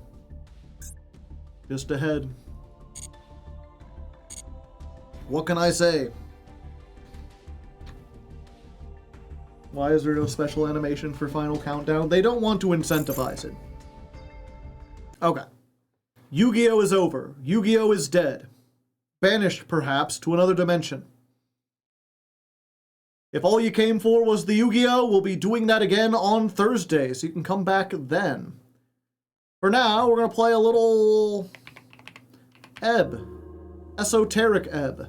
Just ahead. What can I say? Why is there no special animation for Final Countdown? They don't want to incentivize it. Okay. Yu-Gi-Oh! Is over. Yu-Gi-Oh! Is dead. Banished, perhaps, to another dimension. If all you came for was the Yu-Gi-Oh!, we'll be doing that again on Thursday, so you can come back then. For now, we're going to play a little... Ebb. Esoteric Ebb.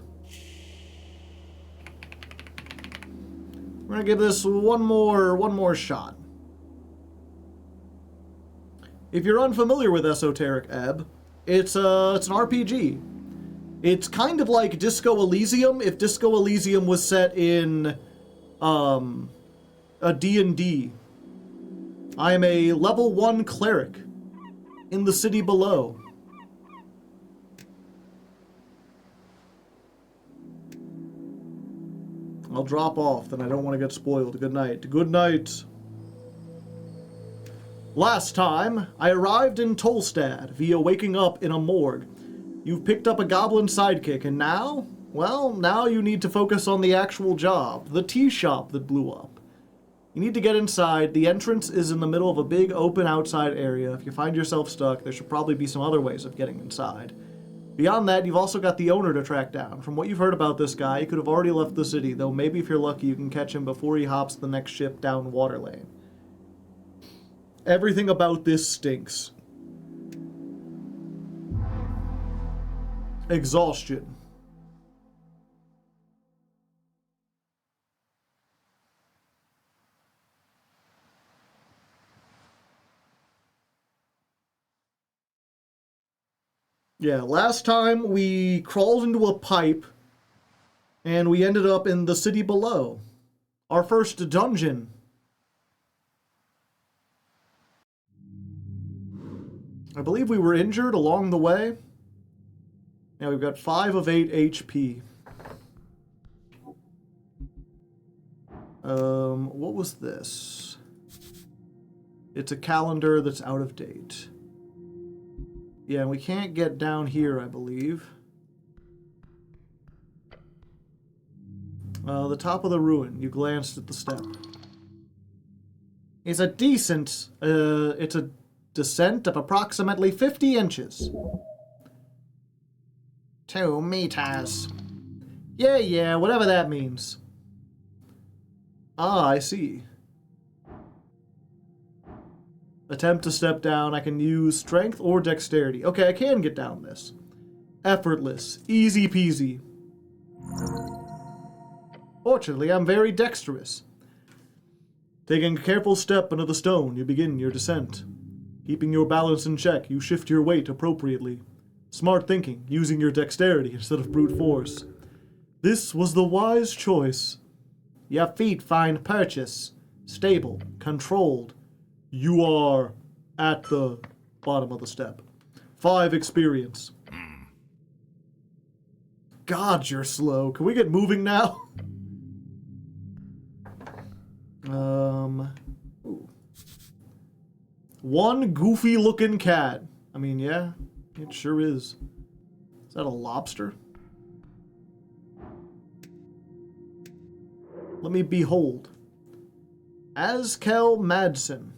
We're going to give this one more shot. If you're unfamiliar with Esoteric Ebb, it's an RPG. It's kind of like Disco Elysium if Disco Elysium was set in a D&D. I am a level 1 cleric in the city below. I'll drop off, then I don't want to get spoiled. Good night. Good night. Last time, I arrived in Tolstad via waking up in a morgue. You've picked up a goblin sidekick, and now? Well, now you need to focus on the actual job, the tea shop that blew up. You need to get inside. The entrance is in the middle of a big open outside area. If you find yourself stuck, there should probably be some other ways of getting inside. Beyond that, you've also got the owner to track down. From what you've heard about this guy, he could have already left the city, though maybe if you're lucky you can catch him before he hops the next ship down water lane. Everything about this stinks. Exhaustion. Yeah, last time we crawled into a pipe and we ended up in the city below. Our first dungeon. I believe we were injured along the way. Now we've got 5 of 8 HP. What was this? It's a calendar that's out of date. Yeah, we can't get down here, I believe. The top of the ruin. You glanced at the step. It's a decent, it's a descent of approximately 50 inches. 2 meters. Yeah, whatever that means. Ah, I see. Attempt to step down. I can use strength or dexterity. Okay, I can get down this. Effortless. Easy peasy. Fortunately, I'm very dexterous. Taking a careful step under the stone, you begin your descent. Keeping your balance in check, you shift your weight appropriately. Smart thinking, using your dexterity instead of brute force. This was the wise choice. Your feet find purchase. Stable. Controlled. You are at the bottom of the step. 5 experience. God, you're slow. Can we get moving now? Ooh. 1 goofy-looking cat. I mean, yeah, it sure is. Is that a lobster? Let me behold. Askel Madsen.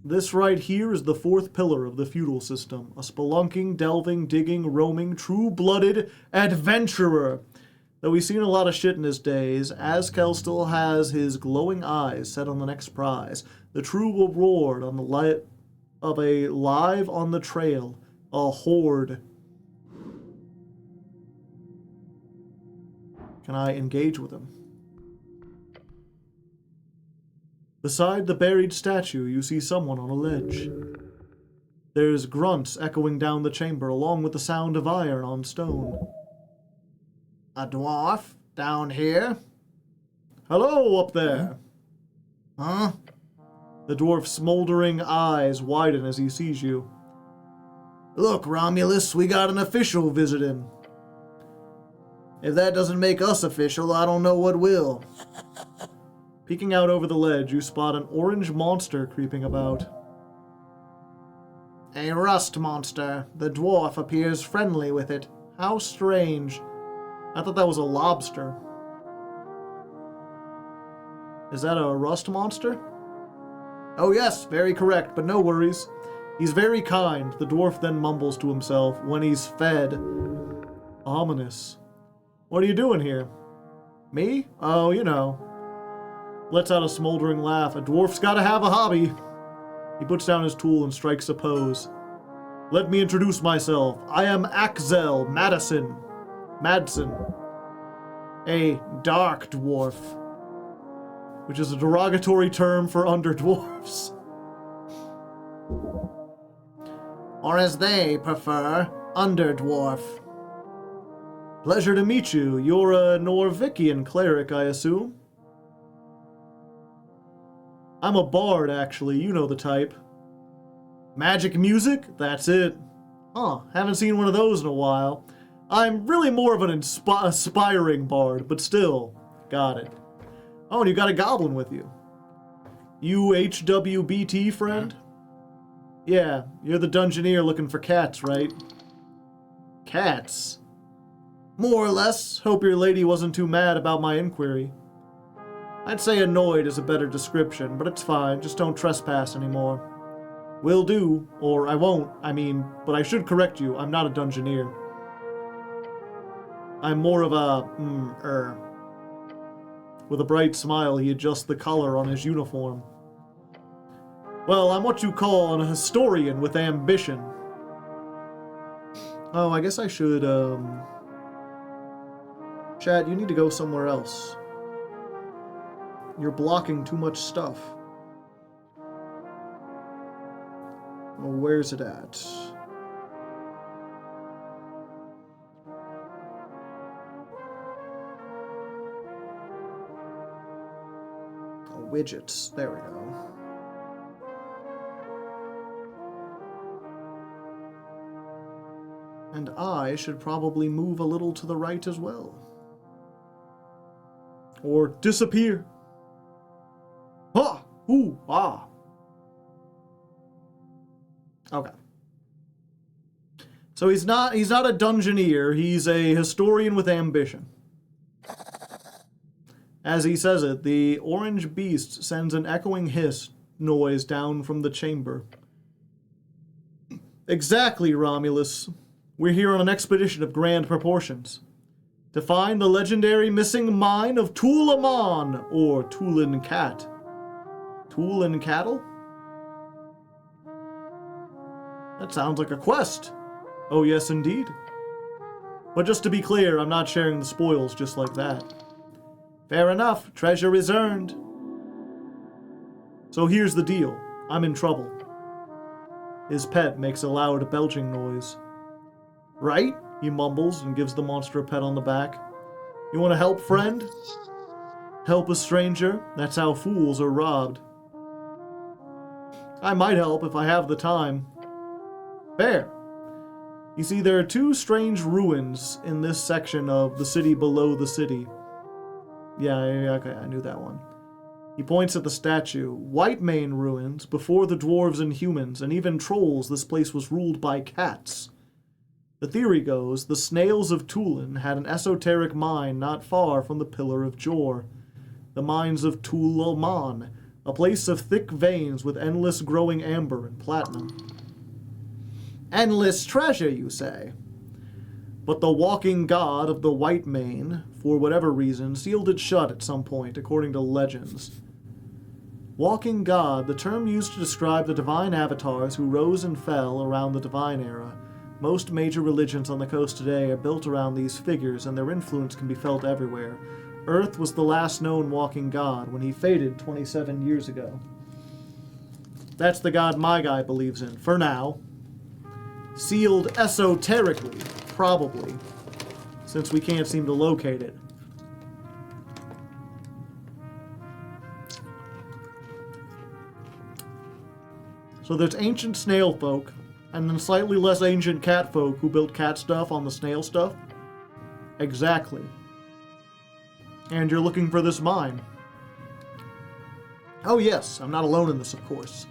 This right here is the fourth pillar of the feudal system. A spelunking, delving, digging, roaming, true-blooded adventurer. Though he's seen a lot of shit in his days, Azkel still has his glowing eyes set on the next prize. The true reward on the light of a live on the trail. A horde. Can I engage with him? Beside the buried statue, you see someone on a ledge. There's grunts echoing down the chamber, along with the sound of iron on stone. A dwarf? Down here? Hello, up there. Huh? The dwarf's smoldering eyes widen as he sees you. Look, Romulus, we got an official visiting. If that doesn't make us official, I don't know what will. Peeking out over the ledge, you spot an orange monster creeping about. A rust monster. The dwarf appears friendly with it. How strange. I thought that was a lobster. Is that a rust monster? Oh yes, very correct, but no worries. He's very kind, the dwarf then mumbles to himself when he's fed. Ominous. What are you doing here? Me? Oh, you know. Lets out a smoldering laugh. A dwarf's gotta have a hobby. He puts down his tool and strikes a pose. Let me introduce myself. I am Axel Madison. A dark dwarf. Which is a derogatory term for underdwarfs. Or as they prefer, underdwarf. Pleasure to meet you. You're a Norvikian cleric, I assume? I'm a bard, actually. You know the type. Magic music? That's it. Huh, haven't seen one of those in a while. I'm really more of an aspiring bard, but still. Got it. Oh, and you got a goblin with you. You HWBT friend? Yeah, you're the dungeoneer looking for cats, right? Cats? More or less. Hope your lady wasn't too mad about my inquiry. I'd say annoyed is a better description, but it's fine. Just don't trespass anymore. Will do, or I won't. I mean, but I should correct you. I'm not a dungeoneer. I'm more of a, With a bright smile, he adjusts the collar on his uniform. Well, I'm what you call an historian with ambition. Oh, I guess I should, Chad, you need to go somewhere else. You're blocking too much stuff. Oh, where's it at? Oh, widgets. There we go. And I should probably move a little to the right as well. Or disappear. Ah! Ooh! Ah! Okay. So he's not a dungeoneer, he's a historian with ambition. As he says it, the orange beast sends an echoing hiss noise down from the chamber. Exactly, Romulus. We're here on an expedition of grand proportions. To find the legendary missing mine of Tulaman, or Tulin Cat. Tulin Cattle? That sounds like a quest. Oh yes, indeed. But just to be clear, I'm not sharing the spoils just like that. Fair enough, treasure is earned. So here's the deal. I'm in trouble. His pet makes a loud belching noise. Right? He mumbles and gives the monster a pat on the back. You want to help, friend? Help a stranger? That's how fools are robbed. I might help if I have the time. Fair. You see, there are two strange ruins in this section of the city below the city. Yeah, okay, I knew that one. He points at the statue. White Mane ruins, before the dwarves and humans, and even trolls, this place was ruled by cats. The theory goes, the snails of Tulin had an esoteric mine not far from the Pillar of Jor. The mines of Tulaman, A place of thick veins with endless growing amber and platinum. Endless treasure, you say? But the walking god of the White Mane, for whatever reason, sealed it shut at some point, according to legends. Walking god, the term used to describe the divine avatars who rose and fell around the divine era. Most major religions on the coast today are built around these figures, and their influence can be felt everywhere. Earth was the last known walking god when he faded 27 years ago. That's the god my guy believes in, for now. Sealed esoterically, probably, since we can't seem to locate it. So there's ancient snail folk, and then slightly less ancient cat folk who built cat stuff on the snail stuff. Exactly. And you're looking for this mine. Oh yes, I'm not alone in this, of course.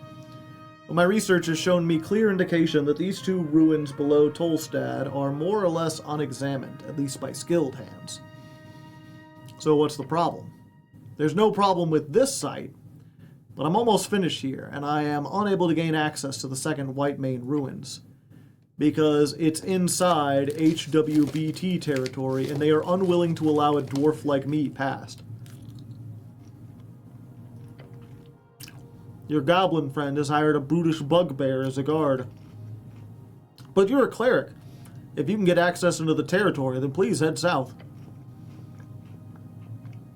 But my research has shown me clear indication that these two ruins below Tolstad are more or less unexamined, at least by skilled hands. So what's the problem? There's no problem with this site, but I'm almost finished here, and I am unable to gain access to the second White Mane ruins, because it's inside HWBT territory, and they are unwilling to allow a dwarf like me past. Your goblin friend has hired a brutish bugbear as a guard. But you're a cleric. If you can get access into the territory, then please head south.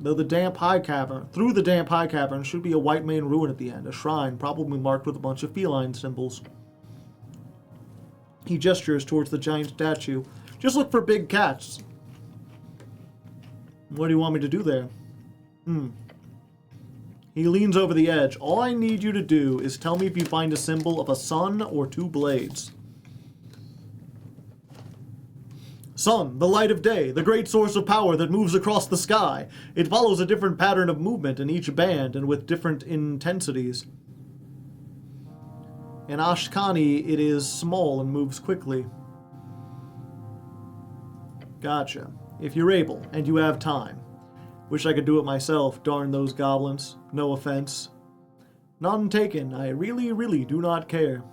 Through the damp high cavern should be a White Mane ruin at the end, a shrine probably marked with a bunch of feline symbols. He gestures towards the giant statue. Just look for big cats. What do you want me to do there? He leans over the edge. All I need you to do is tell me if you find a symbol of a sun or two blades. Sun, the light of day, the great source of power that moves across the sky. It follows a different pattern of movement in each band and with different intensities. In Ashkani, it is small and moves quickly. Gotcha. If you're able, and you have time. Wish I could do it myself, darn those goblins. No offense. None taken. I really, really do not care.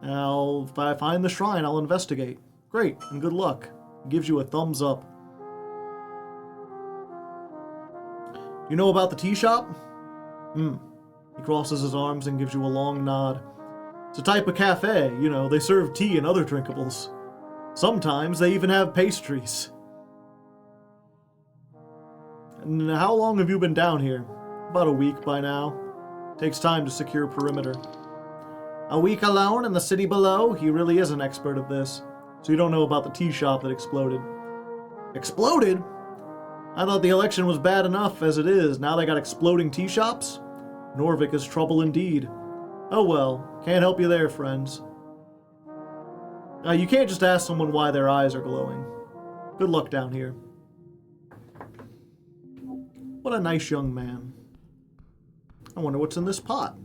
If I find the shrine, I'll investigate. Great, and good luck. He gives you a thumbs up. You know about the tea shop? He crosses his arms and gives you a long nod. It's a type of cafe, you know, they serve tea and other drinkables. Sometimes they even have pastries. And how long have you been down here? About a week by now. Takes time to secure perimeter. A week alone in the city below? He really is an expert of this. So you don't know about the tea shop that exploded. Exploded? I thought the election was bad enough as it is. Now they got exploding tea shops? Norvik is trouble indeed. Oh well, can't help you there, friends. You can't just ask someone why their eyes are glowing. Good luck down here. What a nice young man. I wonder what's in this pot.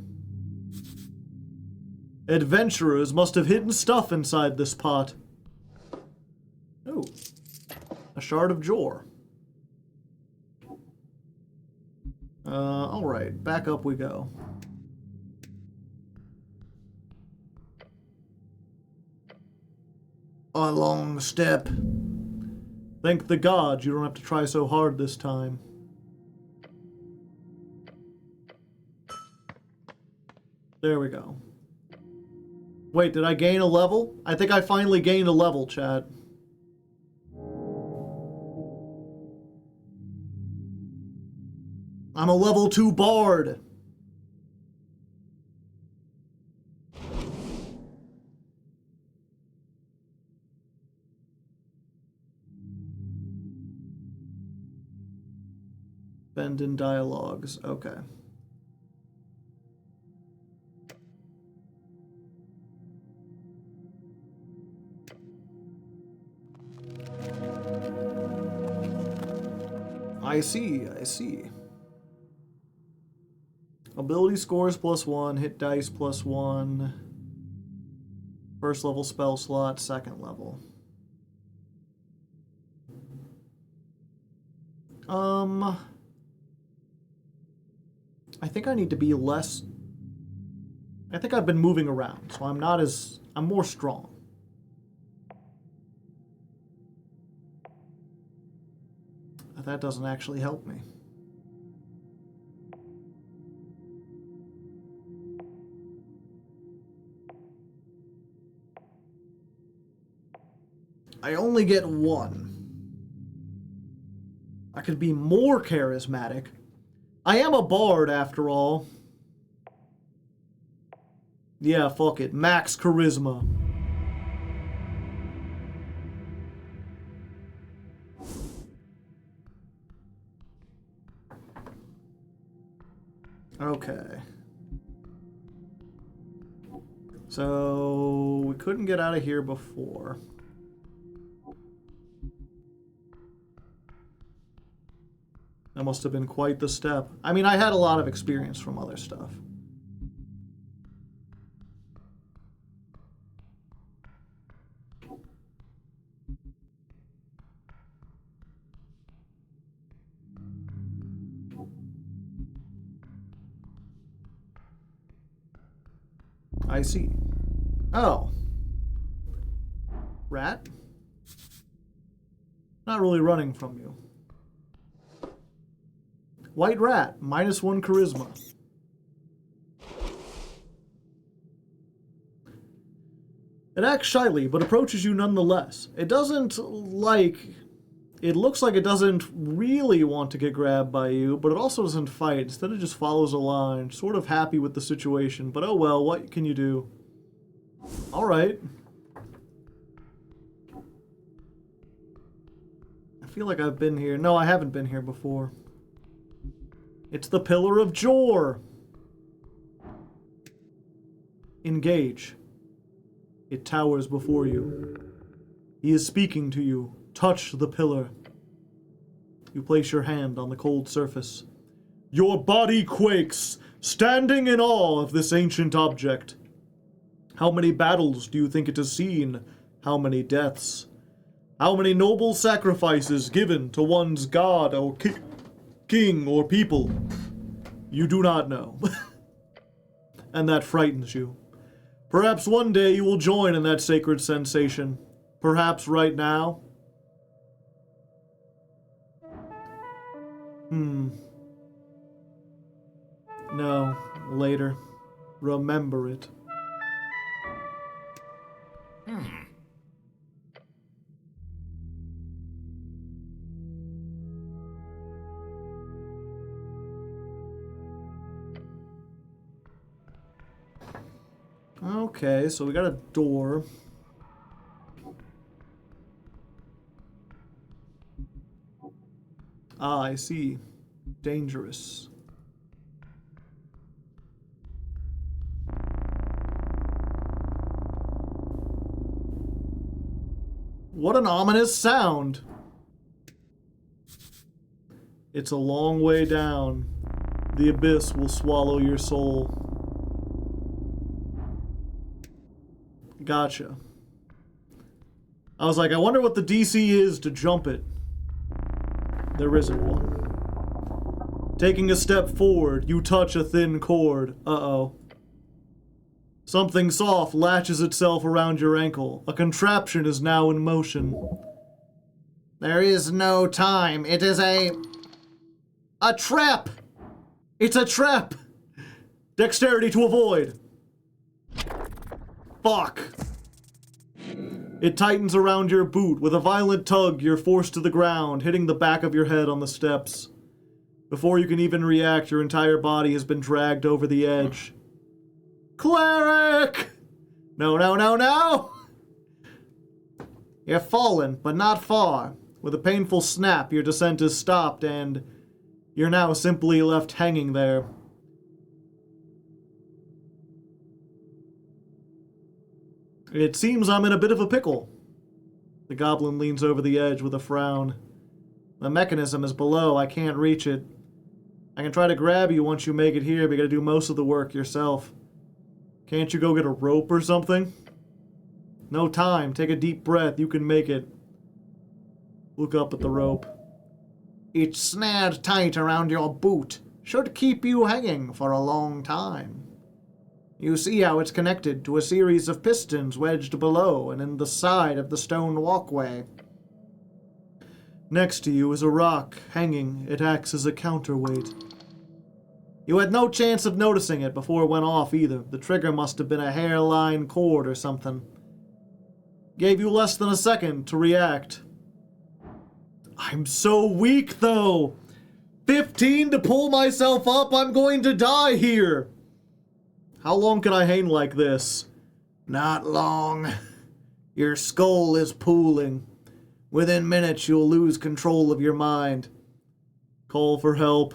Adventurers must have hidden stuff inside this pot. Oh, a shard of Jor. Alright, back up we go. A long step. Thank the gods you don't have to try so hard this time. There we go. Wait, did I gain a level? I think I finally gained a level, chat. I'm a level 2 bard. Bend in dialogues. Okay. I see, I see. Ability scores +1, hit dice +1. First level spell slot, second level. I think I need to be less... I think I've been moving around, so I'm not as... I'm more strong. But that doesn't actually help me. I only get one. I could be more charismatic. I am a bard, after all. Yeah, fuck it. Max charisma. Okay. So, we couldn't get out of here before. That must have been quite the step. I mean, I had a lot of experience from other stuff. I see. Oh. Rat? Not really running from you. White rat, -1 charisma. It acts shyly, but approaches you nonetheless. It doesn't like... It looks like it doesn't really want to get grabbed by you, but it also doesn't fight. Instead, it just follows a line, sort of happy with the situation. But oh well, what can you do? Alright. I feel like I've been here. No, I haven't been here before. It's the Pillar of Jor. Engage. It towers before you. He is speaking to you. Touch the pillar. You place your hand on the cold surface. Your body quakes, standing in awe of this ancient object. How many battles do you think it has seen? How many deaths? How many noble sacrifices given to one's god or king or people? You do not know. And that frightens you. Perhaps one day you will join in that sacred sensation. Perhaps right now. No, later. Remember it. Okay, so we got a door. Ah, I see. Dangerous. What an ominous sound! It's a long way down. The abyss will swallow your soul. Gotcha. I was like, I wonder what the DC is to jump it. There isn't one. Taking a step forward, you touch a thin cord. Uh-oh. Something soft latches itself around your ankle. A contraption is now in motion. There is no time. It is a trap! It's a trap! Dexterity to avoid. Fuck. It tightens around your boot. With a violent tug, you're forced to the ground, hitting the back of your head on the steps. Before you can even react, your entire body has been dragged over the edge. Cleric! No, no, no, no! You're fallen, but not far. With a painful snap, your descent is stopped, and you're now simply left hanging there. It seems I'm in a bit of a pickle. The goblin leans over the edge with a frown. The mechanism is below. I can't reach it. I can try to grab you once you make it here, but you gotta do most of the work yourself. Can't you go get a rope or something? No time. Take a deep breath. You can make it. Look up at the rope. It's snared tight around your boot. should keep you hanging for a long time. You see how it's connected to a series of pistons wedged below and in the side of the stone walkway. Next to you is a rock hanging. It acts as a counterweight. You had no chance of noticing it before it went off either. The trigger must have been a hairline cord or something. Gave you less than a second to react. I'm so weak, though. 15 to pull myself up. I'm going to die here. How long can I hang like this? Not long. Your skull is pooling. Within minutes, you'll lose control of your mind. Call for help.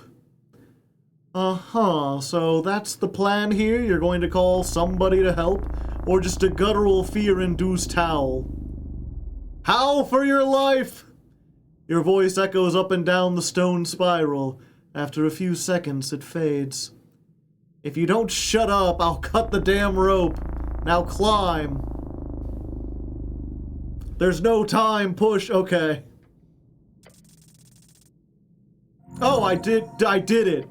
So that's the plan here? You're going to call somebody to help? Or just a guttural fear-induced howl? Howl for your life! Your voice echoes up and down the stone spiral. After a few seconds, it fades. If you don't shut up, I'll cut the damn rope. Now climb. There's no time. Push. Okay. Oh, I did it.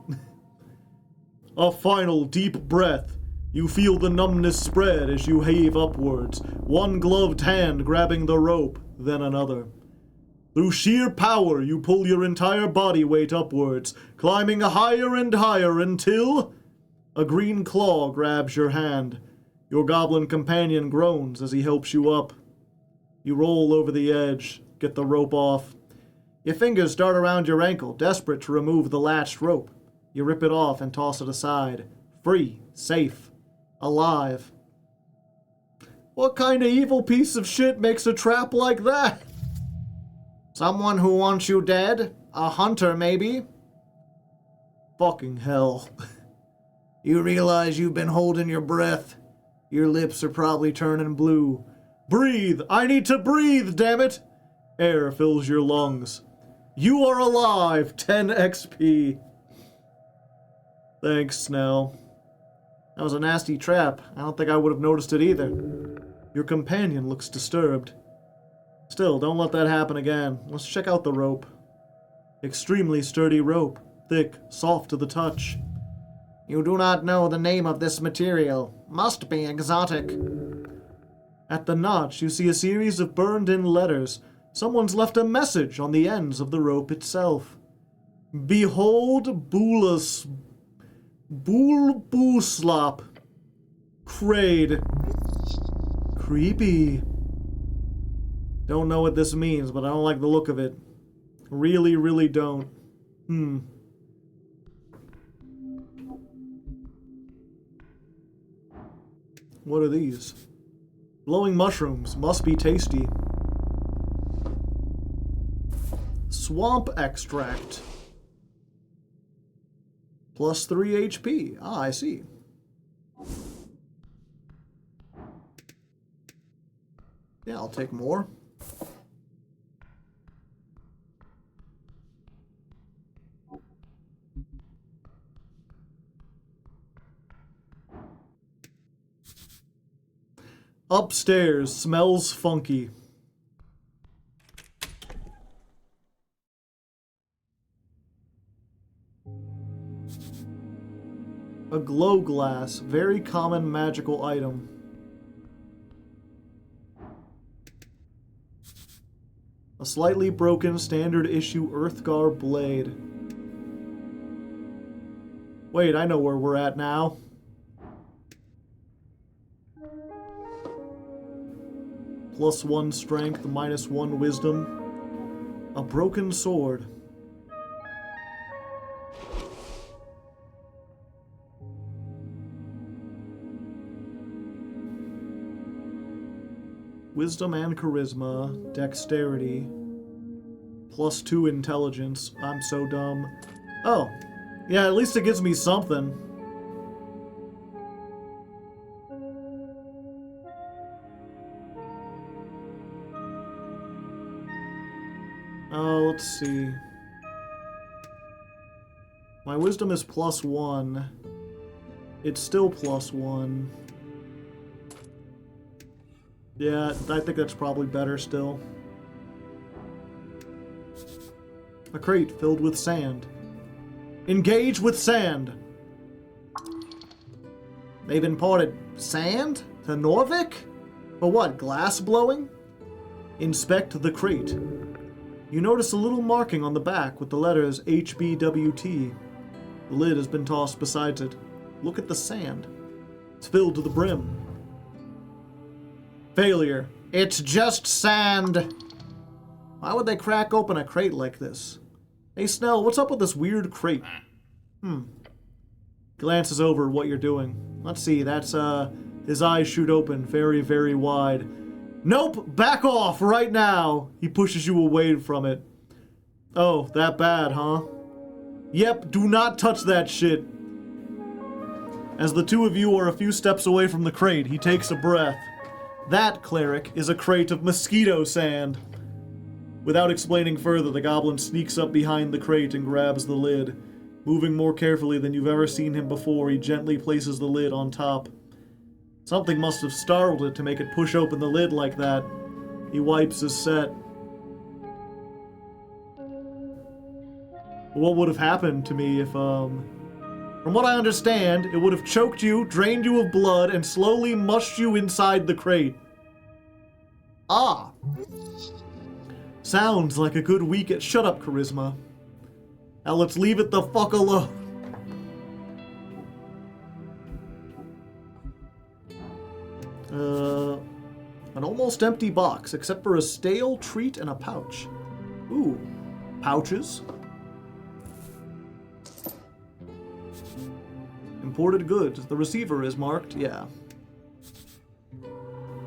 A final deep breath. You feel the numbness spread as you heave upwards, one gloved hand grabbing the rope, then another. Through sheer power, you pull your entire body weight upwards, climbing higher and higher until a green claw grabs your hand. Your goblin companion groans as he helps you up. You roll over the edge, get the rope off. Your fingers dart around your ankle, desperate to remove the latched rope. You rip it off and toss it aside. Free, safe, alive. What kind of evil piece of shit makes a trap like that? Someone who wants you dead? A hunter, maybe? Fucking hell. You realize you've been holding your breath. Your lips are probably turning blue. Breathe! I need to breathe, damn it! Air fills your lungs. You are alive! 10 XP. Thanks, Snell. That was a nasty trap. I don't think I would have noticed it either. Your companion looks disturbed. Still, don't let that happen again. Let's check out the rope. Extremely sturdy rope. Thick, soft to the touch. You do not know the name of this material. Must be exotic. At the notch, you see a series of burned-in letters. Someone's left a message on the ends of the rope itself. Behold Bulbuslop. Kraid. Creepy. Don't know what this means, but I don't like the look of it. Really, really don't. What are these? Glowing mushrooms. Must be tasty. Swamp extract. Plus 3 HP. Ah, I see. Yeah, I'll take more. Upstairs. Smells funky. A glow glass. Very common magical item. A slightly broken standard issue Earthgar blade. Wait, I know where we're at now. +1 strength, -1 wisdom. A broken sword. Wisdom and charisma, dexterity, +2 intelligence. I'm so dumb. Oh, yeah, at least it gives me something. Oh, let's see. My wisdom is +1. It's still +1. Yeah, I think that's probably better still. A crate filled with sand. Engage with sand. They've imported sand to Norvik? For what, glass blowing? Inspect the crate. You notice a little marking on the back with the letters HBWT. The lid has been tossed beside it. Look at the sand. It's filled to the brim. Failure. It's just sand. Why would they crack open a crate like this? Hey, Snell, what's up with this weird crate? Glances over what you're doing. Let's see, that's, his eyes shoot open very, very wide. Nope, back off right now. He pushes you away from it. Oh, that bad, huh? Yep, do not touch that shit. As the two of you are a few steps away from the crate, he takes a breath. That, cleric, is a crate of mosquito sand. Without explaining further, the goblin sneaks up behind the crate and grabs the lid. Moving more carefully than you've ever seen him before, he gently places the lid on top. Something must have startled it to make it push open the lid like that. He wipes his set. What would have happened to me if, From what I understand, it would have choked you, drained you of blood, and slowly mushed you inside the crate. Ah. Sounds like a good week at Shut Up, Charisma. Now let's leave it the fuck alone. An almost empty box, except for a stale treat and a pouch. Ooh, pouches. Imported goods. The receiver is marked, yeah.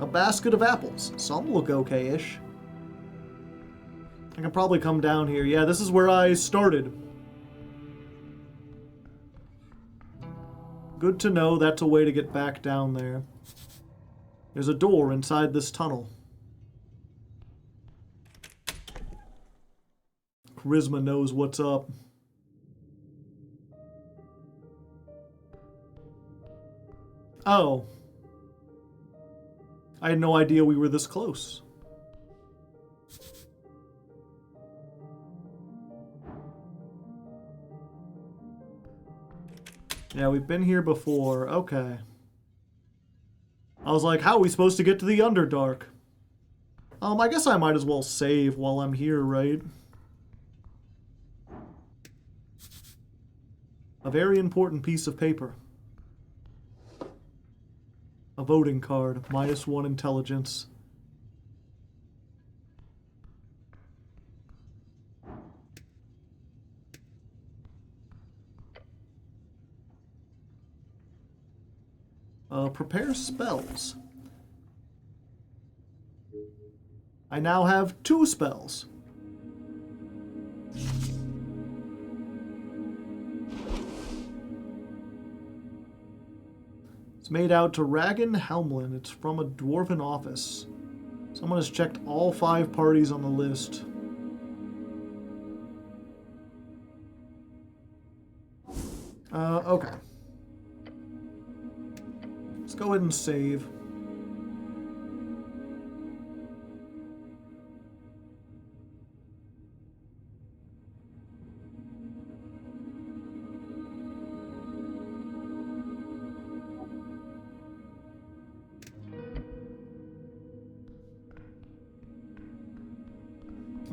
A basket of apples. Some look okay-ish. I can probably come down here. Yeah, this is where I started. Good to know that's a way to get back down there. There's a door inside this tunnel. Charisma knows what's up. Oh. I had no idea we were this close. Yeah, we've been here before. Okay. I was like, how are we supposed to get to the Underdark? I guess I might as well save while I'm here, right? A very important piece of paper. A voting card, -1 intelligence. Prepare spells. I now have 2 spells. It's made out to Ragan Helmlin. It's from a dwarven office. Someone has checked all 5 parties on the list. Okay. Let's go ahead and save.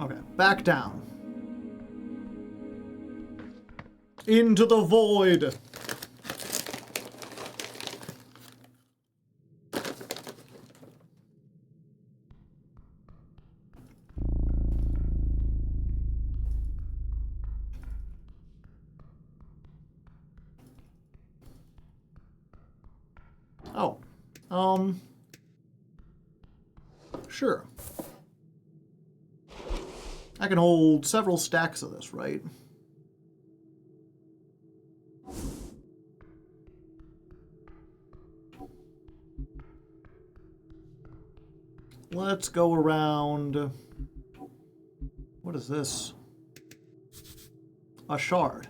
Okay, back down. Into the void. Oh. Sure. I can hold several stacks of this, right? Let's go around... What is this? A shard.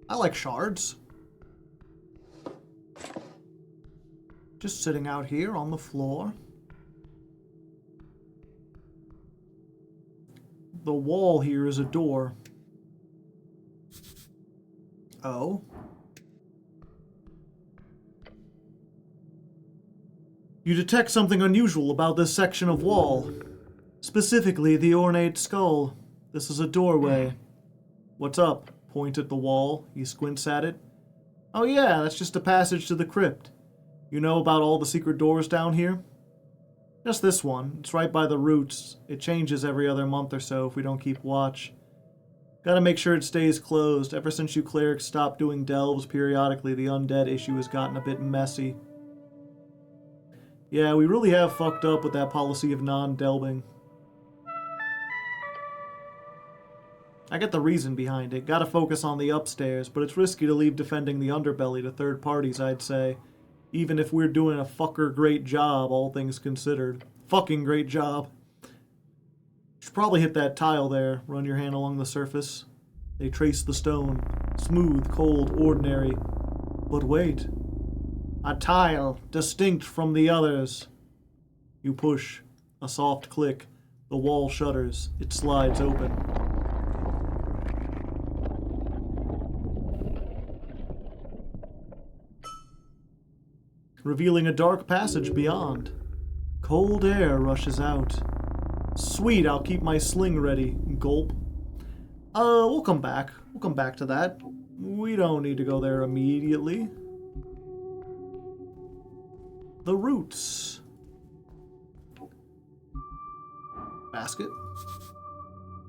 I like shards. Just sitting out here on the floor. The wall here is a door. Oh? You detect something unusual about this section of wall. Specifically, the ornate skull. This is a doorway. What's up? Point at the wall. He squints at it. Oh yeah, that's just a passage to the crypt. You know about all the secret doors down here? Just this one. It's right by the roots. It changes every other month or so if we don't keep watch. Gotta make sure it stays closed. Ever since you clerics stopped doing delves periodically, the undead issue has gotten a bit messy. Yeah, we really have fucked up with that policy of non-delving. I get the reason behind it. Gotta focus on the upstairs, but it's risky to leave defending the underbelly to third parties, I'd say. Even if we're doing a fucker great job, all things considered. Fucking great job. Should probably hit that tile there. Run your hand along the surface. They trace the stone. Smooth, cold, ordinary. But wait. A tile, distinct from the others. You push. A soft click. The wall shudders. It slides open. Revealing a dark passage beyond. Cold air rushes out. Sweet, I'll keep my sling ready. Gulp. We'll come back. We'll come back to that. We don't need to go there immediately. The roots. Basket.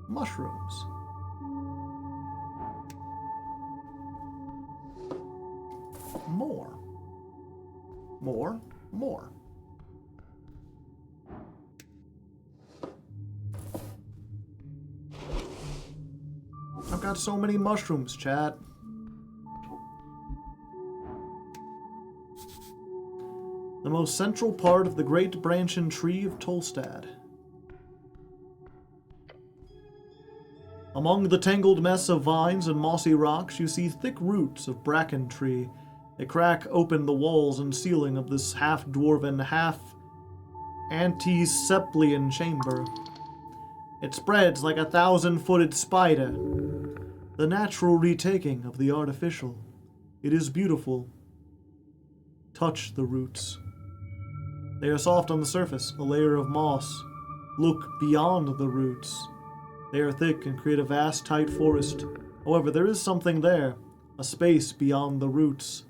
Mushrooms. More. More. More. I've got so many mushrooms, chat. The most central part of the great branching tree of Tolstad. Among the tangled mess of vines and mossy rocks, you see thick roots of bracken tree. They crack open the walls and ceiling of this half-dwarven, half-antisepalian chamber. It spreads like a 1,000-footed spider. The natural retaking of the artificial. It is beautiful. Touch the roots. They are soft on the surface, a layer of moss. Look beyond the roots. They are thick and create a vast, tight forest. However, there is something there, a space beyond the roots.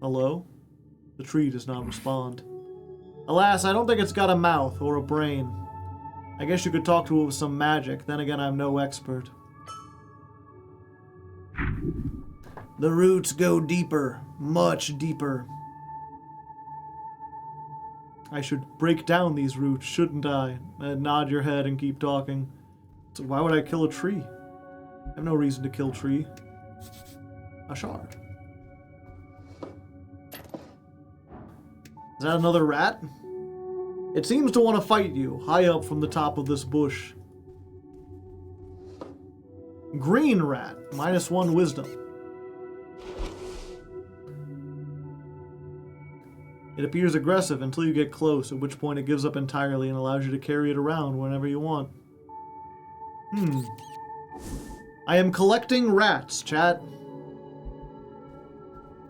Hello? The tree does not respond. Alas, I don't think it's got a mouth or a brain. I guess you could talk to it with some magic, then again I'm no expert. The roots go deeper, much deeper. I should break down these roots, shouldn't I? Nod your head and keep talking. So why would I kill a tree? I have no reason to kill tree. A shard. Is that another rat? It seems to want to fight you, high up from the top of this bush. Green rat, -1 wisdom. It appears aggressive until you get close, at which point it gives up entirely and allows you to carry it around whenever you want. I am collecting rats, chat.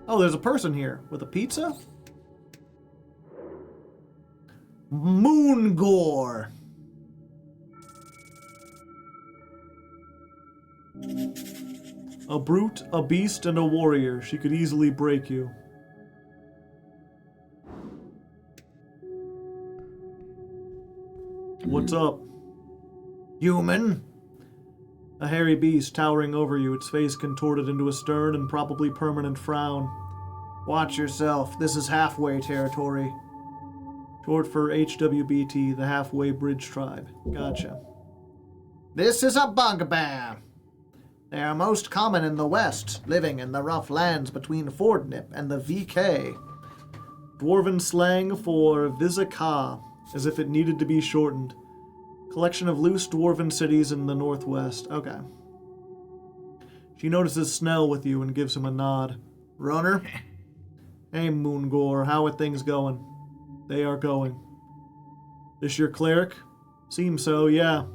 Oh, there's a person here with a pizza? Moon gore. A brute, a beast, and a warrior. She could easily break you. What's up? Human? A hairy beast towering over you, its face contorted into a stern and probably permanent frown. Watch yourself, this is halfway territory. Short for HWBT, the Halfway Bridge Tribe. Gotcha. This is a bugbear. They are most common in the west, living in the rough lands between Fordnip and the VK. Dwarven slang for Vizaka, as if it needed to be shortened. Collection of loose dwarven cities in the northwest. Okay. She notices Snell with you and gives him a nod. Runner? Hey, Moongore, how are things going? They are going. This your cleric? Seems so, yeah.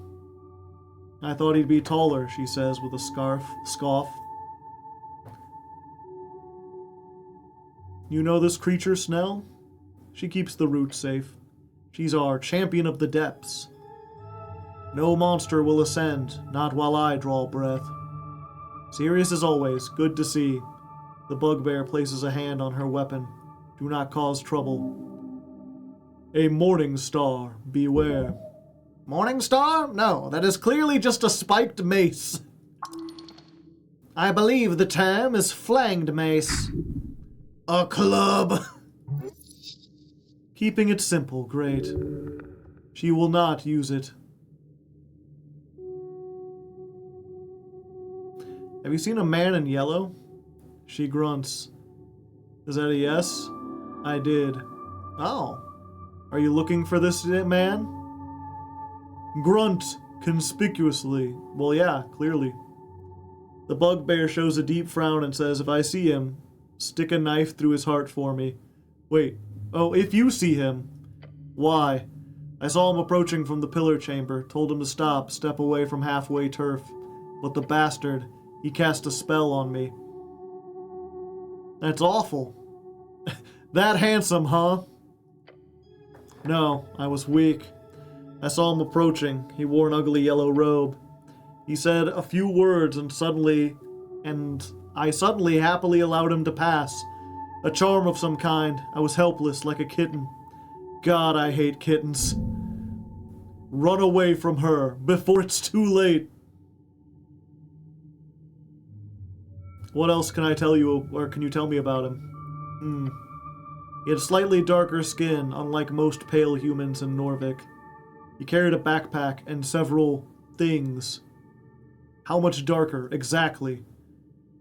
I thought he'd be taller, she says with a scoff. You know this creature, Snell? She keeps the roots safe. She's our champion of the depths. No monster will ascend, not while I draw breath. Serious as always, good to see. The bugbear places a hand on her weapon. Do not cause trouble. A morning star, beware. Morning star? No, that is clearly just a spiked mace. I believe the term is flanged mace. A club. Keeping it simple, great. She will not use it. Have you seen a man in yellow? She grunts. Is that a yes? I did. Oh. Are you looking for this man? Grunt, conspicuously. Well, yeah, clearly. The bugbear shows a deep frown and says, if I see him, stick a knife through his heart for me. Wait. Oh, if you see him. Why? I saw him approaching from the pillar chamber, told him to step away from halfway turf. But the bastard, he cast a spell on me. That's awful. That handsome, huh? No, I was weak. I saw him approaching. He wore an ugly yellow robe. He said a few words and I suddenly happily allowed him to pass. A charm of some kind. I was helpless, like a kitten. God, I hate kittens. Run away from her, before it's too late. What else can I tell you, or can you tell me about him? He had slightly darker skin, unlike most pale humans in Norvik. He carried a backpack and several things. How much darker, exactly?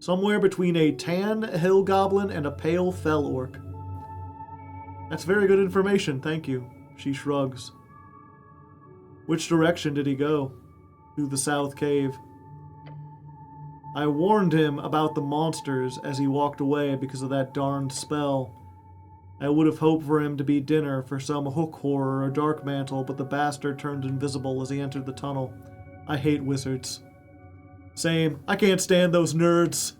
Somewhere between a tan hill goblin and a pale fell orc. That's very good information, thank you. She shrugs. Which direction did he go? Through the south cave. I warned him about the monsters as he walked away because of that darned spell. I would have hoped for him to be dinner for some hook horror or dark mantle, but the bastard turned invisible as he entered the tunnel. I hate wizards. Same. I can't stand those nerds.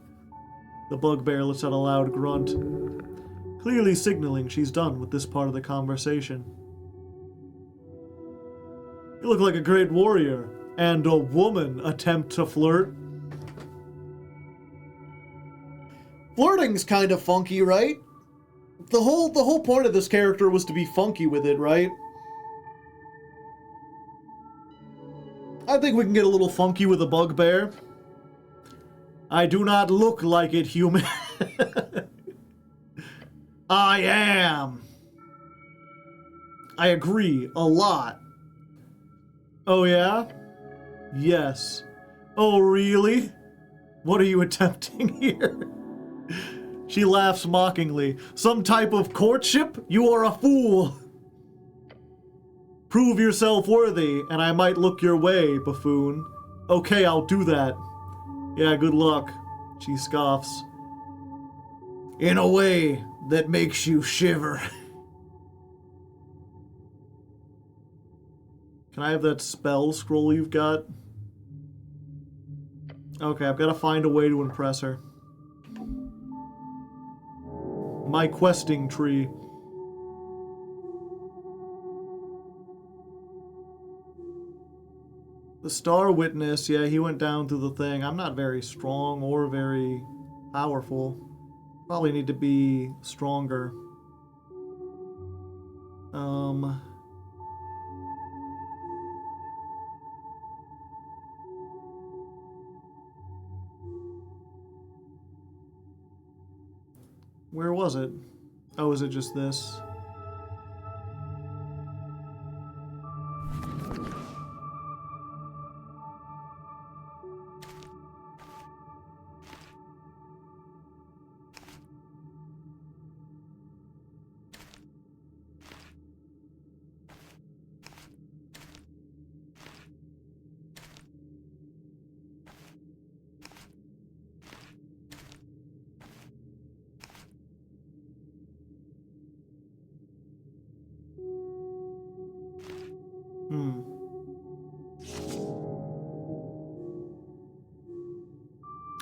The bugbear lets out a loud grunt, clearly signaling she's done with this part of the conversation. You look like a great warrior, and a woman attempt to flirt. Flirting's kind of funky, right? The whole point of this character was to be funky with it, right? I think we can get a little funky with a bugbear. I do not look like it, human. I am. I agree, a lot. Oh yeah? Yes. Oh really? What are you attempting here? She laughs mockingly. Some type of courtship? You are a fool. Prove yourself worthy, and I might look your way, buffoon. Okay, I'll do that. Yeah, good luck. She scoffs. In a way that makes you shiver. Can I have that spell scroll you've got? Okay, I've got to find a way to impress her. My questing tree. The Star Witness, yeah, he went down through the thing. I'm not very strong or very powerful. Probably need to be stronger. Where was it? Oh, is it just this?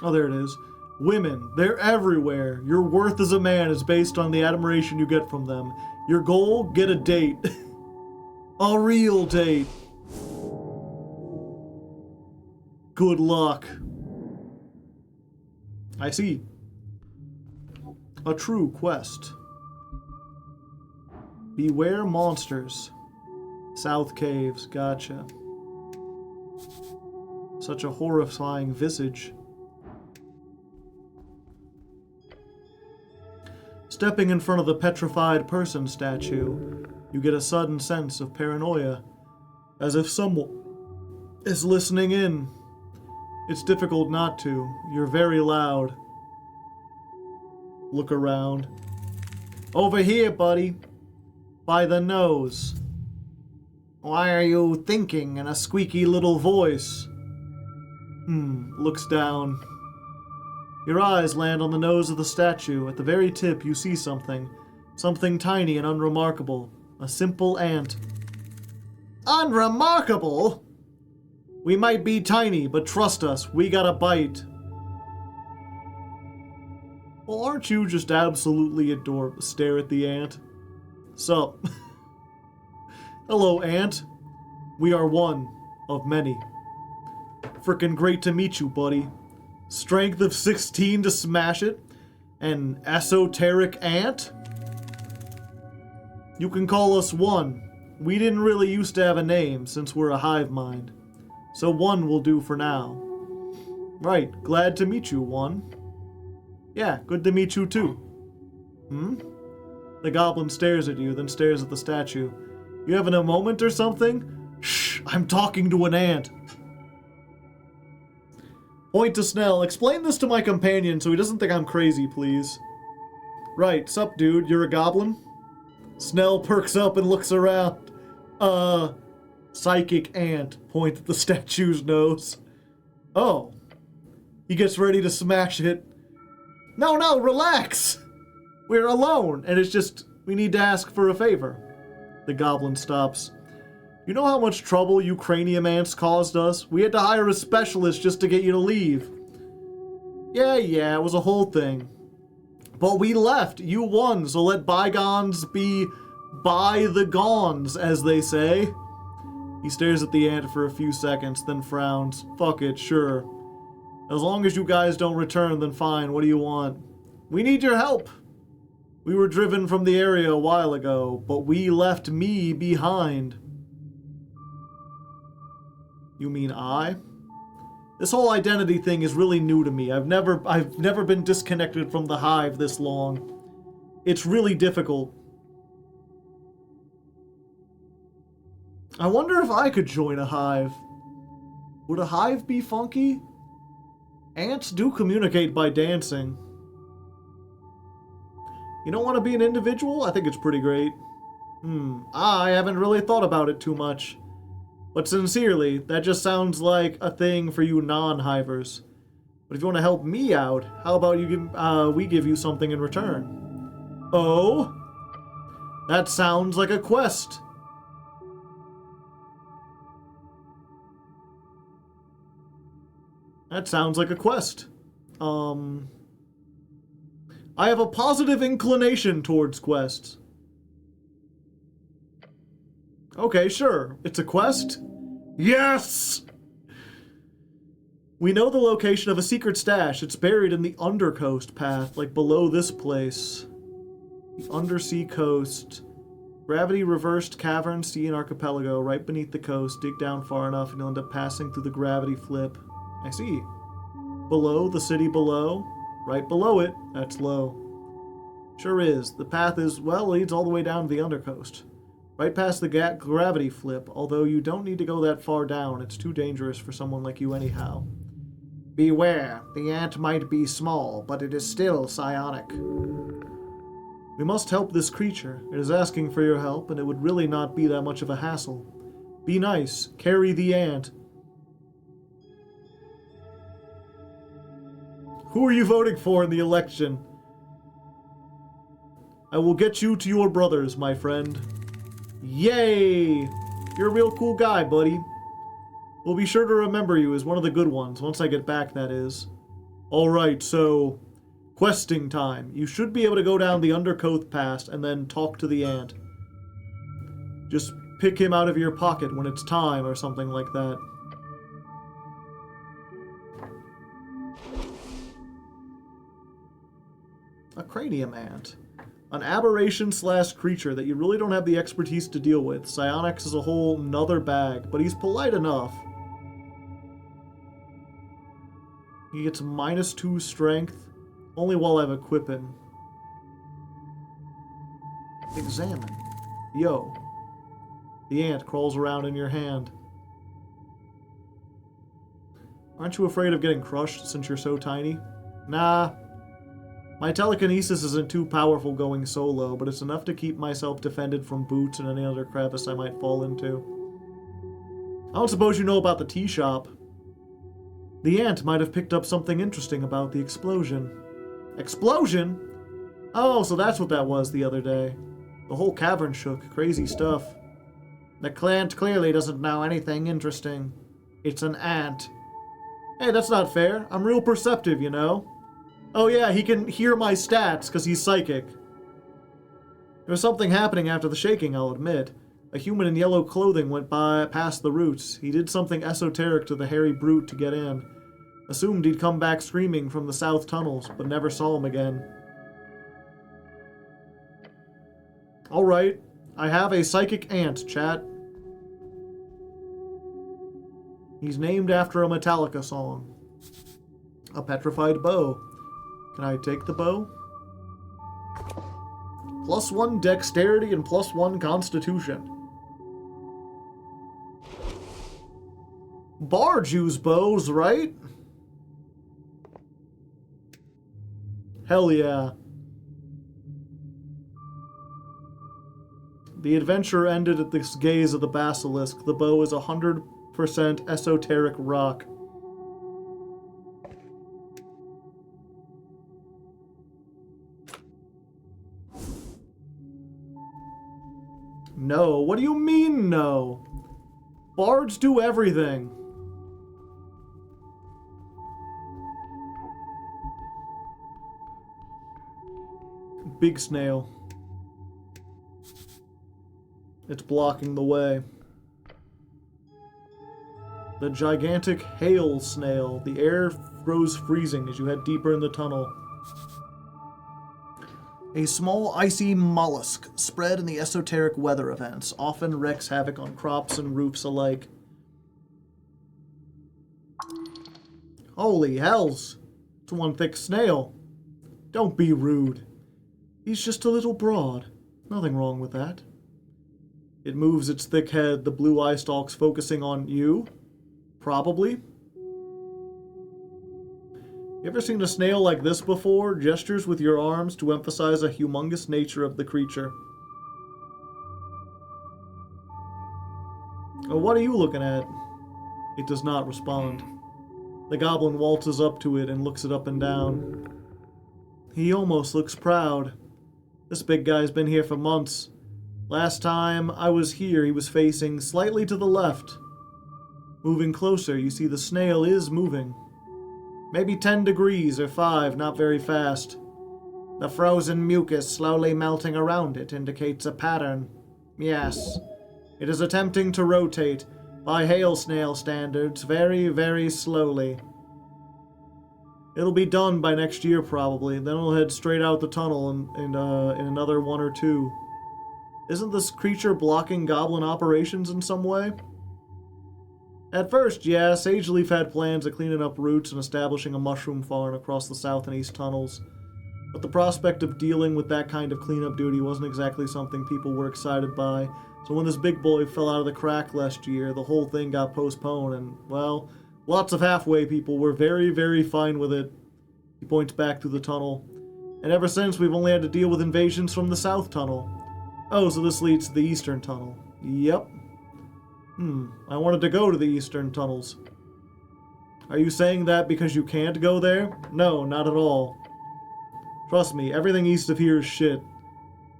Oh, there it is. Women, they're everywhere. Your worth as a man is based on the admiration you get from them. Your goal, get a date. A real date. Good luck. I see. A true quest. Beware monsters. South Caves, gotcha. Such a horrifying visage. Stepping in front of the petrified person statue, you get a sudden sense of paranoia, as if someone is listening in. It's difficult not to. You're very loud. Look around. Over here, buddy. By the nose. Why are you thinking in a squeaky little voice? Looks down. Your eyes land on the nose of the statue. At the very tip, you see something. Something tiny and unremarkable. A simple ant. Unremarkable? We might be tiny, but trust us, we got a bite. Well, aren't you just absolutely adorable? Stare at the ant. Sup? Hello, ant. We are one of many. Frickin' great to meet you, buddy. Strength of 16 to smash it? An esoteric ant? You can call us One. We didn't really used to have a name since we're a hive mind. So One will do for now. Right, glad to meet you, One. Yeah, good to meet you too. The goblin stares at you, then stares at the statue. You having a moment or something? Shh, I'm talking to an ant. Point to Snell. Explain this to my companion so he doesn't think I'm crazy, please. Right, sup, dude? You're a goblin? Snell perks up and looks around. Psychic ant. Point at the statue's nose. Oh. He gets ready to smash it. No, relax! We're alone, and it's just, we need to ask for a favor. The goblin stops. You know how much trouble you cranium ants caused us? We had to hire a specialist just to get you to leave. Yeah, it was a whole thing. But we left. You won, so let bygones be by the gones, as they say. He stares at the ant for a few seconds, then frowns. Fuck it, sure. As long as you guys don't return, then fine. What do you want? We need your help. We were driven from the area a while ago, but we left me behind. You mean I? This whole identity thing is really new to me. I've never been disconnected from the hive this long. It's really difficult. I wonder if I could join a hive. Would a hive be funky? Ants do communicate by dancing. You don't want to be an individual? I think it's pretty great. I haven't really thought about it too much. But sincerely, that just sounds like a thing for you non-hivers. But if you want to help me out, how about we give you something in return? Oh? That sounds like a quest. That sounds like a quest. I have a positive inclination towards quests. Okay, sure. It's a quest? Yes! We know the location of a secret stash. It's buried in the Undercoast path, like below this place. The Undersea Coast. Gravity reversed cavern, sea and archipelago, right beneath the coast. Dig down far enough and you'll end up passing through the gravity flip. I see. Below, the city below. Right below it, that's low. Sure is. The path leads all the way down to the Undercoast. Right past the gravity flip, although you don't need to go that far down. It's too dangerous for someone like you anyhow. Beware, the ant might be small, but it is still psionic. We must help this creature. It is asking for your help, and it would really not be that much of a hassle. Be nice. Carry the ant. Who are you voting for in the election? I will get you to your brothers, my friend. Yay! You're a real cool guy, buddy. We'll be sure to remember you as one of the good ones, once I get back, that is. Alright, so... questing time. You should be able to go down the Undercoat Pass and then talk to the ant. Just pick him out of your pocket when it's time or something like that. A cranium ant. An aberration/creature that you really don't have the expertise to deal with. Psionics is a whole nother bag, but he's polite enough. He gets -2 strength, only while I've equipped him. Examine. Yo. The ant crawls around in your hand. Aren't you afraid of getting crushed since you're so tiny? Nah. My telekinesis isn't too powerful going solo, but it's enough to keep myself defended from boots and any other crevice I might fall into. I don't suppose you know about the tea shop. The ant might have picked up something interesting about the explosion. Explosion? Oh, so that's what that was the other day. The whole cavern shook. Crazy stuff. The ant clearly doesn't know anything interesting. It's an ant. Hey, that's not fair. I'm real perceptive, you know? Oh yeah, he can hear my stats because he's psychic. There was something happening after the shaking, I'll admit. A human in yellow clothing went past the roots. He did something esoteric to the hairy brute to get in. Assumed he'd come back screaming from the south tunnels, but never saw him again. Alright, I have a psychic ant, chat. He's named after a Metallica song. A petrified bow. Can I take the bow? +1 dexterity and +1 constitution. Bards use bows, right? Hell yeah. The adventure ended at the gaze of the basilisk. The bow is 100% esoteric rock. No. What do you mean, no? Bards do everything. Big snail. It's blocking the way. The gigantic hail snail. The air grows freezing as you head deeper in the tunnel. A small icy mollusk spread in the esoteric weather events, often wreaks havoc on crops and roofs alike. Holy hells! It's one thick snail. Don't be rude. He's just a little broad. Nothing wrong with that. It moves its thick head, the blue eye stalks focusing on you? Probably. You ever seen a snail like this before? Gestures with your arms to emphasize the humongous nature of the creature. Oh, what are you looking at? It does not respond. The goblin waltzes up to it and looks it up and down. He almost looks proud. This big guy's been here for months. Last time I was here, he was facing slightly to the left. Moving closer, you see the snail is moving. Maybe 10 degrees or 5, not very fast. The frozen mucus slowly melting around it indicates a pattern. Yes, it is attempting to rotate, by hail snail standards, very, very slowly. It'll be done by next year probably, then it'll head straight out the tunnel in another 1 or 2. Isn't this creature blocking goblin operations in some way? At first, yeah, Sageleaf had plans of cleaning up roots and establishing a mushroom farm across the south and east tunnels. But the prospect of dealing with that kind of cleanup duty wasn't exactly something people were excited by, so when this big boy fell out of the crack last year, the whole thing got postponed, and, well, lots of halfway people were very, very fine with it. He points back through the tunnel. And ever since, we've only had to deal with invasions from the south tunnel. Oh, so this leads to the eastern tunnel. Yep. I wanted to go to the eastern tunnels. Are you saying that because you can't go there? No, not at all. Trust me, everything east of here is shit.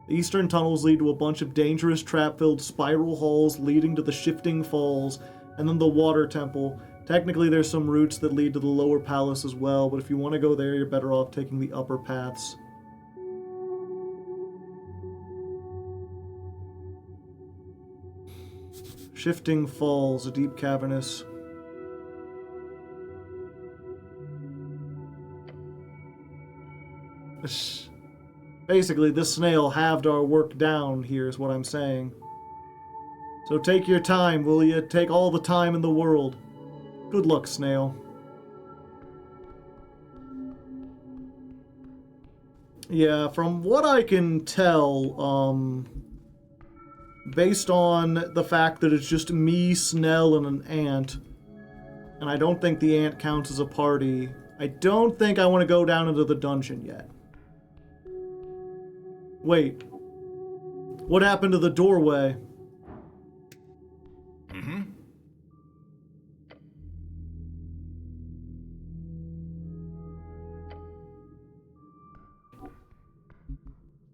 The eastern tunnels lead to a bunch of dangerous trap-filled spiral halls leading to the shifting falls, and then the water temple, Technically, there's some routes that lead to the lower palace as well, but if you want to go there, you're better off taking the upper paths. Shifting falls, a deep cavernous. Basically, this snail halved our work down here, is what I'm saying. So take your time, will you? Take all the time in the world. Good luck, snail. Yeah, from what I can tell, based on the fact that it's just me, Snell, and an ant, and I don't think the ant counts as a party, I don't think I want to go down into the dungeon yet. Wait. What happened to the doorway?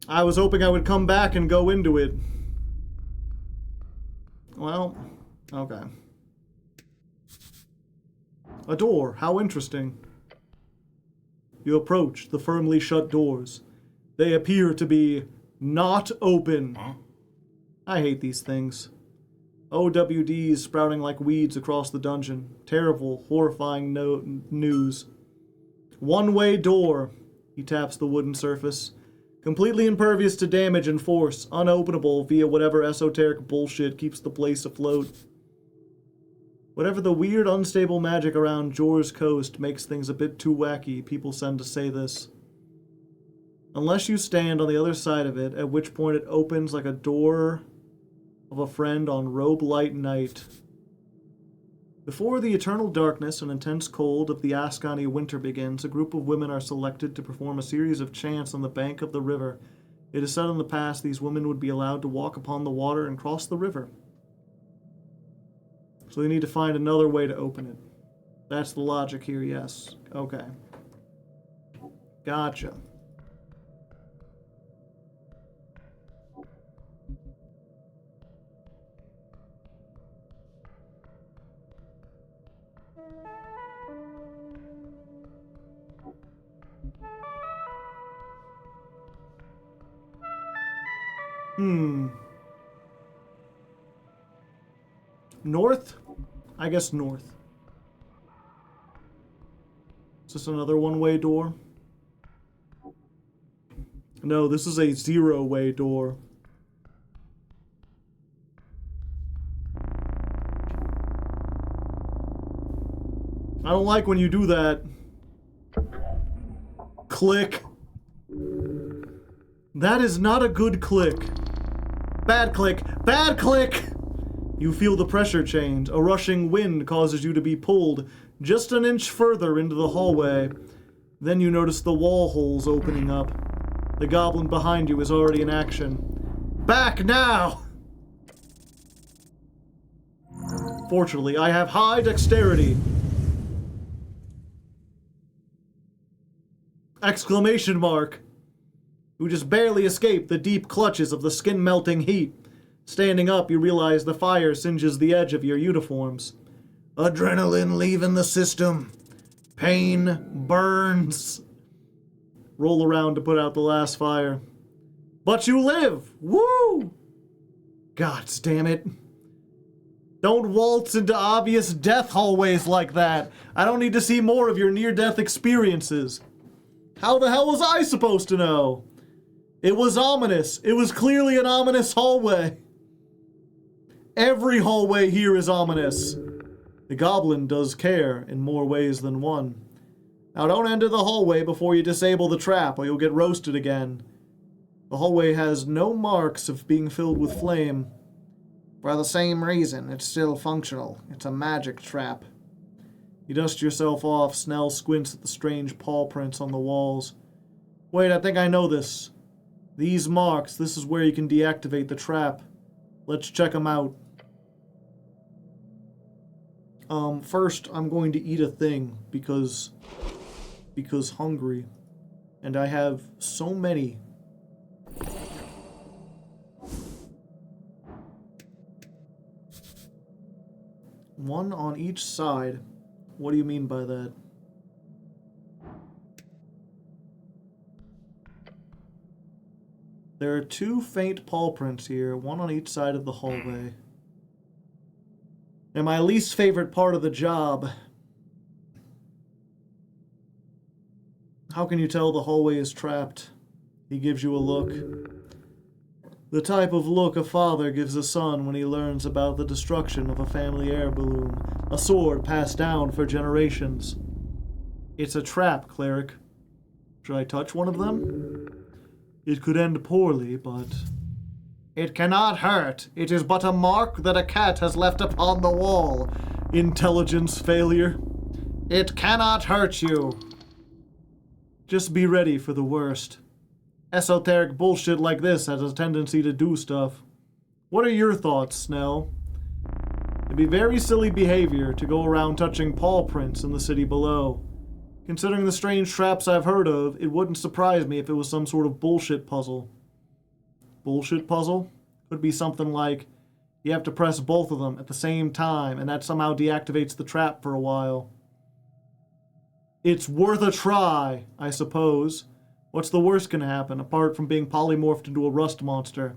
I was hoping I would come back and go into it. Well, okay. A door, how interesting. You approach the firmly shut doors. They appear to be not open. Huh? I hate these things. OWDs sprouting like weeds across the dungeon. Terrible, horrifying news. One-way door. He taps the wooden surface. Completely impervious to damage and force. Unopenable via whatever esoteric bullshit keeps the place afloat. Whatever the weird, unstable magic around Jor's coast makes things a bit too wacky, people tend to say this. Unless you stand on the other side of it, at which point it opens like a door of a friend on robe light night. Before the eternal darkness and intense cold of the Ascani winter begins, a group of women are selected to perform a series of chants on the bank of the river. It is said in the past these women would be allowed to walk upon the water and cross the river. So they need to find another way to open it. That's the logic here, yes. Okay. Gotcha. North? I guess north. Is this another one-way door? No, this is a zero-way door. I don't like when you do that. Click. That is not a good click. Bad click. Bad click! You feel the pressure change. A rushing wind causes you to be pulled just an inch further into the hallway. Then you notice the wall holes opening up. The goblin behind you is already in action. Back now! Fortunately, I have high dexterity. Exclamation mark. You just barely escape the deep clutches of the skin-melting heat. Standing up, you realize the fire singes the edge of your uniforms. Adrenaline leaving the system. Pain burns. Roll around to put out the last fire. But you live! Woo! Gods damn it. Don't waltz into obvious death hallways like that. I don't need to see more of your near-death experiences. How the hell was I supposed to know? It was ominous. It was clearly an ominous hallway. Every hallway here is ominous. The goblin does care in more ways than one. Now don't enter the hallway before you disable the trap or you'll get roasted again. The hallway has no marks of being filled with flame. For the same reason, it's still functional. It's a magic trap. You dust yourself off. Snell squints at the strange paw prints on the walls. Wait, I think I know this. These marks, this is where you can deactivate the trap. Let's check them out. First, I'm going to eat a thing because hungry. And I have so many. One on each side. What do you mean by that? There are 2 faint paw prints here, one on each side of the hallway. And my least favorite part of the job. How can you tell the hallway is trapped? He gives you a look. The type of look a father gives a son when he learns about the destruction of a family heirloom, a sword passed down for generations. It's a trap, cleric. Should I touch one of them? It could end poorly, but... It cannot hurt. It is but a mark that a cat has left upon the wall. Intelligence failure. It cannot hurt you. Just be ready for the worst. Esoteric bullshit like this has a tendency to do stuff. What are your thoughts, Snell? It'd be very silly behavior to go around touching paw prints in the city below. Considering the strange traps I've heard of, it wouldn't surprise me if it was some sort of bullshit puzzle. Bullshit puzzle? Could be something like, you have to press both of them at the same time, and that somehow deactivates the trap for a while. It's worth a try, I suppose. What's the worst gonna happen, apart from being polymorphed into a rust monster?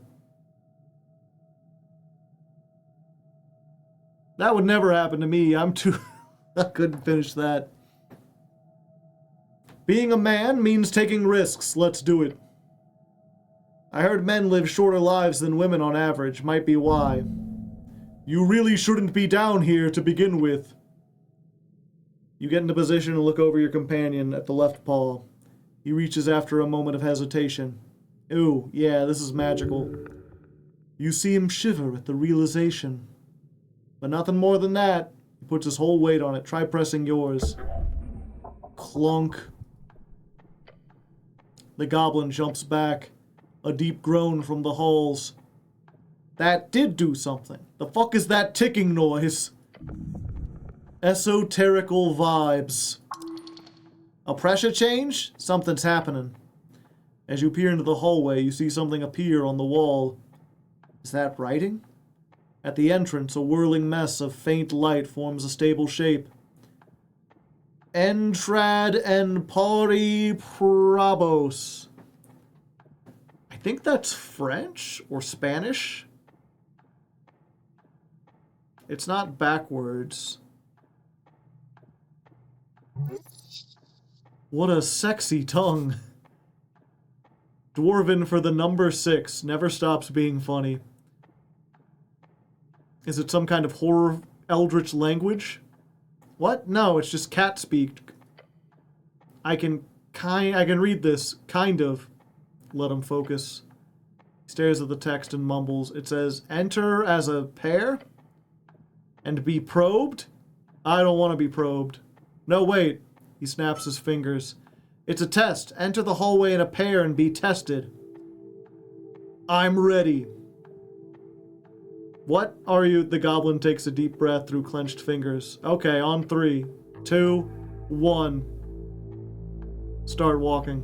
That would never happen to me. I'm too... I couldn't finish that. Being a man means taking risks. Let's do it. I heard men live shorter lives than women on average. Might be why. You really shouldn't be down here to begin with. You get into position and look over your companion at the left paw. He reaches after a moment of hesitation. Ooh, yeah, this is magical. You see him shiver at the realization. But nothing more than that. He puts his whole weight on it. Try pressing yours. Clunk. The goblin jumps back. A deep groan from the halls. That did do something. The fuck is that ticking noise? Esoterical vibes. A pressure change? Something's happening. As you peer into the hallway, you see something appear on the wall. Is that writing? At the entrance, a whirling mess of faint light forms a stable shape. Entrad and Pari Probos. I think that's French or Spanish. It's not backwards. What a sexy tongue. Dwarven for the number 6. Never stops being funny. Is it some kind of horror eldritch language? What? No, it's just cat speak. I can read this, kind of. Let him focus. He stares at the text and mumbles. It says, enter as a pair? And be probed? I don't want to be probed. No, wait. He snaps his fingers. It's a test. Enter the hallway in a pair and be tested. I'm ready. What are you? The goblin takes a deep breath through clenched fingers. Okay, on 3, 2, 1. Start walking.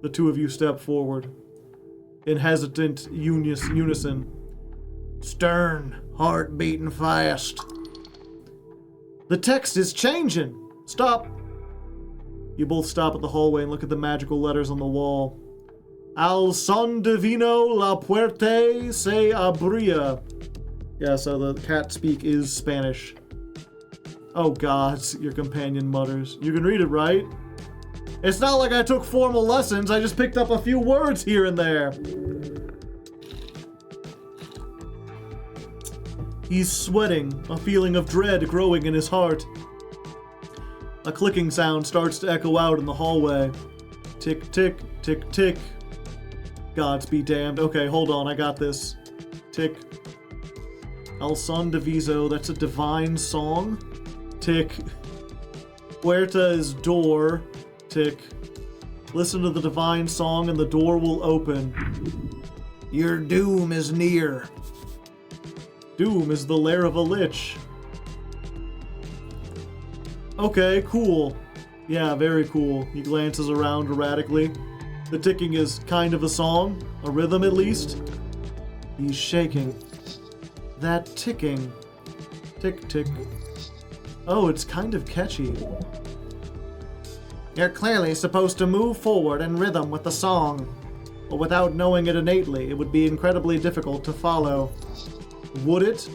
The two of you step forward. In hesitant unison. Stern, heart beating fast. The text is changing. Stop. You both stop at the hallway and look at the magical letters on the wall. Al son divino la puerte se abría. Yeah, so the cat speak is Spanish. Oh god, your companion mutters. You can read it, right? It's not like I took formal lessons, I just picked up a few words here and there. He's sweating, a feeling of dread growing in his heart. A clicking sound starts to echo out in the hallway. Tick, tick, tick, tick. Gods be damned. Okay, hold on, I got this. Tick. El Son Diviso, that's a divine song. Tick. Puerta is door. Tick. Listen to the divine song and the door will open. Your doom is near. Doom is the lair of a lich. Okay, cool. Yeah, very cool. He glances around erratically. The ticking is kind of a song, a rhythm at least. He's shaking. That ticking. Tick, tick. Oh, it's kind of catchy. You're clearly supposed to move forward in rhythm with the song, but without knowing it innately, it would be incredibly difficult to follow. Would it?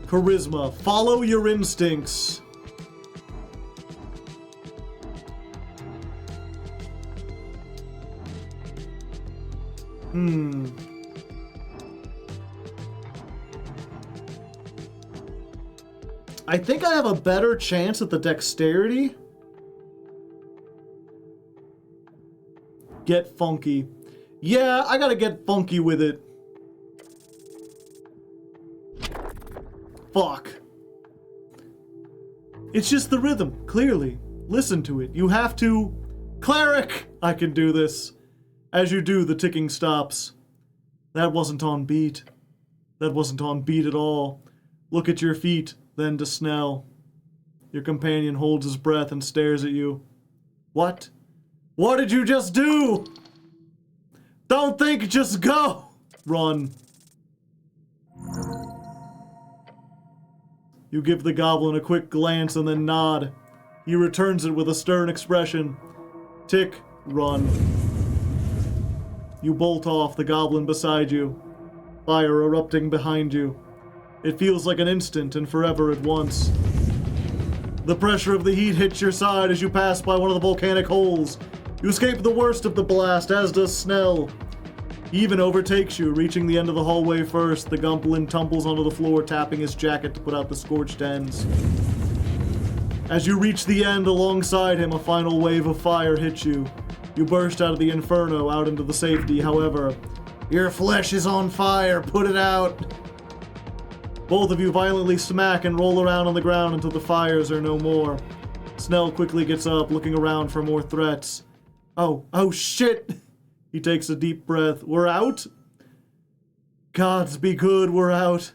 Charisma. Follow your instincts. I think I have a better chance at the dexterity. Get funky. Yeah, I gotta get funky with it. Fuck. It's just the rhythm, clearly. Listen to it. You have to... Cleric! I can do this. As you do, the ticking stops. That wasn't on beat. That wasn't on beat at all. Look at your feet, then to Snell. Your companion holds his breath and stares at you. What? What did you just do? Don't think, just go! Run. You give the goblin a quick glance and then nod. He returns it with a stern expression. Tick, run. You bolt off, the goblin beside you. Fire erupting behind you. It feels like an instant and forever at once. The pressure of the heat hits your side as you pass by one of the volcanic holes. You escape the worst of the blast, as does Snell. He even overtakes you, reaching the end of the hallway first. The goblin tumbles onto the floor, tapping his jacket to put out the scorched ends. As you reach the end alongside him, a final wave of fire hits you. You burst out of the inferno, out into the safety, however. Your flesh is on fire, put it out! Both of you violently smack and roll around on the ground until the fires are no more. Snell quickly gets up, looking around for more threats. Oh shit! He takes a deep breath. We're out? Gods be good, we're out.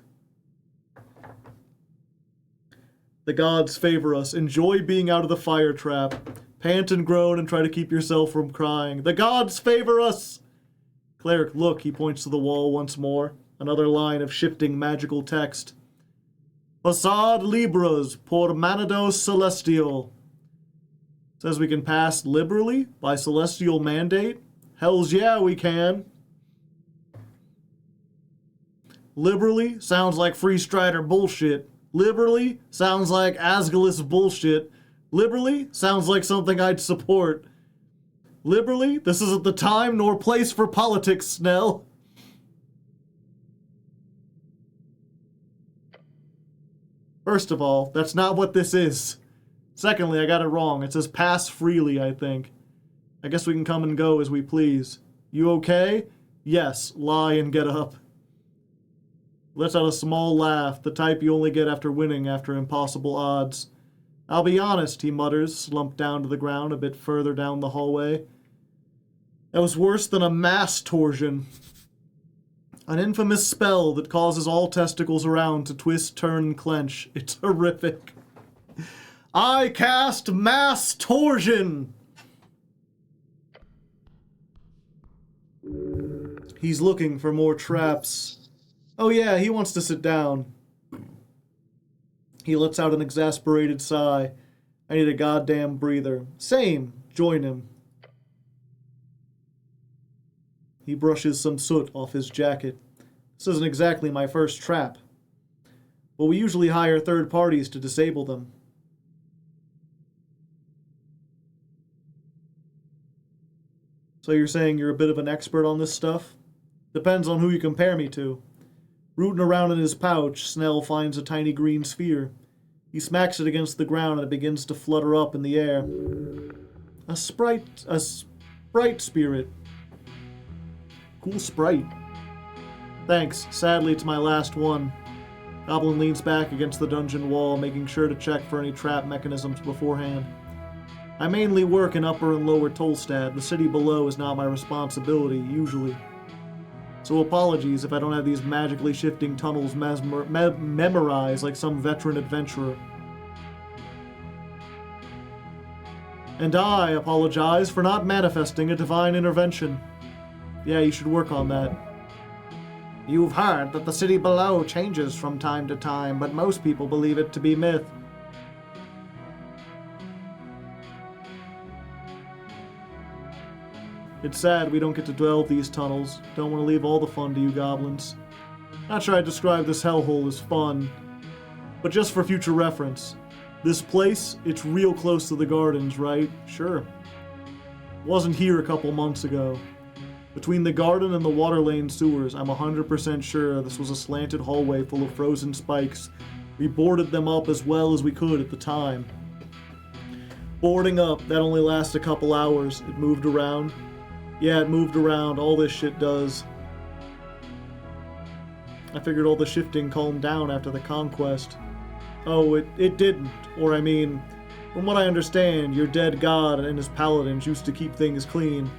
The gods favor us. Enjoy being out of the fire trap. Pant and groan and try to keep yourself from crying. The gods favor us! Cleric, look, he points to the wall once more. Another line of shifting magical text. Facade Libras por Manidos Celestial. Says we can pass liberally by celestial mandate? Hells yeah, we can. Liberally sounds like Free Strider bullshit. Liberally sounds like Asgalus bullshit. Liberally sounds like something I'd support. Liberally, this isn't the time nor place for politics, Snell. First of all, that's not what this is. Secondly, I got it wrong. It says pass freely, I think. I guess we can come and go as we please. You okay? Yes, lie and get up. Lets out a small laugh, the type you only get after winning after impossible odds. I'll be honest, he mutters, slumped down to the ground a bit further down the hallway. That was worse than a mass torsion. An infamous spell that causes all testicles around to twist, turn, and clench. It's horrific. I cast mass torsion! He's looking for more traps. Oh yeah, he wants to sit down. He lets out an exasperated sigh. I need a goddamn breather. Same. Join him. He brushes some soot off his jacket. This isn't exactly my first trap. But we usually hire third parties to disable them. So you're saying you're a bit of an expert on this stuff? Depends on who you compare me to. Rooting around in his pouch, Snell finds a tiny green sphere. He smacks it against the ground and it begins to flutter up in the air. A sprite spirit. Cool sprite. Thanks. Sadly, it's my last one. Goblin leans back against the dungeon wall, making sure to check for any trap mechanisms beforehand. I mainly work in Upper and Lower Tolstad. The city below is not my responsibility, usually. So apologies if I don't have these magically shifting tunnels memorized like some veteran adventurer. And I apologize for not manifesting a divine intervention. Yeah, you should work on that. You've heard that the city below changes from time to time, but most people believe it to be myth. It's sad we don't get to delve these tunnels. Don't want to leave all the fun to you goblins. Not sure I'd describe this hellhole as fun, but just for future reference. This place, it's real close to the gardens, right? Sure. Wasn't here a couple months ago. Between the garden and the water lane sewers, I'm 100% sure this was a slanted hallway full of frozen spikes. We boarded them up as well as we could at the time. Boarding up, that only lasts a couple hours. It moved around. Yeah, it moved around. All this shit does. I figured all the shifting calmed down after the conquest. Oh, it didn't. Or I mean, from what I understand, your dead god and his paladins used to keep things clean.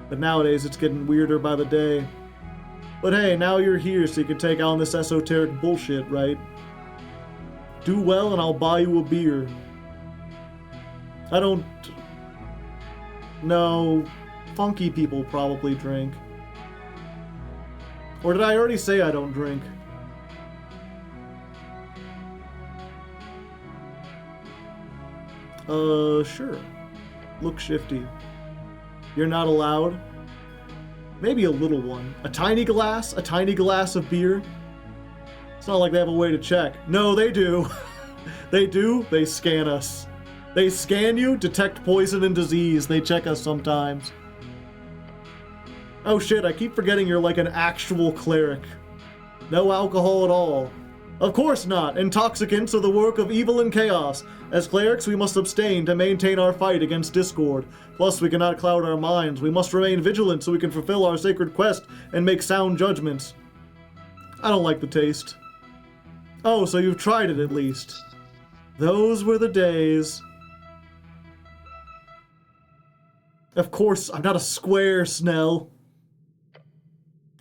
But nowadays it's getting weirder by the day. But hey, now you're here so you can take on this esoteric bullshit, right? Do well and I'll buy you a beer. I don't... No, funky people probably drink. Or did I already say I don't drink? Sure. Look shifty. You're not allowed? Maybe a little one. A tiny glass of beer? It's not like they have a way to check. No, they do. They do. They scan us. They scan you, detect poison and disease. They check us sometimes. Oh shit, I keep forgetting you're like an actual cleric. No alcohol at all. Of course not. Intoxicants are the work of evil and chaos. As clerics, we must abstain to maintain our fight against discord. Plus, we cannot cloud our minds. We must remain vigilant so we can fulfill our sacred quest and make sound judgments. I don't like the taste. Oh, so you've tried it at least. Those were the days. Of course, I'm not a square, Snell.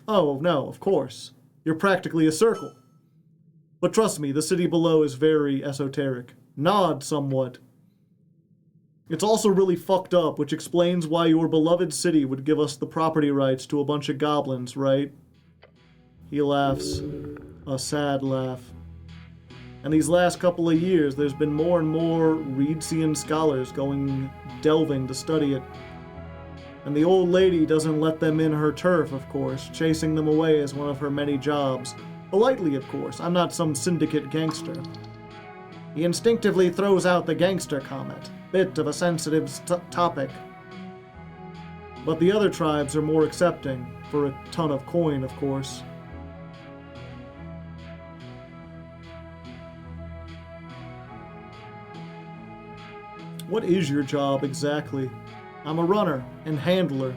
Oh, no, of course. You're practically a circle. But trust me, the city below is very esoteric. Nod somewhat. It's also really fucked up, which explains why your beloved city would give us the property rights to a bunch of goblins, right? He laughs. A sad laugh. And these last couple of years, there's been more and more Reedsian scholars delving to study it. And the old lady doesn't let them in her turf, of course, chasing them away is one of her many jobs. Politely, of course. I'm not some syndicate gangster. He instinctively throws out the gangster comment. Bit of a sensitive topic. But the other tribes are more accepting, for a ton of coin, of course. What is your job exactly? I'm a runner and handler.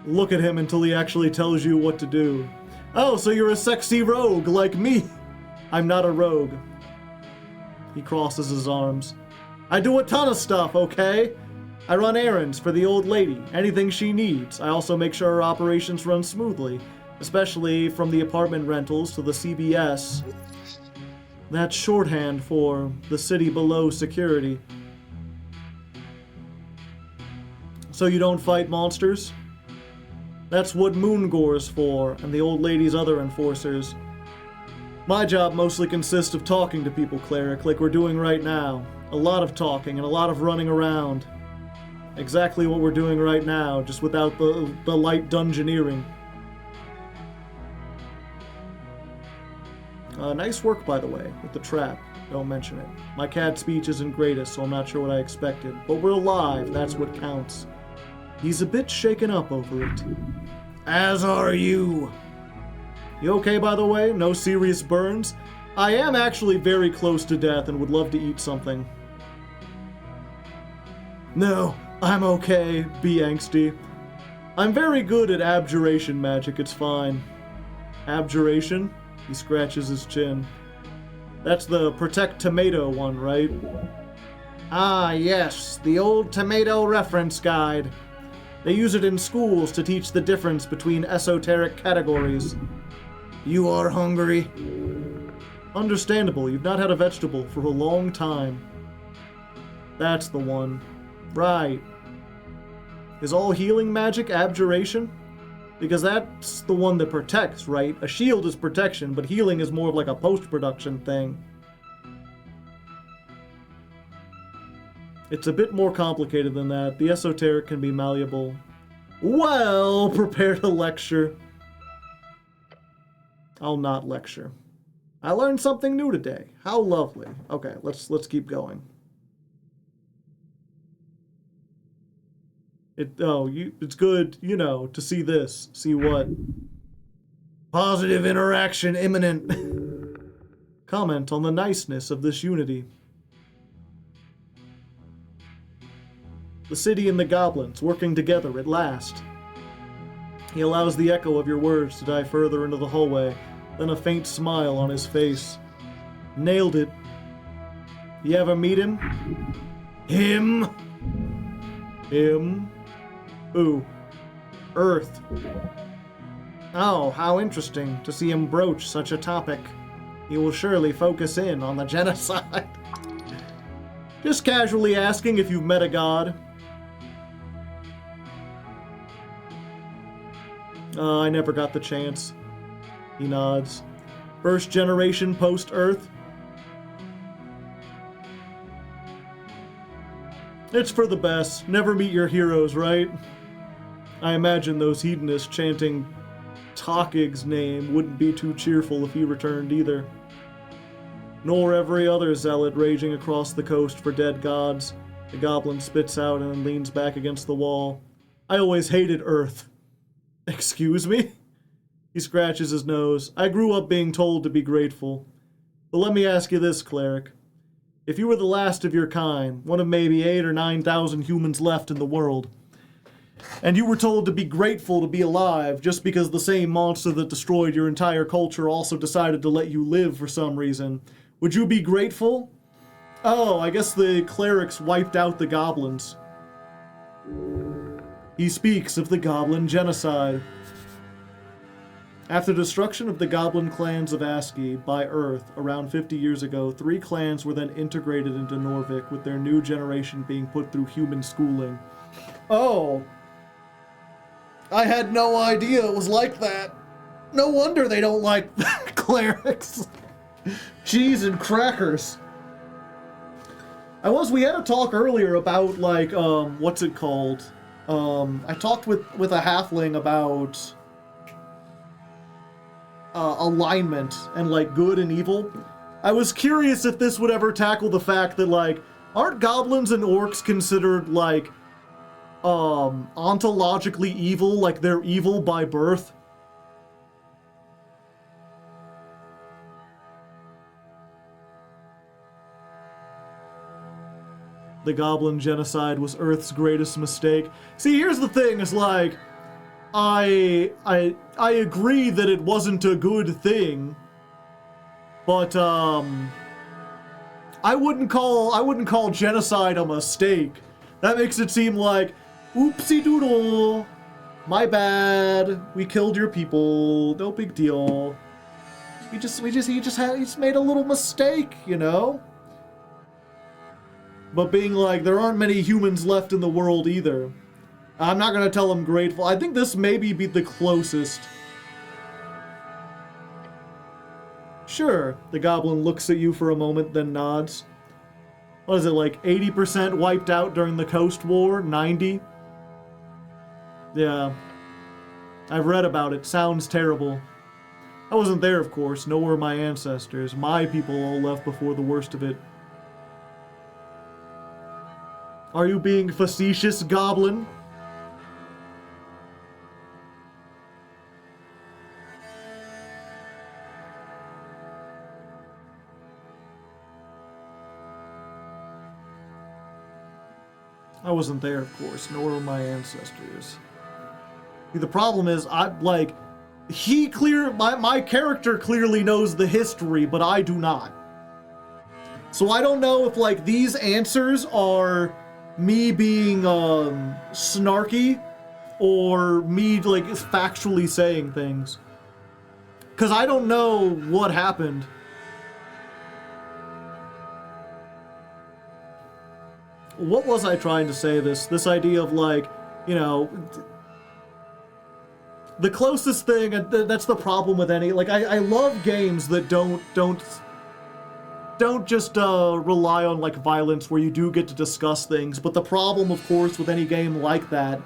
Look at him until he actually tells you what to do. Oh, so you're a sexy rogue like me. I'm not a rogue. He crosses his arms. I do a ton of stuff, okay? I run errands for the old lady, anything she needs. I also make sure her operations run smoothly, especially from the apartment rentals to the CBS. That's shorthand for the city below security. So you don't fight monsters? That's what Moongore's for, and the old lady's other enforcers. My job mostly consists of talking to people, cleric, like we're doing right now. A lot of talking and a lot of running around. Exactly what we're doing right now, just without the light dungeoneering. Nice work, by the way, with the trap. Don't mention it. My cat speech isn't greatest, so I'm not sure what I expected. But we're alive, that's what counts. He's a bit shaken up over it. As are you. You okay, by the way? No serious burns? I am actually very close to death and would love to eat something. No, I'm okay. Be angsty. I'm very good at abjuration magic, it's fine. Abjuration? He scratches his chin. That's the Protect Tomato one, right? Ah, yes, the old tomato reference guide. They use it in schools to teach the difference between esoteric categories. You are hungry? Understandable, you've not had a vegetable for a long time. That's the one. Right. Is all healing magic abjuration? Because that's the one that protects, right? A shield is protection, but healing is more of like a post-production thing. It's a bit more complicated than that. The esoteric can be malleable. Well, prepare to lecture. I'll not lecture. I learned something new today. How lovely. Okay, let's keep going. It's good, you know, to see this. See what? Positive interaction imminent. Comment on the niceness of this unity. The city and the goblins working together at last. He allows the echo of your words to die further into the hallway, then a faint smile on his face. Nailed it. You ever meet him? Him? Who? Earth. Oh, how interesting to see him broach such a topic. He will surely focus in on the genocide. Just casually asking if you've met a god. I never got the chance. He nods. First generation post-Earth? It's for the best. Never meet your heroes, right? I imagine those hedonists chanting Takig's name wouldn't be too cheerful if he returned either. Nor every other zealot raging across the coast for dead gods. The goblin spits out and leans back against the wall. I always hated Earth. Excuse me? He scratches his nose. I grew up being told to be grateful. But let me ask you this, cleric. If you were the last of your kind, one of maybe 8,000 or 9,000 humans left in the world, and you were told to be grateful to be alive just because the same monster that destroyed your entire culture also decided to let you live for some reason, would you be grateful? Oh, I guess the clerics wiped out the goblins. He speaks of the goblin genocide. After the destruction of the goblin clans of ASCII by Earth around 50 years ago, 3 clans were then integrated into Norvik, with their new generation being put through human schooling. Oh. I had no idea it was like that. No wonder they don't like clerics. Cheese and crackers. We had a talk earlier about, like, what's it called? I talked with a halfling about alignment and, like, good and evil. I was curious if this would ever tackle the fact that, like, aren't goblins and orcs considered, like, ontologically evil, like they're evil by birth? The goblin genocide was Earth's greatest mistake. See, here's the thing, is like, I agree that it wasn't a good thing, but, I wouldn't call genocide a mistake. That makes it seem like, oopsie doodle, my bad, we killed your people, no big deal. He just made a little mistake, you know? But being like, there aren't many humans left in the world either. I'm not gonna tell him grateful. I think this maybe be the closest. Sure, the goblin looks at you for a moment, then nods. What is it, like 80% wiped out during the Coast War? 90? Yeah. I've read about it. Sounds terrible. I wasn't there, of course, nor were my ancestors. My people all left before the worst of it. Are you being facetious, goblin? I wasn't there, of course, nor were my ancestors. The problem is, my character clearly knows the history, but I do not. So I don't know if, like, these answers are me being, snarky, or me, like, factually saying things. Because I don't know what happened. What was I trying to say? This idea of, like, you know, the closest thing, and that's the problem with any, like, I love games that don't just rely on, like, violence where you do get to discuss things, but the problem, of course, with any game like that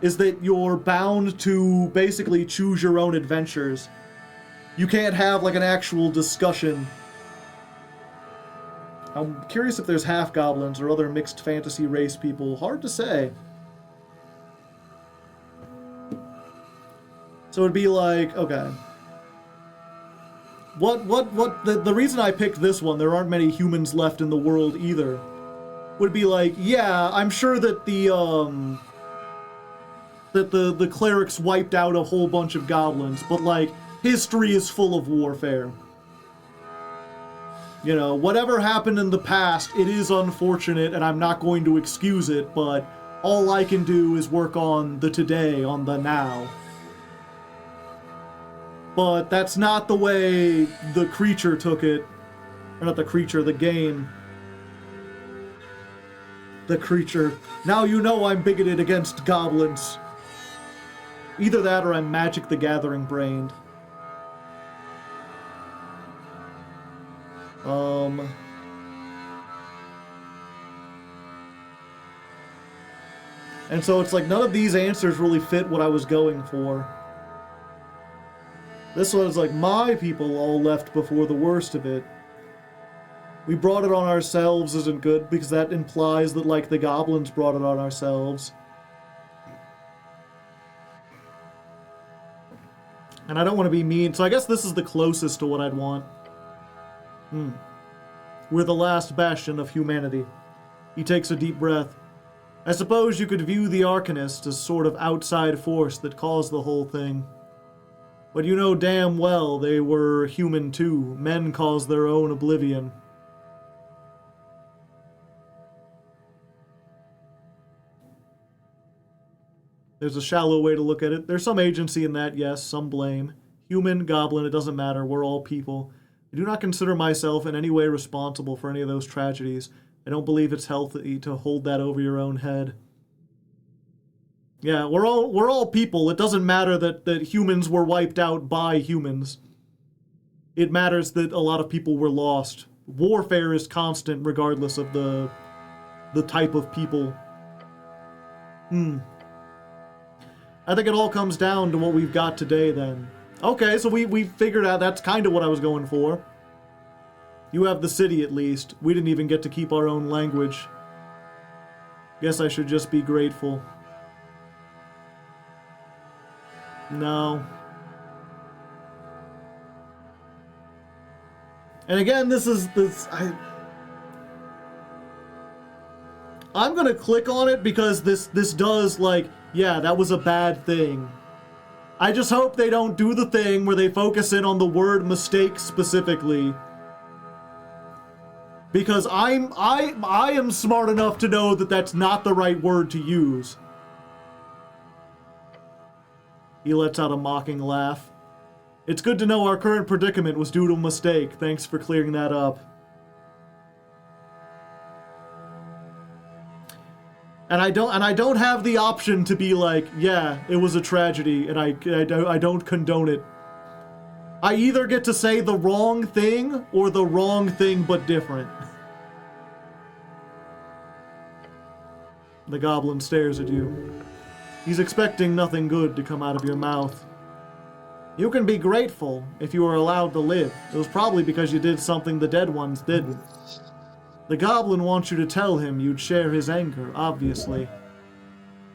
is that you're bound to basically choose your own adventures. You can't have, like, an actual discussion. I'm curious if there's half-goblins or other mixed fantasy race people. Hard to say. So it'd be like, okay. The reason I picked this one, there aren't many humans left in the world either, would be like, yeah, I'm sure that the clerics wiped out a whole bunch of goblins, but, like, history is full of warfare. You know, whatever happened in the past, it is unfortunate, and I'm not going to excuse it, but all I can do is work on the today, on the now. But that's not the way the creature took it. Or not the creature, the game. The creature. Now you know I'm bigoted against goblins. Either that or I'm Magic the Gathering brained. And so it's like none of these answers really fit what I was going for. This one's like, my people all left before the worst of it. We brought it on ourselves isn't good, because that implies that, like, the goblins brought it on ourselves. And I don't want to be mean, so I guess this is the closest to what I'd want. We're the last bastion of humanity. He takes a deep breath. I suppose you could view the Arcanist as sort of outside force that caused the whole thing. But you know damn well they were human too. Men cause their own oblivion. There's a shallow way to look at it. There's some agency in that, yes, some blame. Human, goblin, it doesn't matter. We're all people. I do not consider myself in any way responsible for any of those tragedies. I don't believe it's healthy to hold that over your own head. Yeah, we're all people. It doesn't matter that humans were wiped out by humans. It matters that a lot of people were lost. Warfare is constant regardless of the type of people. I think it all comes down to what we've got today then. Okay, so we figured out that's kind of what I was going for. You have the city at least. We didn't even get to keep our own language. Guess I should just be grateful. No. And again, I'm gonna click on it because this does, like, yeah, that was a bad thing. I just hope they don't do the thing where they focus in on the word mistake specifically. Because I am smart enough to know that that's not the right word to use. He lets out a mocking laugh. It's good to know our current predicament was due to a mistake. Thanks for clearing that up. And I don't have the option to be like, yeah, it was a tragedy, and I don't condone it. I either get to say the wrong thing or the wrong thing but different. The goblin stares at you. He's expecting nothing good to come out of your mouth. You can be grateful if you were allowed to live. It was probably because you did something the dead ones didn't. The goblin wants you to tell him you'd share his anger, obviously.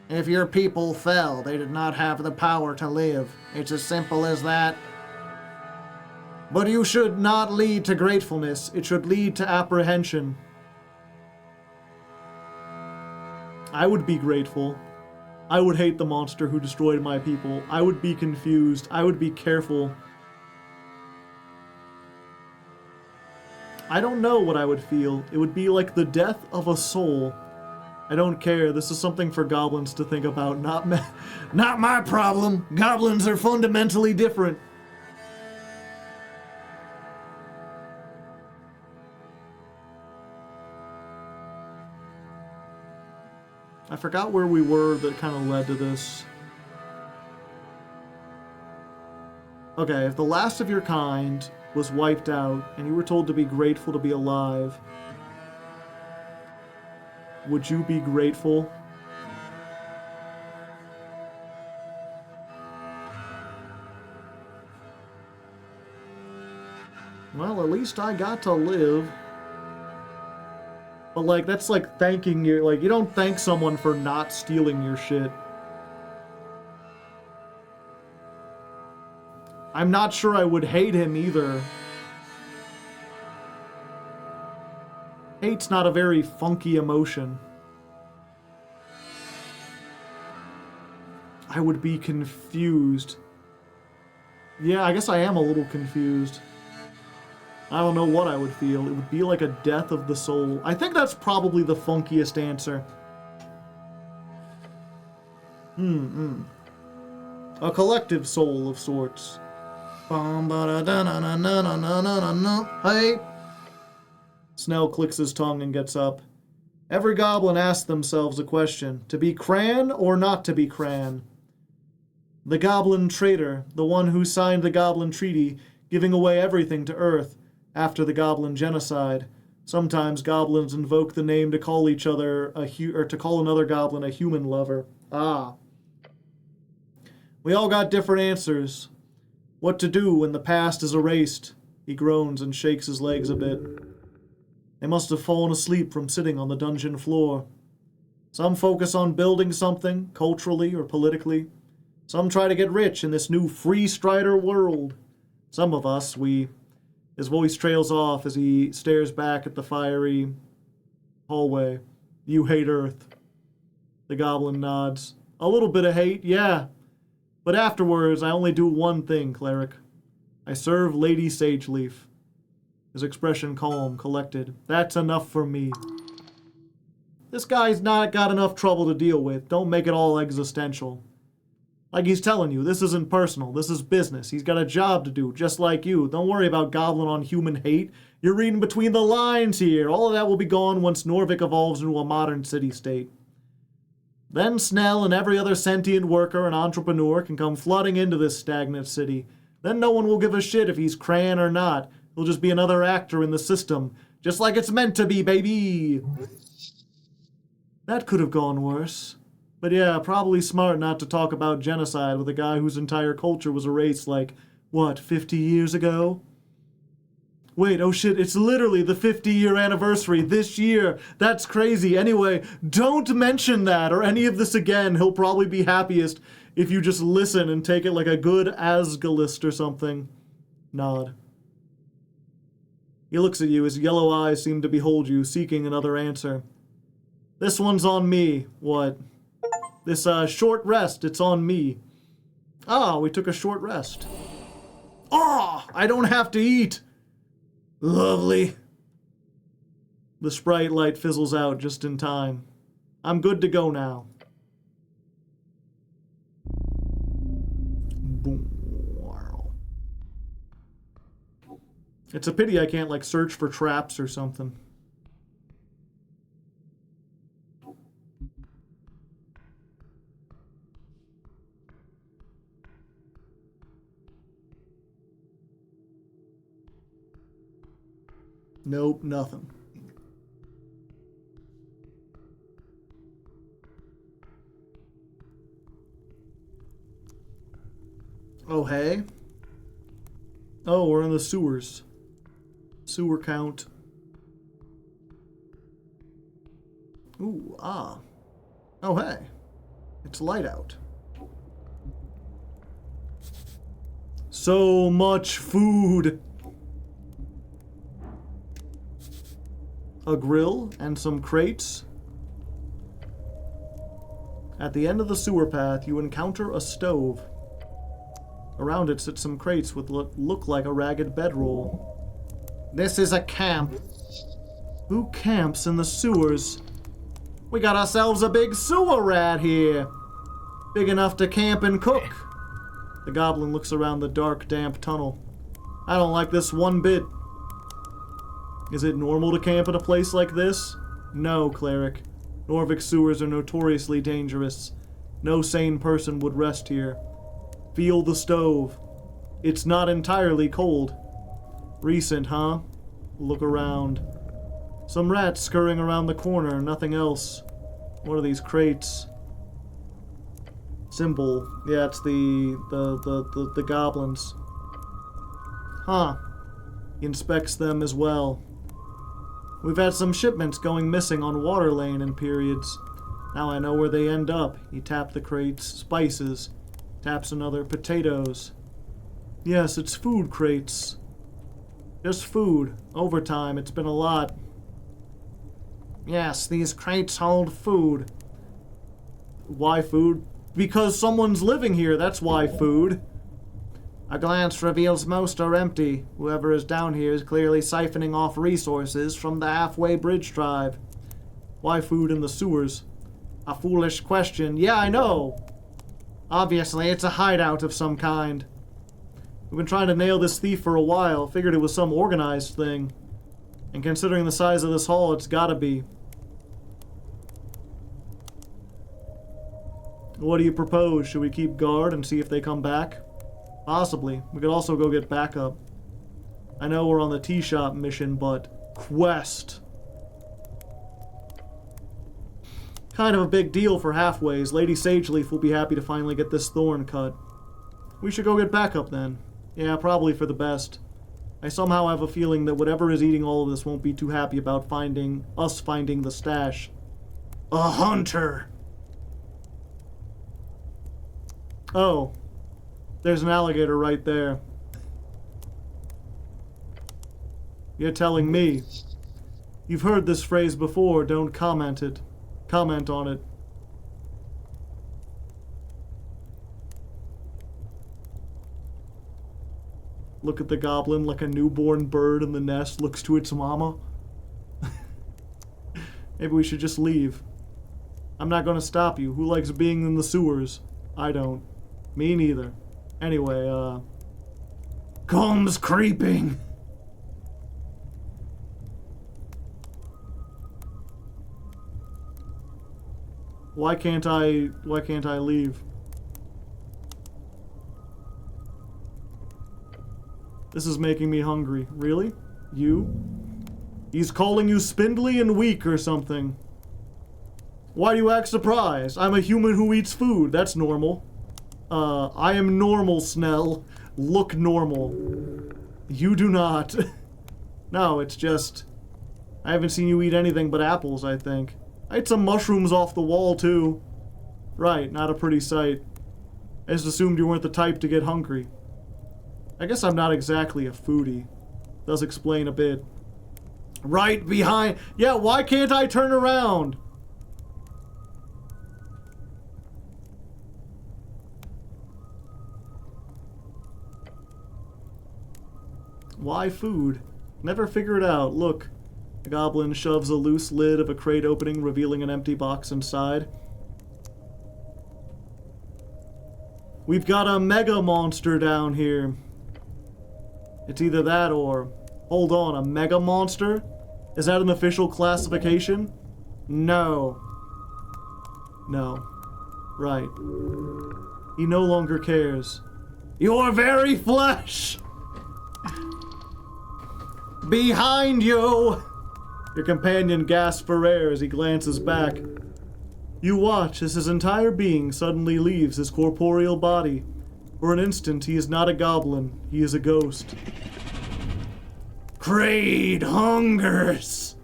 If your people fell, they did not have the power to live. It's as simple as that. But you should not lead to gratefulness. It should lead to apprehension. I would be grateful. I would hate the monster who destroyed my people. I would be confused. I would be careful. I don't know what I would feel. It would be like the death of a soul. I don't care. This is something for goblins to think about, not my problem. Goblins are fundamentally different. I forgot where we were that kind of led to this. Okay, if the last of your kind was wiped out and you were told to be grateful to be alive, would you be grateful? Well, at least I got to live. But, like, that's like thanking your... Like, you don't thank someone for not stealing your shit. I'm not sure I would hate him either. Hate's not a very funky emotion. I would be confused. Yeah, I guess I am a little confused. I don't know what I would feel. It would be like a death of the soul. I think that's probably the funkiest answer. A collective soul of sorts. Hey! Snell clicks his tongue and gets up. Every goblin asks themselves a question. To be Cran or not to be Cran? The goblin traitor, the one who signed the goblin treaty, giving away everything to Earth after the goblin genocide. Sometimes goblins invoke the name to call each other to call another goblin a human lover. Ah. We all got different answers. What to do when the past is erased? He groans and shakes his legs a bit. They must have fallen asleep from sitting on the dungeon floor. Some focus on building something, culturally or politically. Some try to get rich in this new free strider world. Some of us, His voice trails off as he stares back at the fiery hallway. You hate Earth. The goblin nods. A little bit of hate, yeah. But afterwards, I only do one thing, cleric. I serve Lady Sageleaf. His expression calm, collected. That's enough for me. This guy's not got enough trouble to deal with. Don't make it all existential. Like he's telling you, this isn't personal. This is business. He's got a job to do, just like you. Don't worry about goblin on human hate. You're reading between the lines here. All of that will be gone once Norvik evolves into a modern city-state. Then Snell and every other sentient worker and entrepreneur can come flooding into this stagnant city. Then no one will give a shit if he's Cran or not. He'll just be another actor in the system. Just like it's meant to be, baby! That could have gone worse. But yeah, probably smart not to talk about genocide with a guy whose entire culture was erased like, what, 50 years ago? Wait, oh shit, it's literally the 50-year anniversary this year. That's crazy. Anyway, don't mention that or any of this again. He'll probably be happiest if you just listen and take it like a good Asgalist or something. Nod. He looks at you, his yellow eyes seem to behold you, seeking another answer. This one's on me. What? This, short rest, it's on me. Ah, we took a short rest. Ah, I don't have to eat. Lovely. The sprite light fizzles out just in time. I'm good to go now. It's a pity I can't, like, search for traps or something. Nope, nothing. Oh, hey. Oh, we're in the sewers. Sewer count. Ooh, ah. Oh, hey. It's light out. So much food. A grill and some crates. At the end of the sewer path, you encounter a stove. Around it sit some crates with what look like a ragged bedroll. This is a camp. Who camps in the sewers? We got ourselves a big sewer rat here. Big enough to camp and cook. The goblin looks around the dark, damp tunnel. I don't like this one bit. Is it normal to camp in a place like this? No, cleric. Norvik sewers are notoriously dangerous. No sane person would rest here. Feel the stove. It's not entirely cold. Recent, huh? Look around. Some rats scurrying around the corner, nothing else. What are these crates? Symbol. Yeah, it's the goblins. Huh. He inspects them as well. We've had some shipments going missing on Water Lane in periods. Now I know where they end up. He tapped the crates. Spices. Taps another. Potatoes. Yes, it's food crates. Just food. Overtime. It's been a lot. Yes, these crates hold food. Why food? Because someone's living here, that's why food. A glance reveals most are empty. Whoever is down here is clearly siphoning off resources from the halfway bridge drive. Why food in the sewers? A foolish question. Yeah, I know. Obviously, it's a hideout of some kind. We've been trying to nail this thief for a while. Figured it was some organized thing. And considering the size of this hall, it's gotta be. What do you propose? Should we keep guard and see if they come back? Possibly. We could also go get backup. I know we're on the tea shop mission, but quest. Kind of a big deal for halfways. Lady Sageleaf will be happy to finally get this thorn cut. We should go get backup then. Yeah, probably for the best. I somehow have a feeling that whatever is eating all of this won't be too happy about finding the stash. A hunter! Oh. There's an alligator right there. You're telling me. You've heard this phrase before, don't comment on it. Look at the goblin like a newborn bird in the nest looks to its mama. Maybe we should just leave. I'm not gonna stop you. Who likes being in the sewers? I don't. Me neither. Anyway, comes creeping. Why can't I leave? This is making me hungry. Really? You? He's calling you spindly and weak or something. Why do you act surprised? I'm a human who eats food. That's normal. I am normal, Snell. Look normal. You do not. No, it's just... I haven't seen you eat anything but apples, I think. I ate some mushrooms off the wall, too. Right, not a pretty sight. I just assumed you weren't the type to get hungry. I guess I'm not exactly a foodie. Does explain a bit. Right behind... Yeah, why can't I turn around? Why food? Never figure it out. Look. The goblin shoves a loose lid of a crate opening, revealing an empty box inside. We've got a mega monster down here. It's either that or... Hold on, a mega monster? Is that an official classification? No. No. Right. He no longer cares. Your very flesh! Behind you! Your companion gasps for air as he glances back. You watch as his entire being suddenly leaves his corporeal body. For an instant, he is not a goblin, he is a ghost. Kraid hungers!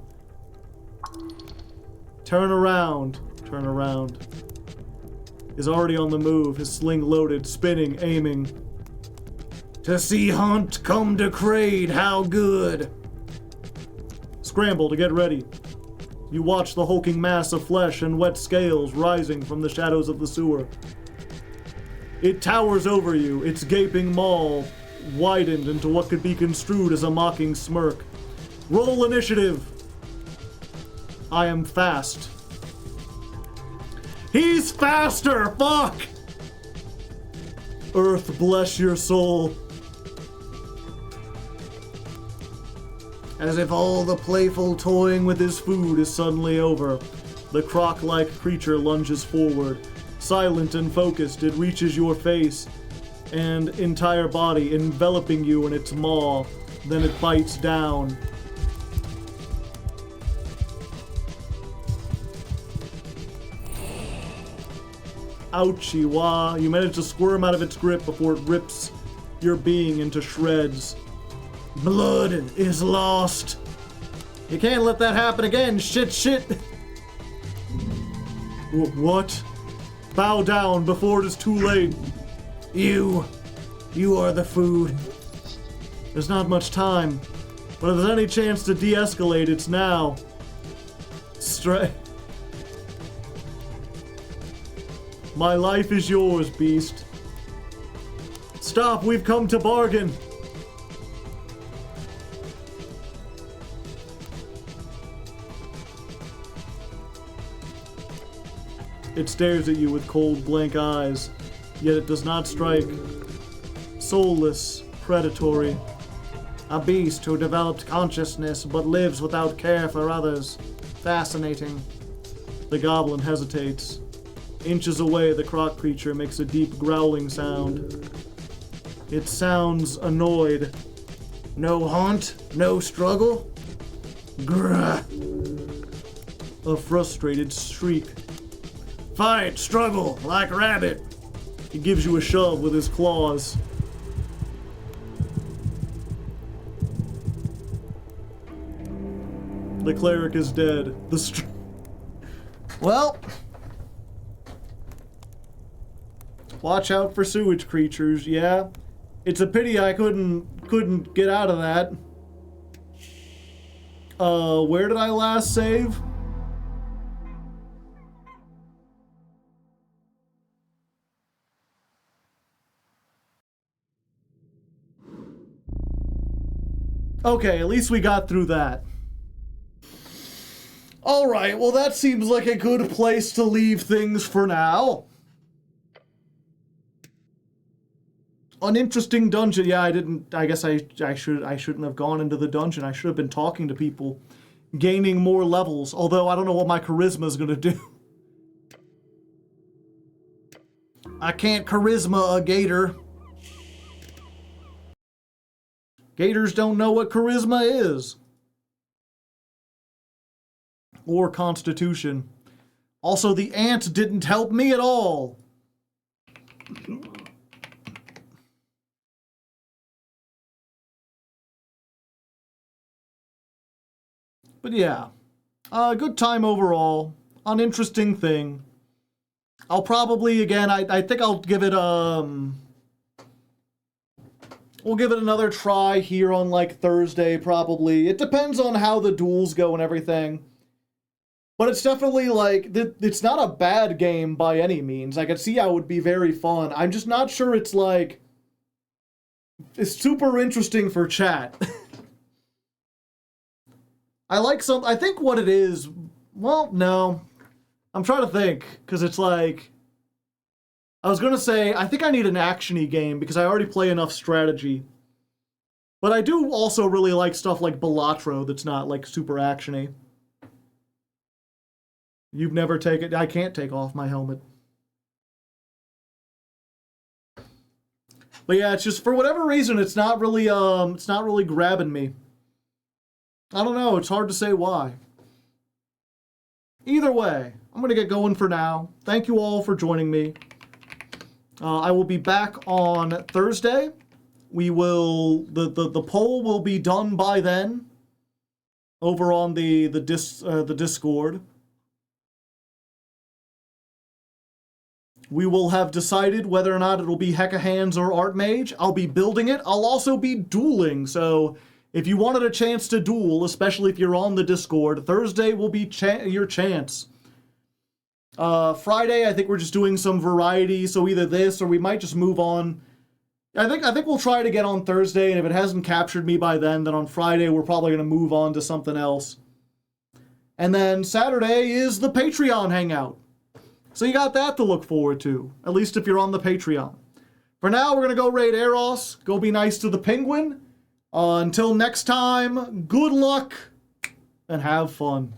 Turn around. Turn around. Is already on the move, his sling loaded, spinning, aiming. To see Hunt come to Kraid, how good! Scramble to get ready. You watch the hulking mass of flesh and wet scales rising from the shadows of the sewer. It towers over you, its gaping maw widened into what could be construed as a mocking smirk. Roll initiative! I am fast. He's faster! Fuck! Earth bless your soul. As if all the playful toying with his food is suddenly over, the croc-like creature lunges forward. Silent and focused, it reaches your face. and entire body, enveloping you in its maw. Then it bites down. Ouchie wah. You manage to squirm out of its grip before it rips your being into shreds. Blood is lost. You can't let that happen again. Shit, shit. What? Bow down before it is too late. You are the food. There's not much time, but if there's any chance to de-escalate, it's now. My life is yours, beast. Stop, we've come to bargain. It stares at you with cold, blank eyes, yet it does not strike. Soulless, predatory. A beast who developed consciousness but lives without care for others. Fascinating. The goblin hesitates. Inches away, the croc creature makes a deep growling sound. It sounds annoyed. No hunt? No struggle? Grrr. A frustrated shriek. Fight, struggle, like rabbit. He gives you a shove with his claws. The cleric is dead. Well, watch out for sewage creatures, yeah. It's a pity I couldn't get out of that. Where did I last save? Okay, at least we got through that. Alright, well that seems like a good place to leave things for now. An interesting dungeon. Yeah, I guess I shouldn't have gone into the dungeon. I should have been talking to people, gaining more levels, although I don't know what my charisma is gonna do. I can't charisma a gator. Gators don't know what charisma is. Or constitution. Also, the ant didn't help me at all. But yeah, good time overall. Uninteresting thing. I'll probably, again, I think I'll give it, we'll give it another try here on, like, Thursday, probably. It depends on how the duels go and everything. But it's definitely, like, it's not a bad game by any means. I could see how it would be very fun. I'm just not sure it's, like, it's super interesting for chat. I think what it is, well, no. I'm trying to think, because it's like, I was going to say, I think I need an action-y game, because I already play enough strategy. But I do also really like stuff like Balatro that's not, like, super action-y. You've never taken, I can't take off my helmet. But yeah, it's just, for whatever reason, it's not really grabbing me. I don't know, it's hard to say why. Either way, I'm going to get going for now. Thank you all for joining me. I will be back on Thursday. We will, the poll will be done by then. Over on the Discord. We will have decided whether or not it'll be Hecahands or Archmage. I'll be building it. I'll also be dueling, so if you wanted a chance to duel, especially if you're on the Discord, Thursday will be your chance. Friday, I think we're just doing some variety, so either this or we might just move on. I think we'll try to get on Thursday, and if it hasn't captured me by then on Friday we're probably going to move on to something else. And then Saturday is the Patreon hangout. So you got that to look forward to, at least if you're on the Patreon. For now, we're going to go raid Eros, go be nice to the penguin. Until next time, good luck and have fun.